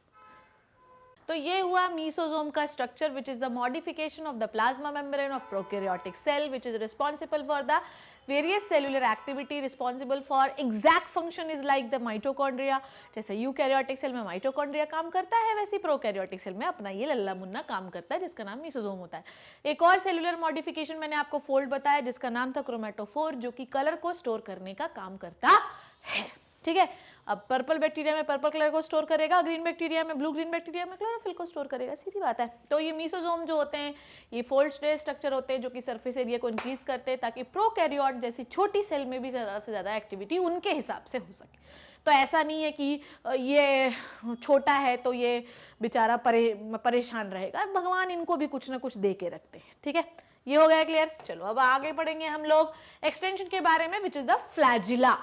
तो ये हुआ मीसोजोम का structure, which is the modification of the plasma membrane of prokaryotic cell, which is responsible for the various cellular activity, responsible for exact function is like the mitochondria. जैसे यूकैरियोटिक सेल में mitochondria काम करता है, वैसे prokaryotic cell में अपना ये लल्ला मुन्ना काम करता है, जिसका नाम मीसोजोम होता है। एक और सेलुलर मॉडिफिकेशन मैंने आपको फोल्ड बताया, जिसका नाम था क्रोमेटोफोर, जो कि कलर को स्टोर करने का काम करता है, ठीक है। अब पर्पल बैक्टीरिया में पर्पल कलर को स्टोर करेगा, ग्रीन बैक्टीरिया में ब्लू, ग्रीन बैक्टीरिया में क्लोरोफिल को स्टोर करेगा, सीधी बात है। तो ये मीसोजोम जो होते हैं ये फोल्ड स्ट्रक्चर होते हैं, जो कि सरफेस एरिया को इंक्रीज करते हैं, ताकि प्रोकैरियोट जैसी छोटी सेल में भी ज़्यादा से ज़्यादा एक्टिविटी उनके हिसाब से हो सके। तो ऐसा नहीं है कि ये छोटा है तो ये बेचारा परेशान रहेगा, भगवान इनको भी कुछ ना कुछ दे के रखते हैं, ठीक है। ये हो गया क्लियर। चलो अब आगे पढ़ेंगे हम लोग एक्सटेंशन के बारे में, विच इज द फ्लैजिला।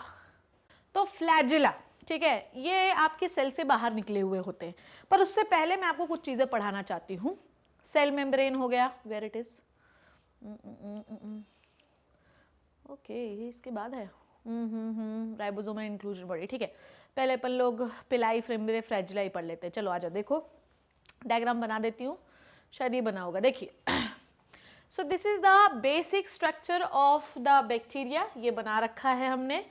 तो फ्लैजिला, ठीक है, ये आपके सेल से बाहर निकले हुए होते हैं, पर उससे पहले मैं आपको कुछ चीजें पढ़ाना चाहती हूँ। सेल मेम्ब्रेन हो गया, वेयर इट इज, ओके, इसके बाद है राइबोसोम एंड इंक्लूजन बॉडी, ठीक है। पहले अपन लोग पिलाई फिम्ब्रे फ्लैजिला ही पढ़ लेते हैं। चलो आजा, देखो डायग्राम बना देती हूँ, शायद ये बना होगा, देखिए। सो this is the basic structure of the bacteria, ये बना रखा है हमने,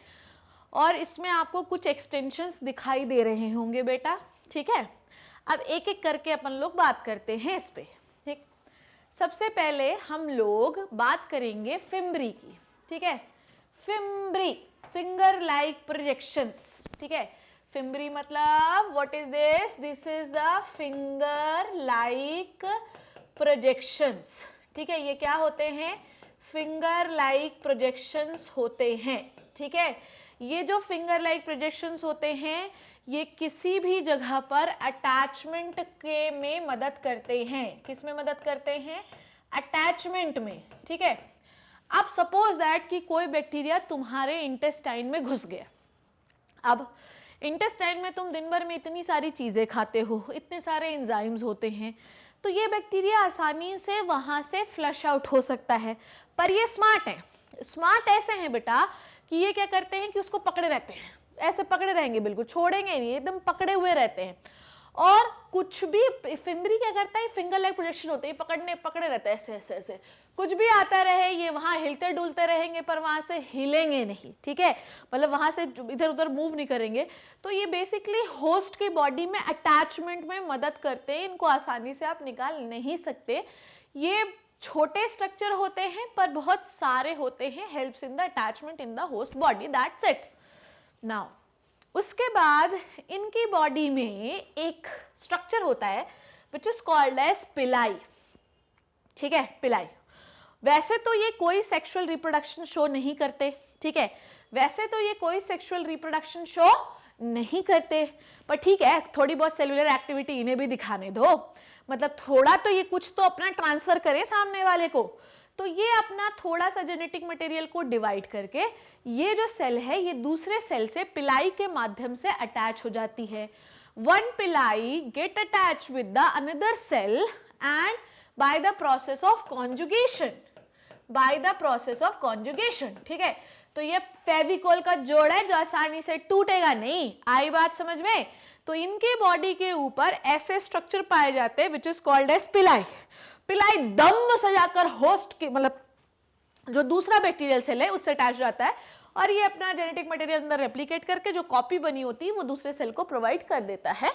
और इसमें आपको कुछ एक्सटेंशंस दिखाई दे रहे होंगे बेटा, ठीक है। अब एक एक करके अपन लोग बात करते हैं इस पे, ठीक। सबसे पहले हम लोग बात करेंगे फिम्ब्री की, ठीक है। फिम्ब्री, फिंगर लाइक प्रोजेक्शंस, ठीक है। फिम्ब्री मतलब what is this, this is the finger like projections, ठीक है। ये क्या होते हैं, फिंगर लाइक प्रोजेक्शंस होते हैं, ठीक है। ये जो फिंगर लाइक प्रोजेक्शंस होते हैं, ये किसी भी जगह पर अटैचमेंट के में मदद करते हैं। किस में मदद करते हैं, अटैचमेंट में, ठीक है। अब सपोज दैट कि कोई बैक्टीरिया तुम्हारे इंटेस्टाइन में घुस गया। अब इंटेस्टाइन में तुम दिन भर में इतनी सारी चीजें खाते हो, इतने सारे एंजाइम्स होते हैं, तो ये बैक्टीरिया आसानी से वहां से फ्लश आउट हो सकता है। पर ये स्मार्ट है, स्मार्ट ऐसे हैं बेटा कि ये क्या करते हैं कि उसको पकड़े रहते हैं, ऐसे पकड़े रहेंगे, बिल्कुल छोड़ेंगे नहीं, एकदम पकड़े हुए रहते हैं। और कुछ भी फिम्ब्री क्या करता है, फिंगर लाइक प्रोजेक्शन होते हैं, पकड़े रहते हैं ऐसे ऐसे ऐसे, कुछ भी आता रहे ये वहां हिलते डुलते रहेंगे, पर वहां से हिलेंगे नहीं, ठीक है, मतलब वहां से इधर उधर मूव नहीं करेंगे। तो ये बेसिकली होस्ट की बॉडी में अटैचमेंट में मदद करते हैं, इनको आसानी से आप निकाल नहीं सकते। ये छोटे स्ट्रक्चर होते हैं पर बहुत सारे होते हैं, helps in the attachment in the host body, that's it. Now उसके बाद इनकी बॉडी में एक स्ट्रक्चर होता है विच इज कॉल्ड एज पिलाई, ठीक है, पिलाई। वैसे तो ये कोई सेक्सुअल रिप्रोडक्शन शो नहीं करते, ठीक है, वैसे तो ये कोई सेक्सुअल रिप्रोडक्शन शो नहीं करते, पर ठीक है, थोड़ी बहुत सेलुलर एक्टिविटी इन्हें भी दिखाने दो, मतलब थोड़ा तो ये कुछ तो अपना ट्रांसफर करे सामने वाले को। तो ये अपना थोड़ा सा जेनेटिक मटेरियल को डिवाइड करके ये जो सेल है ये दूसरे सेल से पिलाई के माध्यम से अटैच हो जाती है। One pili get attach with the another cell and by the process of conjugation, by the process of conjugation, ठीक है। तो ये फेविकोल का जोड़ है जो आसानी से टूटेगा नहीं, आई बात समझ में। तो इनके बॉडी के ऊपर ऐसे स्ट्रक्चर पाए जाते हैं विच इज कॉल्ड एज पिलाई। पिलाई दम सजाकर होस्ट के मतलब जो दूसरा बैक्टीरियल सेल है उससे अटैच जाता है, और ये अपना जेनेटिक मटेरियल अंदर रेप्लिकेट करके जो कॉपी बनी होती है वो दूसरे सेल को प्रोवाइड कर देता है।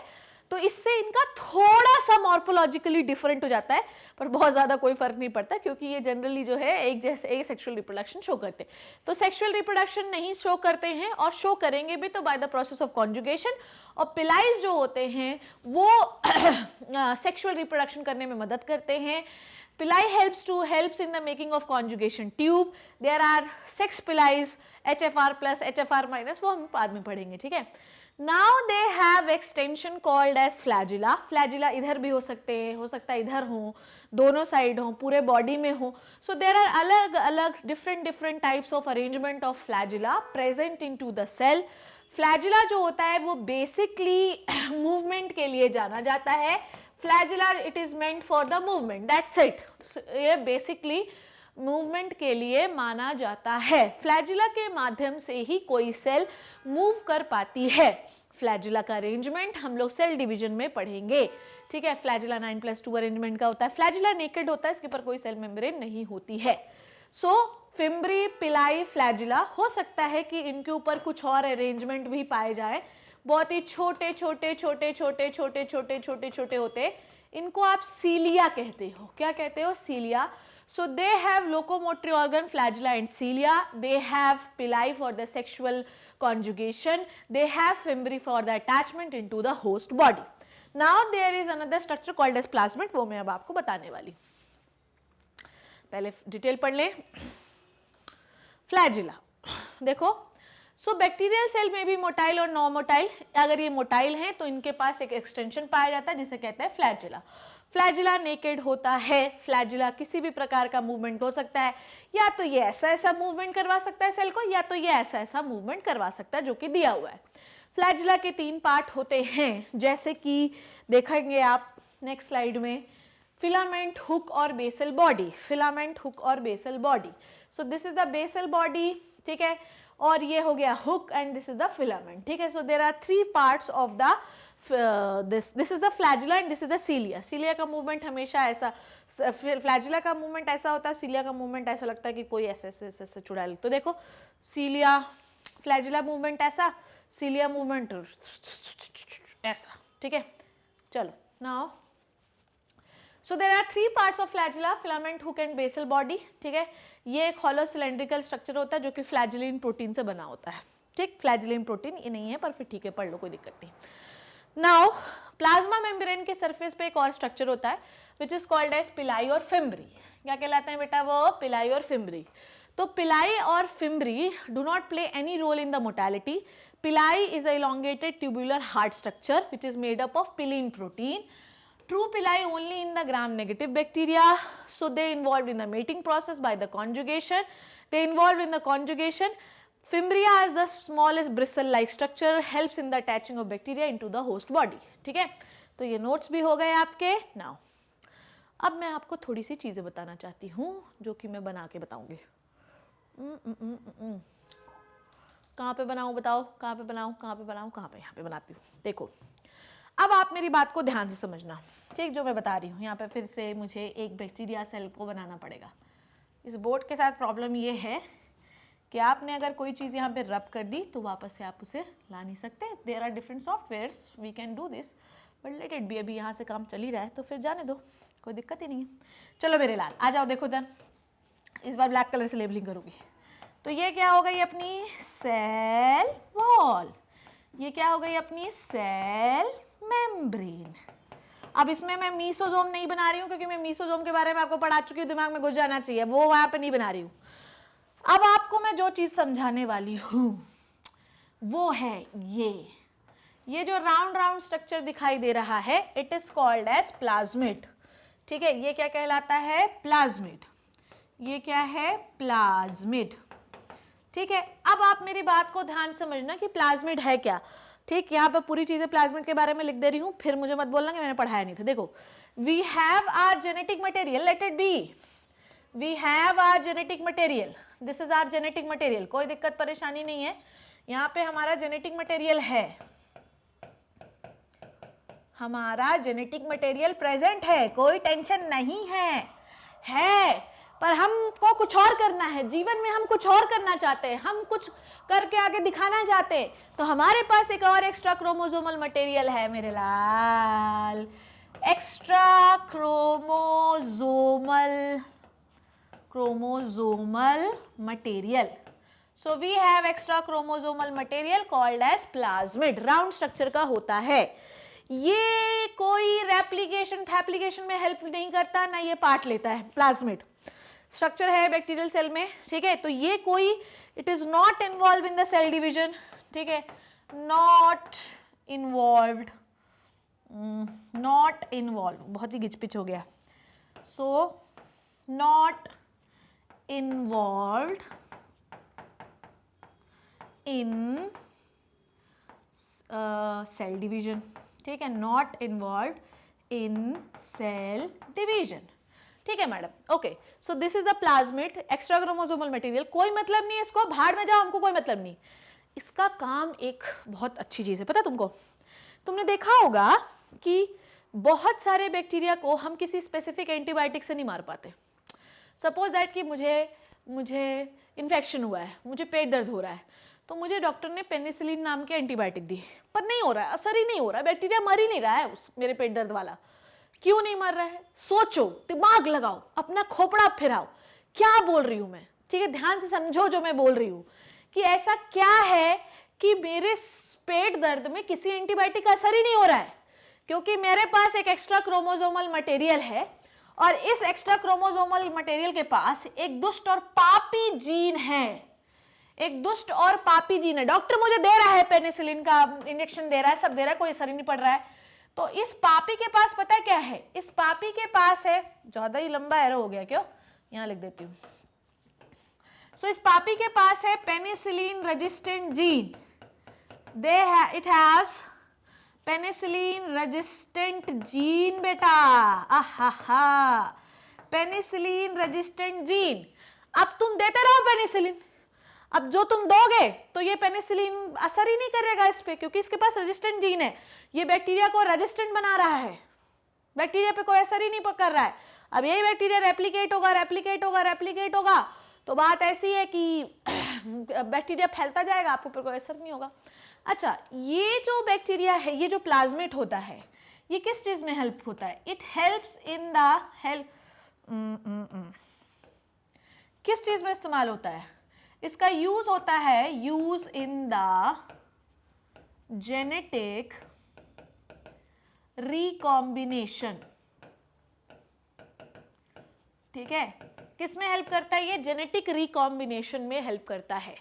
तो इससे इनका थोड़ा सा मॉर्फोलॉजिकली डिफरेंट हो जाता है, पर बहुत ज्यादा कोई फर्क नहीं पड़ता, क्योंकि ये जनरली जो है एक जैसे एक सेक्सुअल रिप्रोडक्शन शो करते हैं। तो सेक्सुअल रिप्रोडक्शन नहीं शो करते हैं, और शो करेंगे भी तो bye the process of conjugation. और पिलाइज जो होते हैं वो सेक्सुअल रिप्रोडक्शन करने में मदद करते हैं। Pili helps in the making of conjugation tube. There are 6 pili, HFR plus, HFR minus, वो हम बाद में पढ़ेंगे, ठीक है। Now they have extension called as flagella. Flagella इधर भी हो सकते हैं, हो सकता है इधर हो, दोनों साइड हो, पूरे बॉडी में हो। So there are अलग अलग different types of arrangement of flagella present into the cell. Flagella जो होता है वो basically movement के लिए जाना जाता है। Flagella it is meant for the movement, that's it. ये basically मूवमेंट के लिए माना जाता है। फ्लैजिला के माध्यम से ही कोई सेल मूव कर पाती है। फ्लैजिला का अरेंजमेंट हम लोग सेल डिवीजन में पढ़ेंगे, ठीक है। फ्लैजिला 9+2 अरेंजमेंट का होता है। फ्लैजिला नेकेड होता है, इसके ऊपर कोई सेल मेम्ब्रेन नहीं होती है। सो फिम्ब्री, पिलाई, फ्लैजिला, हो सकता है कि इनके ऊपर कुछ और अरेंजमेंट भी पाए जाए। बहुत ही छोटे छोटे छोटे छोटे छोटे छोटे छोटे छोटे होते, इनको आप सीलिया कहते हो। क्या कहते हो? सीलिया। So they have locomotory organ, flagella and cilia. They have pili for the sexual conjugation. They have fimbri for the attachment into the host body. Now there is another structure called as plasmid. वो मैं अब आपको बताने वाली। पहले detail पढ़ लें। Flagella देखो, सो बैक्टीरियल सेल में भी मोटाइल और नॉन मोटाइल। अगर ये मोटाइल हैं तो इनके पास एक एक्सटेंशन पाया जाता है जिसे कहते हैं फ्लैजिला। फ्लैजिला नेकेड होता है, फ्लैजिला किसी भी प्रकार का मूवमेंट हो सकता है, या तो ये ऐसा ऐसा मूवमेंट करवा सकता है सेल को, या तो ये ऐसा ऐसा मूवमेंट करवा सकता है, जो कि दिया हुआ है। फ्लैजिला के 3 पार्ट होते हैं, जैसे कि देखेंगे आप नेक्स्ट स्लाइड में, फिलामेंट, हुक और बेसल बॉडी। फिलामेंट, हुक और basal body. So this is the basal body, ठीक है, और ये हो गया hook and this is the filament, ठीक है। So there are 3 parts of the this is the flagella and this is the cilia. Cilia का मूवमेंट हमेशा ऐसा, फ्लैजिला का मूवमेंट ऐसा होता है, सीलिया का मूवमेंट ऐसा लगता है कि कोई ऐसे ऐसे ऐसे चुड़ा ले। तो देखो सीलिया, फ्लैजिला मूवमेंट ऐसा, सीलिया मूवमेंट ऐसा, ठीक है। चलो now, so there are 3 parts of flagella, filament, hook and basal body, ठीक है। ये एक हॉलो सिलेंड्रिकल स्ट्रक्चर होता है जो कि फ्लैजिलिन प्रोटीन से बना होता है, ठीक। फ्लैजिलिन प्रोटीन ये नहीं है, पर फिर ठीक है, पढ़ लो, कोई दिक्कत नहीं। नाउ प्लाज्मा मेम्ब्रेन के सरफेस पे एक और स्ट्रक्चर होता है विच इज कॉल्ड एज पिलाई और फिम्ब्री। क्या कहलाते हैं बेटा वो? पिलाई और फिम्ब्री। तो पिलाई और fimbriae do not play any role in the motility. Pili is a elongated tubular hard structure which is made up of pillin protein. True pili only in the gram-negative bacteria. So they involved in the mating process by the conjugation. They involved in the conjugation. Fimbria as the smallest bristle-like structure helps in the attaching of bacteria into the host body. ठीक है, तो ये notes भी हो गए आपके. Now, अब मैं आपको थोड़ी सी चीजें बताना चाहती हूँ जो कि मैं बना के बताऊंगी. कहाँ पे बनाऊँ बताओ, कहाँ पे बनाऊँ, कहाँ पे बनाऊँ, कहाँ पे? यहाँ पे बनाती हूँ. देखो, अब आप मेरी बात को ध्यान से समझना, ठीक, जो मैं बता रही हूँ. यहाँ पे फिर से मुझे एक बैक्टीरिया सेल को बनाना पड़ेगा. इस बोर्ड के साथ प्रॉब्लम ये है कि आपने अगर कोई चीज़ यहाँ पे रब कर दी तो वापस से आप उसे ला नहीं सकते. There are different softwares, we can do this, but let it be. अभी यहाँ से काम चल ही रहा है तो फिर जाने दो, कोई दिक्कत ही नहीं है. चलो मेरे लाल, आ जाओ. देखो इधर, इस बार ब्लैक कलर से लेबलिंग करूँगी. तो ये क्या हो गई अपनी सेल वॉल, ये क्या हो गई अपनी सेल मेम्ब्रेन. अब इसमें मैं मीसोजोम नहीं बना रही हूँ क्योंकि मैं मीसोजोम के बारे में आपको पढ़ा चुकी हूँ, दिमाग में घुस जाना चाहिए, वो वहाँ पे नहीं बना रही हूँ. अब आपको मैं जो चीज़ समझाने वाली हूँ वो है ये जो राउंड राउंड स्ट्रक्चर दिखाई दे रहा है, it is called as plasmid. ठीक है, ये क्या कहलाता है? प्लाज्मिड. ये क्या है? प्लाज्मिड. ठीक है, अब आप मेरी बात को ध्यान से समझना कि प्लाज्मिड है क्या. ठीक, यहाँ पर पूरी चीजें प्लाज्मिड के बारे में लिख दे रही हूँ, फिर मुझे मत बोलना कि मैंने पढ़ाया नहीं था. देखो, we have our genetic material, let it be, we have our genetic material, this is our genetic material. कोई दिक्कत परेशानी नहीं है, यहाँ पे हमारा जेनेटिक मटेरियल है, हमारा जेनेटिक मटेरियल प्रेजेंट है, कोई टेंशन नहीं है. पर हमको कुछ और करना है, जीवन में हम कुछ और करना चाहते हैं, हम कुछ करके आगे दिखाना चाहते हैं, तो हमारे पास एक और एक्स्ट्रा क्रोमोसोमल मटेरियल है मेरे लाल, extra chromosomal material. So we have extra chromosomal material called as plasmid. Round structure का होता है. ये कोई रेप्लिकेशन फैप्लिकेशन में हेल्प नहीं करता, ना ये पार्ट लेता है. प्लाज्मिड स्ट्रक्चर है बैक्टीरियल सेल में. ठीक है, तो ये कोई, it is not involve in the cell division. ठीक है, नॉट इन्वॉल्व्ड, बहुत ही गिचपिच हो गया. So not involved in cell division. ठीक है, not involved in cell division. ठीक है madam, okay. So this is the plasmid, extra chromosomal material. कोई मतलब नहीं है इसको, भाड़ में जाओ, हमको कोई मतलब नहीं. इसका काम एक बहुत अच्छी चीज है, पता तुमको? तुमने देखा होगा कि बहुत सारे बैक्टीरिया को हम किसी स्पेसिफिक एंटीबायोटिक से नहीं मार पाते. सपोज दैट कि मुझे इन्फेक्शन हुआ है, मुझे पेट दर्द हो रहा है, तो मुझे डॉक्टर ने पेनिसिलिन नाम के एंटीबायोटिक दी, पर नहीं हो रहा है, असर ही नहीं हो रहा है, बैक्टीरिया मर ही नहीं रहा है उस मेरे पेट दर्द वाला. क्यों नहीं मर रहा है? सोचो, दिमाग लगाओ, अपना खोपड़ा फिराओ, क्या बोल रही हूं मैं. ठीक है, ध्यान से समझो जो मैं बोल रही हूं, कि ऐसा क्या है कि मेरे पेट दर्द में किसी एंटीबायोटिक का असर ही नहीं हो रहा है, क्योंकि मेरे पास एक एक्स्ट्रा क्रोमोसोमल मटेरियल है, और इस एक्स्ट्रा क्रोमोसोमल मटेरियल के पास एक दुष्ट और पापी जीन है. एक दुष्ट और पापी जीन है. डॉक्टर मुझे दे रहा है पेनिसिलिन का इंजेक्शन दे रहा है, सब दे रहा है, कोई असर ही नहीं पड़ रहा है, तो इस पापी के पास पता है क्या है, इस पापी के पास है, ज्यादा ही लंबा एरो हो गया क्यों, यहां लिख देती हूं। सो इस पापी के पास है penicillin resistant gene, it has penicillin resistant gene बेटा, आहा, पेनिसिलिन रेजिस्टेंट जीन। अब तुम देते रहो पेनिसिलिन, अब जो तुम दोगे तो ये पेनिसिलिन असर ही नहीं करेगा इस पे, क्योंकि इसके पास रेजिस्टेंट जीन है, ये बैक्टीरिया को रेजिस्टेंट बना रहा है, बैक्टीरिया पे कोई असर ही नहीं कर रहा है। अब यही बैक्टीरिया रेप्लिकेट होगा, रेप्लिकेट होगा, रेप्लिकेट होगा, तो बात ऐसी है कि बैक्टीरिया फैलता जाएगा, आपके ऊपर कोई असर नहीं होगा। अच्छा, ये जो बैक्टीरिया है, ये जो प्लाज्मिड होता है, ये किस चीज में हेल्प होता है, इट हेल्प्स इन द किस चीज में इस्तेमाल होता है, इसका यूज होता है, use in the genetic recombination. ठीक है, किस में हेल्प करता है, ये जेनेटिक रिकॉम्बिनेशन में हेल्प करता है।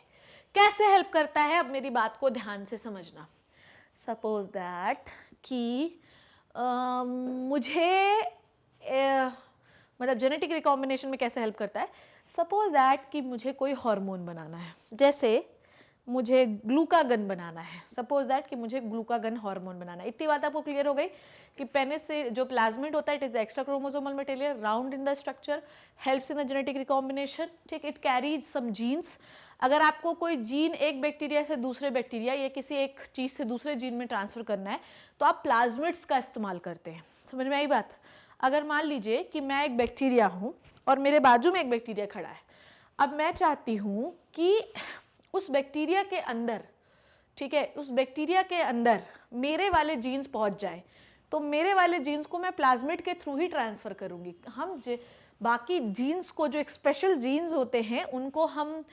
कैसे हेल्प करता है, अब मेरी बात को ध्यान से समझना। सपोज दैट कि मुझे मतलब जेनेटिक रिकॉम्बिनेशन में कैसे हेल्प करता है, सपोज दैट कि मुझे कोई हार्मोन बनाना है, जैसे मुझे ग्लूकागन बनाना है, सपोज दैट कि मुझे ग्लूकागन हार्मोन बनाना है। इतनी बात आपको क्लियर हो गई कि पेनिस से जो प्लाज्मिड होता है, it is the extra chromosomal material round in the structure, helps in the genetic recombination. ठीक, इट कैरीज सम जीन्स। अगर आपको कोई जीन एक बैक्टीरिया से दूसरे बैक्टीरिया या किसी एक चीज से दूसरे जीन में ट्रांसफर करना है, तो आप प्लाज्मिड्स का इस्तेमाल करते हैं। समझ में आई बात। अगर मान लीजिए कि मैं एक बैक्टीरिया हूं और मेरे बाजू में एक बैक्टीरिया खड़ा है, अब मैं चाहती हूं कि उस बैक्टीरिया के अंदर, ठीक है, उस बैक्टीरिया के अंदर मेरे वाले जीन्स पहुंच जाए, तो मेरे वाले जीन्स को मैं प्लाज्मिड के थ्रू ही ट्रांसफर करूंगी। हम बाकी जीन्स को, जो एक स्पेशल जीन्स होते हैं, उनको हम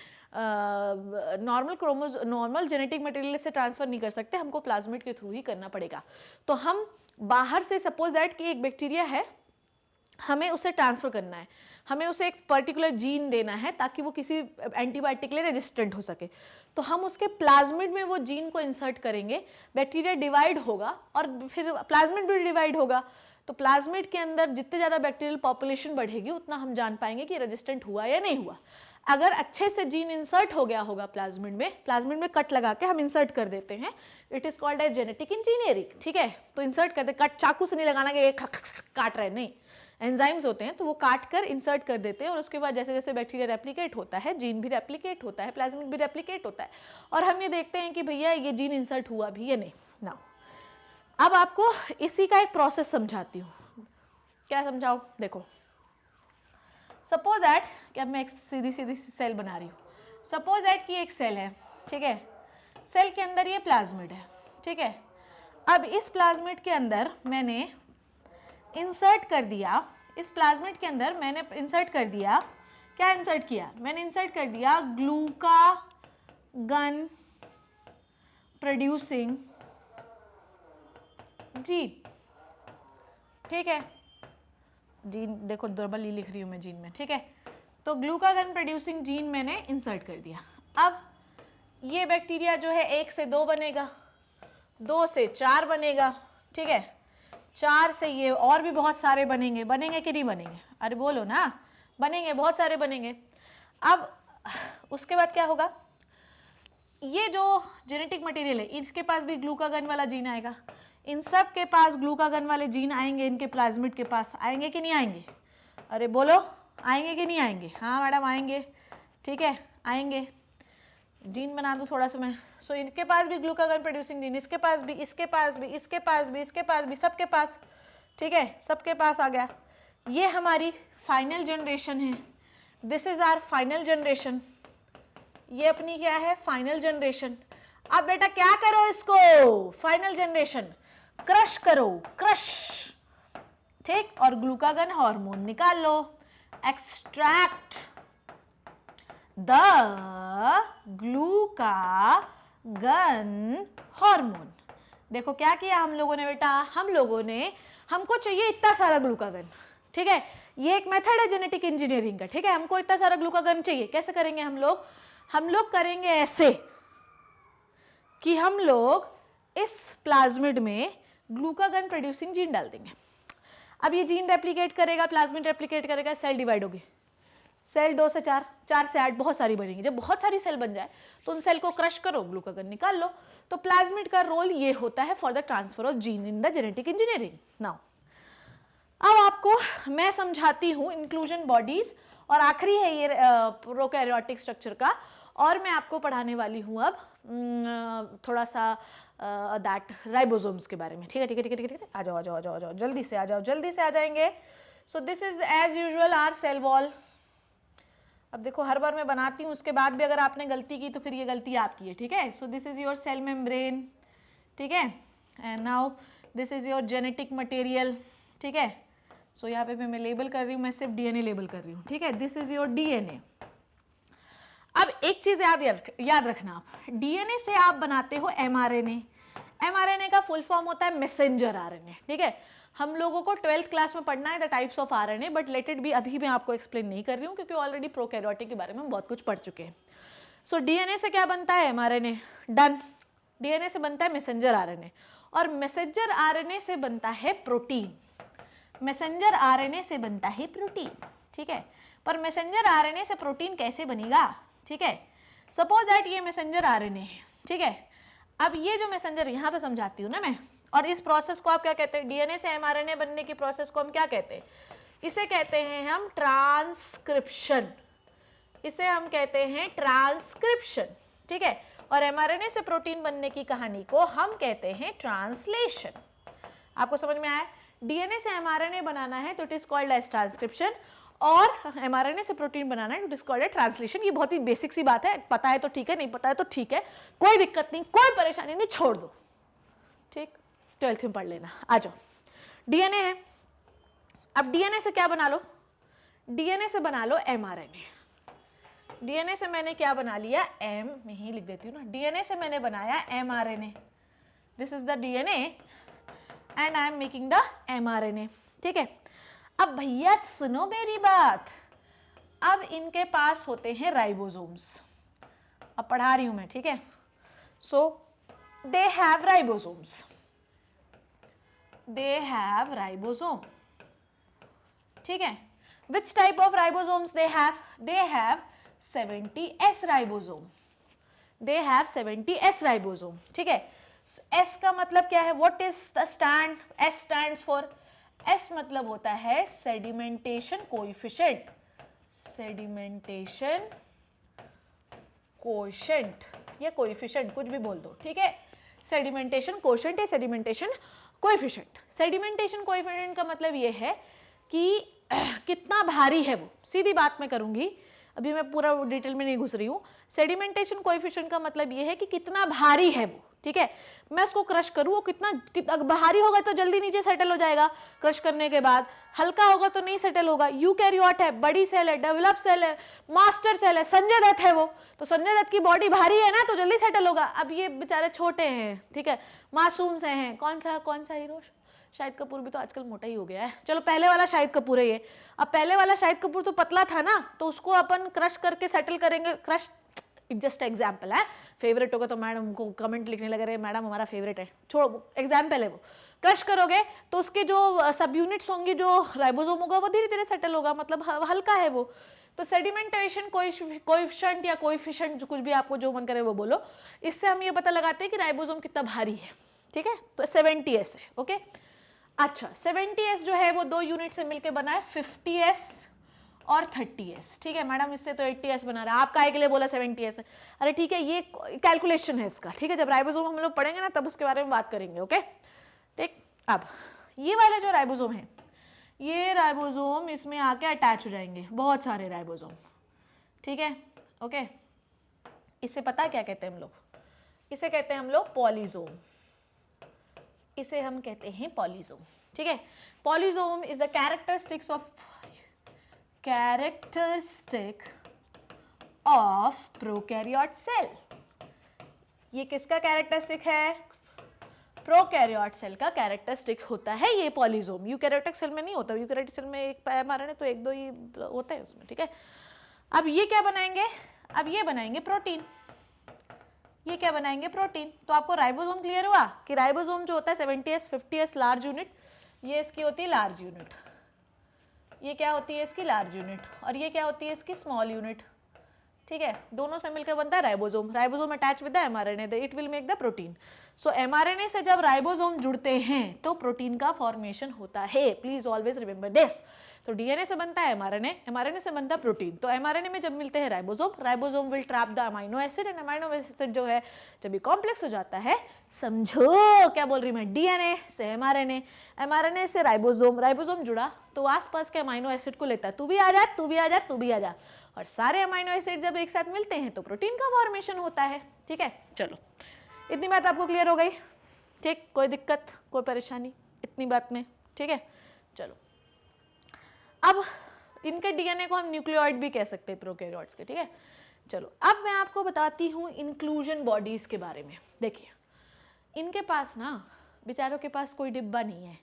नॉर्मल जेनेटिक मटेरियल से ट्रांसफर नहीं कर सकते, हमको प्लाज्मिड के थ्रू ही करना पड़ेगा। तो हम बाहर से, सपोज दैट कि एक बैक्टीरिया है, हमें उसे ट्रांसफर करना है, हमें उसे एक पर्टिकुलर जीन देना है ताकि वो किसी एंटीबायोटिक के लिए रेजिस्टेंट हो सके, तो हम उसके प्लाज्मिड में वो जीन को इंसर्ट करेंगे, बैक्टीरिया डिवाइड होगा और फिर प्लाज्मिड भी डिवाइड होगा। तो प्लाज्मिड के अंदर जितने ज़्यादा बैक्टीरियल पॉपुलेशन बढ़ेगी, उतना हम जान पाएंगे कि रेजिस्टेंट हुआ या नहीं हुआ। अगर अच्छे से जीन इंसर्ट हो गया होगा प्लाज्मिड में कट लगा के हम इंसर्ट कर देते हैं, it is called as genetic engineering. ठीक है, तो इंसर्ट करते, कट चाकू से नहीं लगाना कि काट रहे, नहीं, एंजाइम्स होते हैं, तो वो काट कर इंसर्ट कर देते हैं, और उसके बाद जैसे जैसे बैक्टीरिया रेप्लिकेट होता है, जीन भी रेप्लिकेट होता है, प्लाज्मिड भी रेप्लिकेट होता है, और हम ये देखते हैं कि भैया ये जीन इंसर्ट हुआ भी या नहीं ना। अब आपको इसी का एक प्रोसेस समझाती हूँ। क्या समझाओ, देखो, सपोज दैट कि अब मैं एक सीधी सीधी सेल बना रही हूँ। सपोज दैट कि एक सेल है, ठीक है, सेल के अंदर ये प्लाज्मिड है, ठीक है। अब इस प्लाज्मिड के अंदर मैंने इंसर्ट कर दिया, इस प्लाज्मिड के अंदर मैंने इंसर्ट कर दिया, क्या इंसर्ट किया, मैंने इंसर्ट कर दिया ग्लूकागन प्रोड्यूसिंग जीन। ठीक है, जीन देखो डबल ई लिख रही हूं मैं जीन में, ठीक है। तो ग्लूकागन प्रोड्यूसिंग जीन मैंने इंसर्ट कर दिया। अब ये बैक्टीरिया जो है 1 से 2 बनेगा, 2 से 4 बनेगा, ठीक है, 4 से ये और भी बहुत सारे बनेंगे, बनेंगे कि नहीं बनेंगे, अरे बोलो ना, बनेंगे, बहुत सारे बनेंगे। अब उसके बाद क्या होगा, ये जो जेनेटिक मटेरियल है, इसके पास भी ग्लूकागन वाला जीन आएगा, इन सब के पास ग्लूकागन वाले जीन आएंगे, इनके प्लाज्मिड के पास आएंगे कि नहीं आएंगे, अरे बोलो, आएंगे कि नहीं आएंगे, हाँ मैडम आएंगे, ठीक है, आएंगे। जीन बना दूँ थोड़ा सा मैं, सो इनके पास भी ग्लूकागन प्रोड्यूसिंग जीन, इसके पास भी, इसके पास भी, इसके पास भी, इसके पास भी, सबके पास, ठीक है, सबके पास आ गया। ये हमारी फाइनल जनरेशन है, this is our final generation, ये अपनी क्या है, फाइनल जनरेशन। अब बेटा क्या करो इसको, फाइनल जनरेशन क्रश करो, क्रश, ठीक, और ग्लूकागन हार्मोन निकाल लो, एक्सट्रैक्ट द ग्लूकागन हार्मोन। देखो क्या किया हम लोगों ने बेटा, हम लोगों ने, हमको चाहिए इतना सारा ग्लूकागन, ठीक है, ये एक मेथड है जेनेटिक इंजीनियरिंग का, ठीक है, हमको इतना सारा ग्लूकागन चाहिए। कैसे करेंगे हम लोग करेंगे ऐसे कि हम लोग इस प्लाज्मिड में ग्लूकागन प्रोड्यूसिंग जीन डाल देंगे। अब ये जीन रेप्लिकेट करेगा, प्लाज्मिड रेप्लिकेट करेगा, सेल डिवाइड होगी, सेल 2 से 4, 4 से 8, बहुत सारी बनेंगी। जब बहुत सारी सेल बन जाए तो उन सेल को क्रश करो, ग्लूकागन निकाल लो। तो प्लाज्मिड का रोल ये होता है for the transfer of gene in the genetic engineering. Now अब आपको मैं समझाती हूँ इंक्लूजन बॉडीज, और आखिरी है ये प्रोकैरियोटिक स्ट्रक्चर का, और मैं आपको पढ़ाने वाली हूँ अब थोड़ा सा दैट राइबोसोम्स के बारे में। ठीक है ठीक है ठीक है ठीक है, आ जाओ आ जाओ आ जाओ आ जाओ, जल्दी से आ जाओ, जल्दी से आ जाएंगे। So this is as usual our cell wall. अब देखो हर बार मैं बनाती हूँ, उसके बाद भी अगर आपने गलती की तो फिर ये गलती आपकी है, ठीक है। So this is your cell membrane, ठीक है, and now this is your genetic material, ठीक है। सो यहाँ पे मैं लेबल कर रही हूँ, मैं सिर्फ डीएनए लेबल कर रही हूँ, ठीक है। This is your DNA. अब एक चीज याद रखना, आप डीएनए से आप बनाते हो एमआरएनए। एमआरएनए का फुल फॉर्म होता है मैसेंजर आरएनए, ठीक है। हम लोगों को 12th क्लास में पढ़ना है the types of RNA, but let it be, अभी मैं आपको एक्सप्लेन नहीं कर रही हूँ क्योंकि ऑलरेडी प्रोकैरियोटिक के बारे में हम बहुत कुछ पढ़ चुके हैं। सो डीएनए से क्या बनता है? MRNA, done. डीएनए से बनता है मैसेंजर आरएनए, और मैसेंजर आरएनए से बनता है प्रोटीन। मैसेंजर आरएनए से बनता है प्रोटीन, ठीक है। पर मैसेंजर आरएनए से प्रोटीन कैसे बनेगा, ठीक है। सपोज दैट ये मैसेंजर आरएनए है, ठीक है। अब ये जो मैसेंजर यहाँ पे समझाती हूँ ना मैं, और इस प्रोसेस को आप क्या कहते हैं? डीएनए से एमआरएनए बनने की प्रोसेस को हम क्या कहते हैं? इसे कहते हैं हम ट्रांसक्रिप्शन। इसे हम कहते हैं ट्रांसक्रिप्शन, ठीक है। और एमआरएनए से प्रोटीन बनने की कहानी को हम कहते हैं ट्रांसलेशन। आपको समझ में आया? डीएनए से एमआरएनए बनाना है तो it is called as transcription, और एमआरएनए से प्रोटीन बनाना है, it is called as translation. ये बहुत ही बेसिक सी बात है, पता है तो ठीक है, नहीं पता है तो ठीक है, कोई दिक्कत नहीं, कोई परेशानी नहीं, छोड़ दो, ठीक। 12th में पढ़ लेना। आ जाओ, डीएनए है। अब डीएनए से क्या बना लो? डीएनए से बना लो एमआरएनए। डीएनए से मैंने क्या बना लिया? एम, मैं ही लिख देती हूँ ना, डीएनए से मैंने बनाया mRNA. This is the DNA and I am making the mRNA, ठीक है। अब भैया सुनो मेरी बात, अब इनके पास होते हैं राइबोसोम्स। अब पढ़ा रही हूं मैं, ठीक है। So they have ribosomes, they have ribosome, ठीक है। Which type of ribosomes they have? They have 70S ribosome. They have 70S ribosome, ठीक है। S का मतलब क्या है? What is the stand? S stands for, S मतलब होता है सेडिमेंटेशन कोएफिशिएंट। सेडिमेंटेशन कोएफिशिएंट या कोएफिशिएंट, कुछ भी बोल दो, ठीक है। सेडिमेंटेशन कोएफिशिएंट या सेडिमेंटेशन कोएफिशिएंट। सेडिमेंटेशन कोएफिशिएंट का मतलब ये है कि कितना भारी है वो। सीधी बात मैं करूंगी, अभी मैं पूरा डिटेल में नहीं घुस रही हूँ। सेडिमेंटेशन कोएफिशिएंट का मतलब ये है कि कितना भारी है वो, ठीक है। मैं उसको क्रश करूँ, वो कितना भारी होगा तो जल्दी नीचे सेटल हो जाएगा क्रश करने के बाद, हल्का होगा तो नहीं सेटल होगा। यूकैरियोट है, बड़ी सेल है, डेवलप सेल है, मास्टर सेल है, संजय दत्त है वो, तो संजय दत्त की बॉडी भारी है ना तो जल्दी सेटल होगा। अब ये बेचारे छोटे हैं, ठीक है, मासूम से हैं। कौन सा हीरो? शाहिद कपूर भी तो आजकल मोटा ही हो गया है। चलो पहले वाला शाहिद कपूर है ये। अब पहले वाला शाहिद कपूर तो पतला था ना, तो उसको अपन क्रश करके सेटल करेंगे। क्रश जस्ट एग्जाम्पल है, फेवरेट होगा तो मैडम को कमेंट लिखने लगे रहे मैडम हमारा फेवरेट है, छोड़ो, एग्जाम्पल है वो। क्रश करोगे तो उसके जो सब यूनिट्स होंगे, जो राइबोसोम होगा वो धीरे धीरे सेटल होगा, मतलब हल्का है वो। तो सेडिमेंटेशन कोएफिशिएंट या कोएफिशिएंट, कुछ भी आपको जो मन करे वो बोलो, इससे हम ये पता लगाते हैं कि राइबोसोम कितना भारी है, ठीक है। तो 70S है, ओके। अच्छा, 70S जो है वो 2 यूनिट से मिलकर बना है, 50S और 30S, ठीक है। मैडम इससे तो 80S बना रहा है, आप काहे के लिए बोला 70S है? अरे ठीक है, ये कैलकुलेशन है इसका, ठीक है। जब राइबोसोम हम लोग पढ़ेंगे ना तब उसके बारे में बात करेंगे, ओके, ठीक। अब ये वाला जो राइबोसोम है, ये राइबोसोम इसमें आके अटैच हो जाएंगे, बहुत सारे राइबोसोम, ठीक है, ओके। इसे पता है क्या कहते हैं हम लोग? इसे कहते हैं हम लोग पॉलीसोम। इसे हम कहते हैं पॉलीसोम, ठीक है। Polysome is the characteristic of prokaryote cell. ये किसका कैरेक्टरिस्टिक है? प्रोकैरियोट सेल का कैरेक्टरिस्टिक होता है ये पॉलीसोम। यूकैरियोटिक सेल में नहीं होता, यूकैरियोटिक सेल में एक एमआरएनए तो 1-2 ही होते हैं उसमें, ठीक है। अब ये क्या बनाएंगे? अब ये बनाएंगे प्रोटीन। ये क्या बनाएंगे, प्रोटीन। तो आपको राइबोसोम क्लियर हुआ कि राइबोसोम जो होता है 70s 50s लार्ज यूनिट, ये इसकी होती है लार्ज यूनिट, ये क्या होती है इसकी लार्ज यूनिट, और ये क्या होती है इसकी स्मॉल यूनिट, ठीक है। दोनों से मिलकर बनता है ribosome. Ribosome attach with the mRNA, it will make the protein. So mRNA से जब राइबोसोम जुड़ते हैं तो प्रोटीन का फॉर्मेशन होता है, प्लीज ऑलवेज रिमेंबर दिस। तो डीएनए से बनता है एमआरएनए, एमआरएनए से बनता है प्रोटीन। तो एमआरएनए में जब मिलते हैं ribosome, ribosome will trap the amino acid, and amino acid जो है जब ये कॉम्प्लेक्स हो जाता है, समझो क्या बोल रही मैं, डीएनए से एमआरएनए, एमआरएनए से राइबोसोम, राइबोसोम जुड़ा तो आसपास के अमाइनो एसिड को लेता है, तू भी आ जा, तू भी आ जा, तू भी आ जा, और सारे अमाइनो एसिड जब एक साथ मिलते हैं तो प्रोटीन का फॉर्मेशन होता है, ठीक है। चलो, इतनी बात आपको क्लियर हो गई, ठीक, कोई दिक्कत कोई परेशानी इतनी बात में, ठीक है। चलो, अब इनके डीएनए को हम न्यूक्लियोइड भी कह सकते हैं प्रोकैरियोट्स के, ठीक है। चलो, अब मैं आपको बताती हूँ इंक्लूजन बॉडीज के बारे में। देखिए, इनके पास ना, बेचारों के पास कोई डिब्बा नहीं है,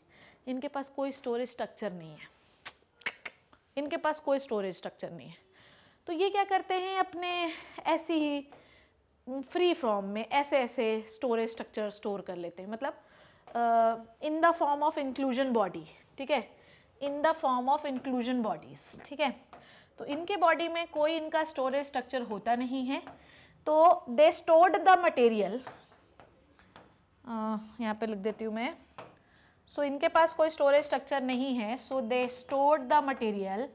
इनके पास कोई स्टोरेज स्ट्रक्चर नहीं है, इनके पास कोई स्टोरेज स्ट्रक्चर नहीं है। तो ये क्या करते हैं, अपने ऐसी ही फ्री फॉर्म में ऐसे ऐसे स्टोरेज स्ट्रक्चर स्टोर कर लेते हैं, मतलब इन the form of inclusion body, ठीक है, इन the form of inclusion bodies, ठीक है। तो इनके बॉडी में कोई इनका स्टोरेज स्ट्रक्चर होता नहीं है, तो दे स्टोर्ड द मटेरियल, यहाँ पे लिख देती हूँ मैं। सो इनके पास कोई स्टोरेज स्ट्रक्चर नहीं है, so they stored the material,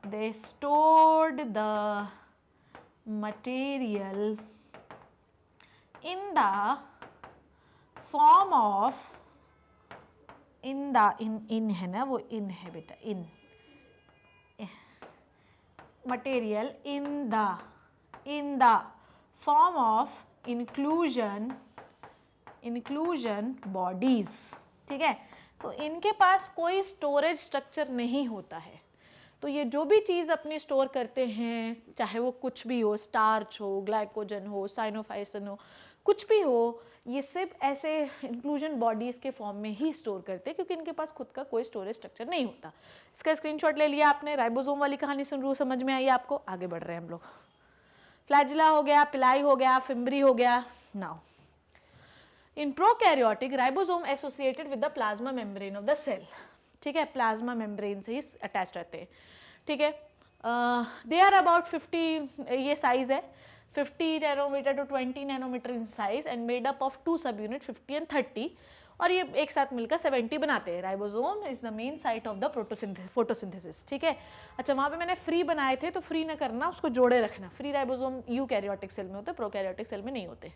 they stored the material in the form of, in है ना, वो in है बेटा, in material in the form of inclusion bodies, ठीक है। तो इनके पास कोई स्टोरेज स्ट्रक्चर नहीं होता है, तो ये जो भी चीज़ अपनी स्टोर करते हैं, चाहे वो कुछ भी हो, स्टार्च हो, ग्लाइकोजन हो, साइनोफाइसिन हो, कुछ भी हो, ये सिर्फ ऐसे इंक्लूजन बॉडीज़ के फॉर्म में ही स्टोर करते हैं, क्योंकि इनके पास खुद का कोई स्टोरेज स्ट्रक्चर नहीं होता। इसका स्क्रीनशॉट ले लिया आपने, राइबोसोम वाली कहानी समझ में आई आपको। आगे बढ़ रहे हैं हम लोग। फ्लैजिला हो गया, पिलाई हो गया, फिम्बरी हो गया। Now in prokaryotic, ribosome associated with the plasma membrane of the cell, ठीक है, प्लाज्मा मेम्ब्रेन से ही अटैच रहते हैं, ठीक है। दे आर अबाउट 50, ये साइज है 50 nanometre to 20 nanometre in size, and made up of 2 सब यूनिट 50 एंड 30, और ये एक साथ मिलकर 70 बनाते हैं। Ribosome is the main site of the photosynthesis, ठीक है। अच्छा, वहाँ पे मैंने फ्री बनाए थे, तो फ्री ना करना, उसको जोड़े रखना। फ्री राइबोसोम यूकैरियोटिक सेल में होते, प्रोकैरियोटिक सेल में नहीं होते,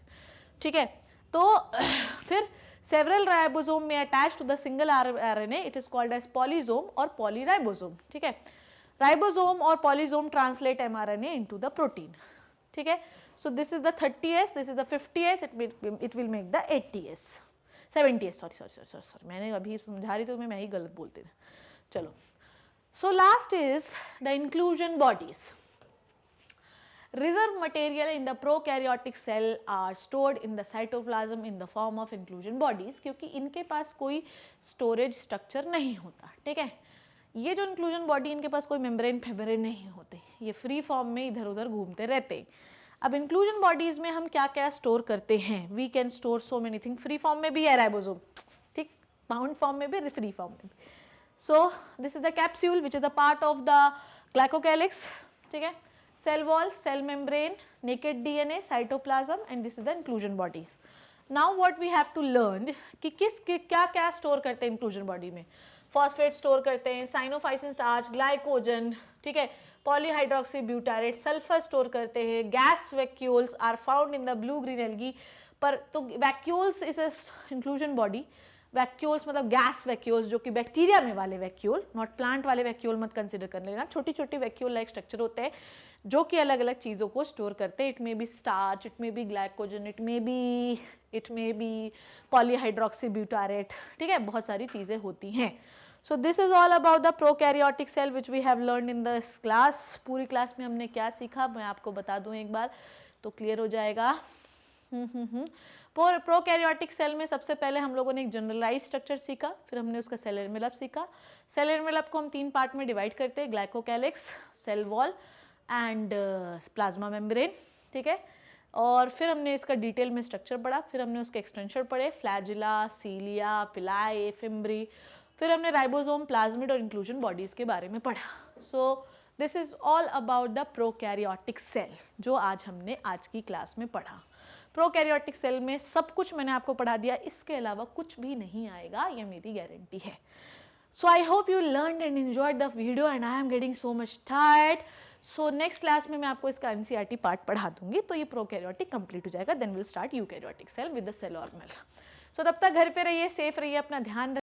ठीक है। तो फिर several ribosome may attach to the single RNA, it is called as polysome or polyribosome, ठीक है। राइबोसोम और polysome translate mRNA into the protein, ठीक है। so this is the 30s, this is the 50s, it will make the 80s 70s, sorry मैंने अभी समझा रही, तो मैं ही गलत बोलती थी। चलो, so last is the inclusion bodies. Reserve material in the prokaryotic cell are stored in the cytoplasm in the form of inclusion bodies, क्योंकि इनके पास कोई स्टोरेज स्ट्रक्चर नहीं होता, ठीक है। ये जो इंक्लूजन बॉडी, इनके पास कोई मेम्ब्रेन फेम्ब्रेन नहीं होते, ये फ्री फॉर्म में इधर उधर घूमते रहते। अब इंक्लूजन बॉडीज में हम क्या क्या स्टोर करते हैं, we can store so many thing. Free form में भी है राइबोसोम, ठीक, बाउंड फॉर्म में भी, फ्री फॉर्म में भी। सो this is the capsule which is the part of the glycocalyx, ठीक है। Cell wall, cell membrane, naked DNA, cytoplasm, and this is the inclusion bodies. Now what we have to learn कि क्या क्या store करते हैं inclusion body में। Phosphate store करते हैं, साइनोफाइसिन स्टार्च, ग्लाइकोजन, ठीक है, पॉलीहाइड्रोक्सी ब्यूटारेट, सल्फर स्टोर करते हैं, gas vacuoles are found in the blue green algae. पर तो vacuoles is a inclusion body. Vacuoles मतलब गैस वैक्यूल्स, जो कि बैक्टीरिया में वाले वैक्यूल, नॉट प्लांट वाले वैक्यूल मत कंसिडर कर लेना। छोटी छोटी वैक्यूल लाइक स्ट्रक्चर होते हैं जो कि अलग अलग चीज़ों को स्टोर करते हैं। It may be starch, it may be glycogen, it may be polyhydroxy butyrate, ठीक है, बहुत सारी चीज़ें होती हैं। So this is all about the prokaryotic cell which we have learn in this class. पूरी क्लास में हमने क्या सीखा मैं आपको बता दूं एक बार, तो क्लियर हो जाएगा। प्रोकैरियोटिक सेल में सबसे पहले हम लोगों ने एक जनरलाइज स्ट्रक्चर सीखा, फिर हमने उसका सेल एनवेलप सीखा। सेल एनवेलप को हम 3 पार्ट में डिवाइड करते हैं, glycocalyx, cell wall and plasma membrane, ठीक है। और फिर हमने इसका डिटेल में स्ट्रक्चर पढ़ा, फिर हमने उसके एक्सटेंशन पढ़े, फ्लैजिला, सीलिया, पिलाई, फिम्ब्री, फिर हमने राइबोसोम, प्लाज्मिड और इंक्लूजन बॉडीज के बारे में पढ़ा. So this is all about the prokaryotic cell जो आज हमने आज की क्लास में पढ़ा. प्रोकैरियोटिक सेल में सब कुछ मैंने आपको पढ़ा दिया, इसके अलावा कुछ भी नहीं आएगा, ये मेरी गारंटी है. So I hope you learned and enjoyed the video and I am getting so much tired. So next class में मैं आपको इसका NCERT पार्ट पढ़ा दूंगी, तो ये प्रोकैरियोटिक कंप्लीट हो जाएगा. Then we'll start eukaryotic cell with the cell organelle. So तब तक घर पे रहिए, सेफ रहिए, अपना ध्यान